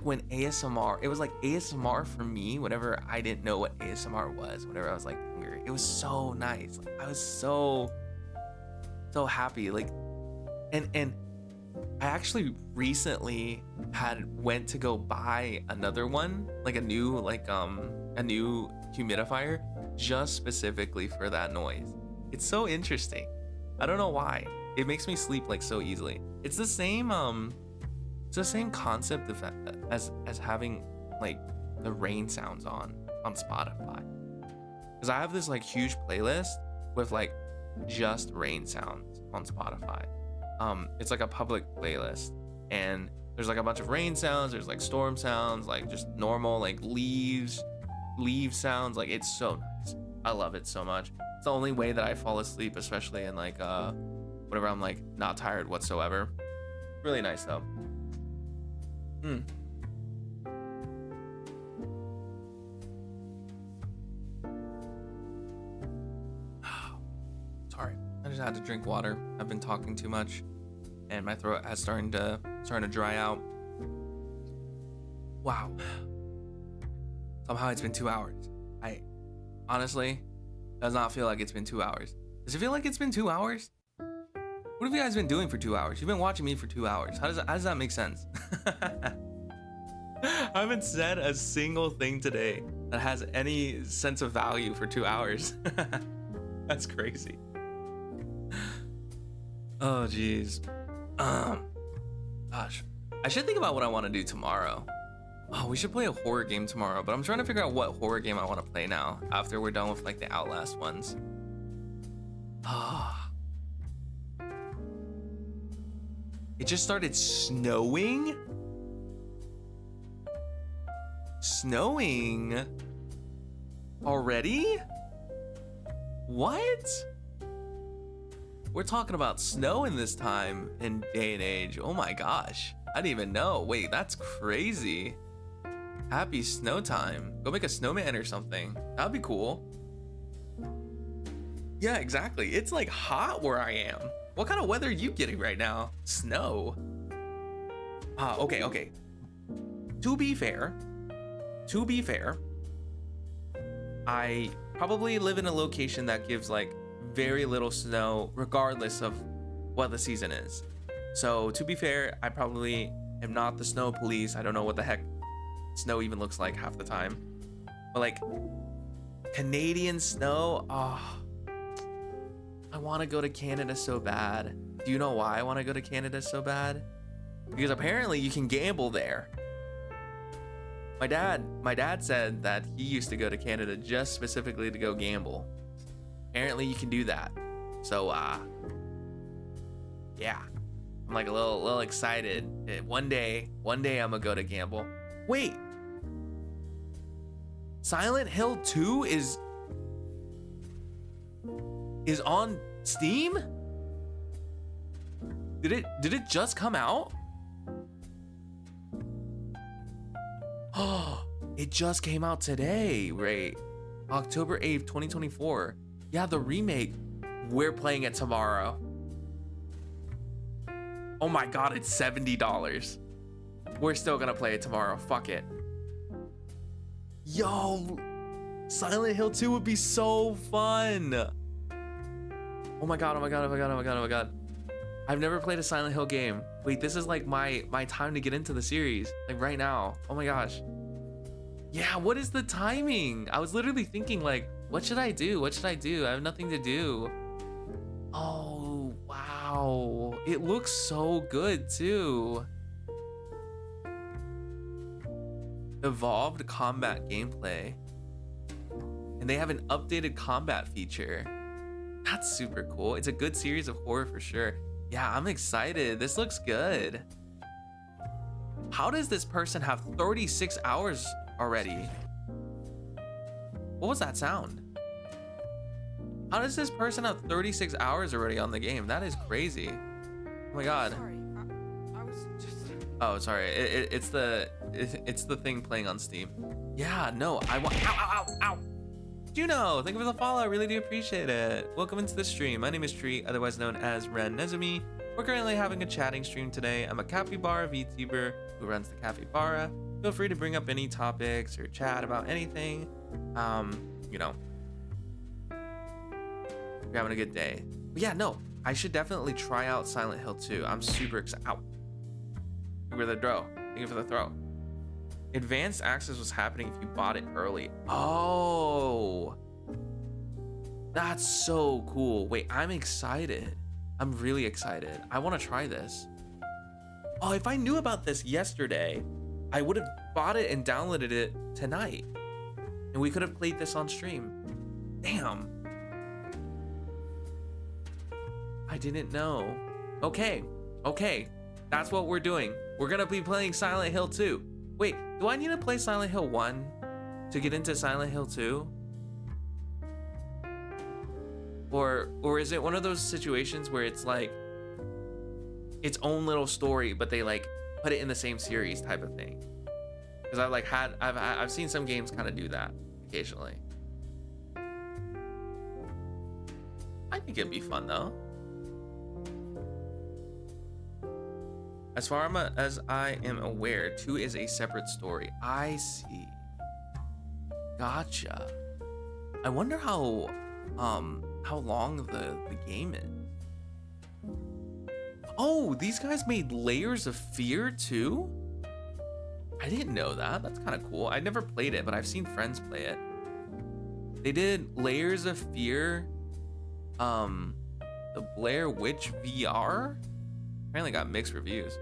when ASMR, it was like ASMR for me whenever I didn't know what ASMR was, whenever I was like younger. It was so nice. Like, I was so happy. Like, and I actually recently went to go buy another one, like a new humidifier just specifically for that noise. It's so interesting. I don't know why. It makes me sleep like so easily. It's the same concept as having like the rain sounds on Spotify. Cuz I have this like huge playlist with like just rain sounds on Spotify. It's like a public playlist, and there's like a bunch of rain sounds, there's like storm sounds, like just normal like leaf sounds. Like it's so nice. I love it so much. It's the only way that I fall asleep, especially in like whenever I'm like not tired whatsoever. Really nice though. Sorry, I just had to drink water. I've been talking too much, and my throat has starting to dry out. Wow. Somehow it's been 2 hours. I honestly does not feel like it's been 2 hours. Does it feel like it's been 2 hours? What have you guys been doing for 2 hours? You've been watching me for 2 hours. How does that make sense? I haven't said a single thing today that has any sense of value for 2 hours. That's crazy. Oh geez. Gosh, I should think about what I want to do tomorrow. Oh, we should play a horror game tomorrow, but I'm trying to figure out what horror game I want to play now after we're done with like the Outlast ones. It just started snowing? Snowing? Already? What? We're talking about snow in this time and day and age. Oh my gosh. I didn't even know. Wait, that's crazy. Happy snow time. Go make a snowman or something. That'd be cool. Yeah, exactly. It's like hot where I am. What kind of weather are you getting right now? Snow. Okay. To be fair, I probably live in a location that gives like very little snow regardless of what the season is. So to be fair, I probably am not the snow police. I don't know what the heck snow even looks like half the time. But like Canadian snow, I want to go to Canada so bad. Do you know why I want to go to Canada so bad? Because apparently you can gamble there. My dad said that he used to go to Canada just specifically to go gamble. Apparently you can do that. So yeah, I'm like a little excited. One day I'm gonna go to gamble. Wait, Silent Hill 2 is is on Steam? Did it just come out? Oh, it just came out today, right? October 8th, 2024. Yeah, the remake. We're playing it tomorrow. Oh my god, it's $70. We're still gonna play it tomorrow. Fuck it. Yo, Silent Hill 2 would be so fun. Oh my god, oh my god, oh my god, oh my god, oh my god. I've never played a Silent Hill game. Wait, this is like my time to get into the series. Like right now. Oh my gosh. Yeah, what is the timing? I was literally thinking like, what should I do? What should I do? I have nothing to do. Oh, wow. It looks so good too. Evolved combat gameplay. And they have an updated combat feature. That's super cool. It's a good series of horror for sure. Yeah, I'm excited. This looks good. How does this person have 36 hours already? What was that sound? How does this person have 36 hours already on the game? That is crazy. Oh my god. Sorry, I was just... Oh, sorry. It's the thing playing on Steam. Yeah, no, I want. Ow, ow, ow, ow. Juno, thank you for the follow. I really do appreciate it. Welcome into the stream. My name is Tree, otherwise known as Ren Nezumi. We're currently having a chatting stream today. I'm a capybara VTuber who runs the capybara. Feel free to bring up any topics or chat about anything. You know, you're having a good day. But yeah, no, I should definitely try out Silent Hill 2. I'm super excited. Ow. Thank you for the throw. Thank you for the throw. Advanced access was happening if you bought it early. Oh, that's so cool. Wait, I'm excited. I'm really excited. I want to try this. Oh, if I knew about this yesterday, I would have bought it and downloaded it tonight. And we could have played this on stream. Damn. I didn't know. Okay. That's what we're doing. We're gonna be playing Silent Hill 2. Wait, do I need to play Silent Hill 1 to get into Silent Hill 2? Or is it one of those situations where it's like its own little story, but they like put it in the same series type of thing? Because I've seen some games kind of do that occasionally. I think it'd be fun though. As far as I am aware, 2 is a separate story. I see. Gotcha. I wonder how long the game is. Oh, these guys made Layers of Fear too? I didn't know that. That's kind of cool. I never played it, but I've seen friends play it. They did Layers of Fear, the Blair Witch VR. Apparently got mixed reviews.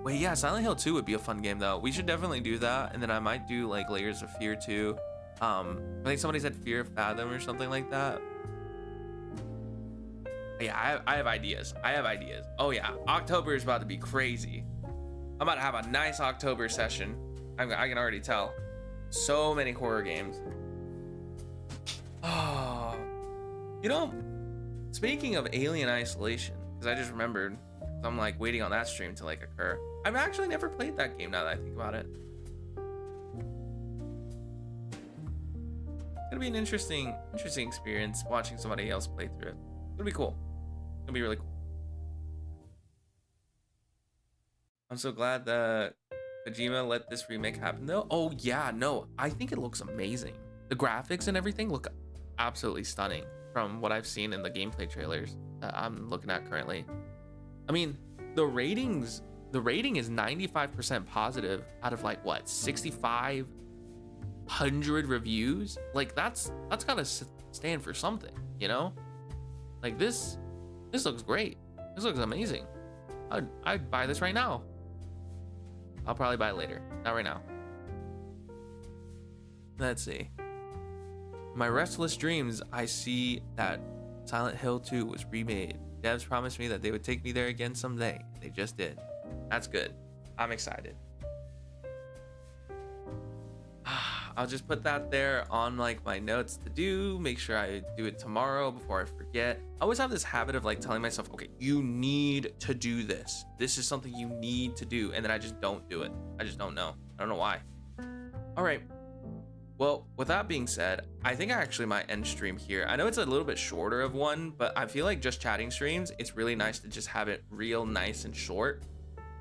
Wait, yeah, Silent Hill 2 would be a fun game though. We should definitely do that, and then I might do like Layers of Fear 2. I think somebody said Fear of Fathom or something like that. Yeah, I have ideas. Oh yeah, October is about to be crazy. I'm about to have a nice October session. I can already tell. So many horror games. Oh, you know, speaking of Alien Isolation, because I just remembered, I'm like waiting on that stream to like occur. I've actually never played that game now that I think about it. It's gonna be an interesting experience watching somebody else play through it. It'll be cool. It'll be really cool. I'm so glad that Kojima let this remake happen though. Oh yeah, no, I think it looks amazing. The graphics and everything look absolutely stunning from what I've seen in the gameplay trailers that I'm looking at currently. I mean, the rating is 95% positive out of like what, 6,500 reviews? Like that's gotta stand for something, you know? Like this looks great. This looks amazing. I'd buy this right now. I'll probably buy it later, not right now. Let's see. My restless dreams, I see that Silent Hill 2 was remade. Devs promised me that they would take me there again someday. They just did. That's good. I'm excited. I'll just put that there on like my notes to do. Make sure I do it tomorrow before I forget. I always have this habit of like telling myself, okay, you need to do this. This is something you need to do. And then I just don't do it. I just don't know. I don't know why. All right. Well, with that being said, I think I actually might end stream here. I know it's a little bit shorter of one, but I feel like just chatting streams, it's really nice to just have it real nice and short.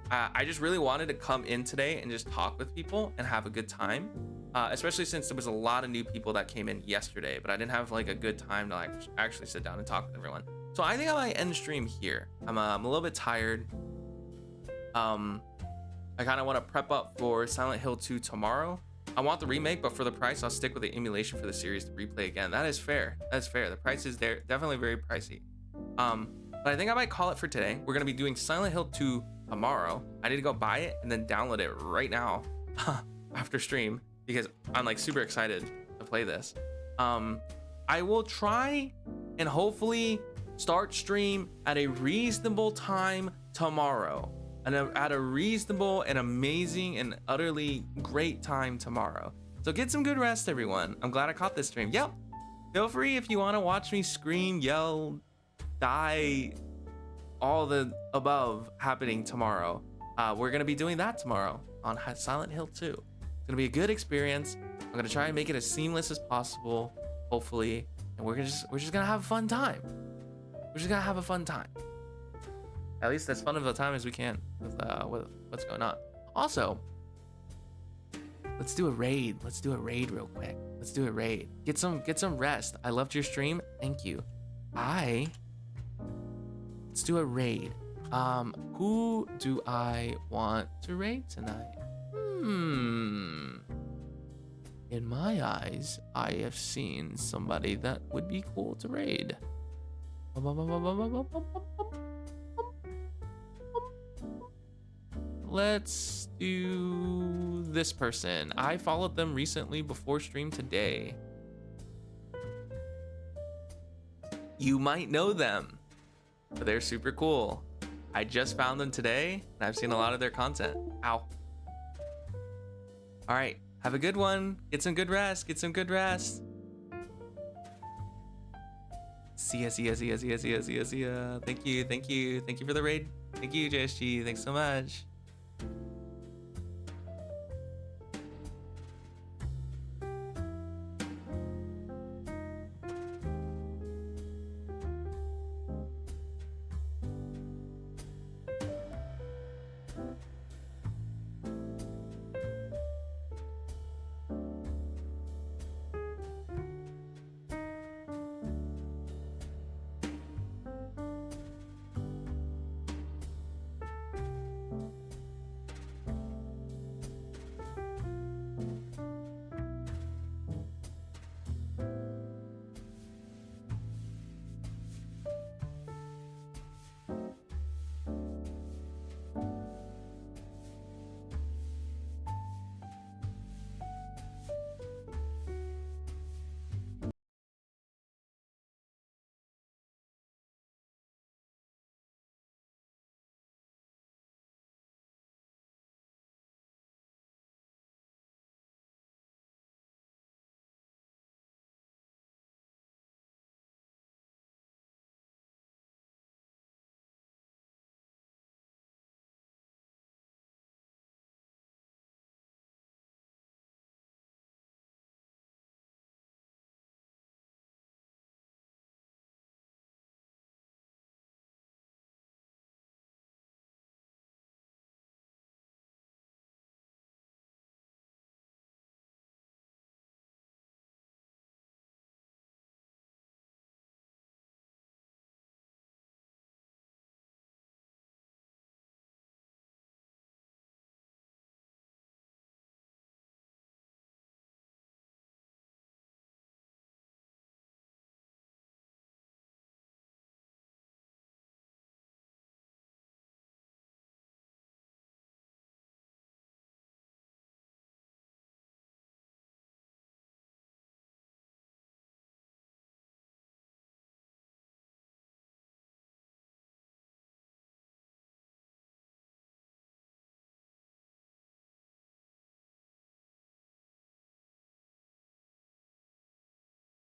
I just really wanted to come in today and just talk with people and have a good time, especially since there was a lot of new people that came in yesterday, but I didn't have like a good time to like actually sit down and talk with everyone. So I think I might end stream here. I'm a little bit tired. I kind of want to prep up for Silent Hill 2 tomorrow. I want the remake, but for the price, I'll stick with the emulation for the series to replay again. That is fair. That's fair. The price is there, definitely very pricey. But I think I might call it for today. We're gonna be doing Silent Hill 2 tomorrow. I need to go buy it and then download it right now after stream because I'm like super excited to play this. I will try and hopefully start stream at a reasonable time tomorrow. And at a reasonable and amazing and utterly great time tomorrow. So get some good rest, everyone. I'm glad I caught this stream. Yep. Feel free if you want to watch me scream, yell, die, all the above happening tomorrow. We're going to be doing that tomorrow on Silent Hill 2. It's going to be a good experience. I'm going to try and make it as seamless as possible, hopefully. And we're just going to have a fun time. We're just going to have a fun time. At least as fun of a time as we can with what's going on. Also, let's do a raid. Let's do a raid real quick. Let's do a raid. Get some rest. I loved your stream. Thank you. Let's do a raid. Who do I want to raid tonight? In my eyes, I have seen somebody that would be cool to raid. Let's do this person. I followed them recently before stream today. You might know them, but they're super cool. I just found them today and I've seen a lot of their content. Ow. All right, have a good one. Get some good rest. Get some good rest. See ya, see ya, see ya, see ya, see ya, see ya, see ya. Thank you, thank you. Thank you for the raid. Thank you, JSG. Thanks so much.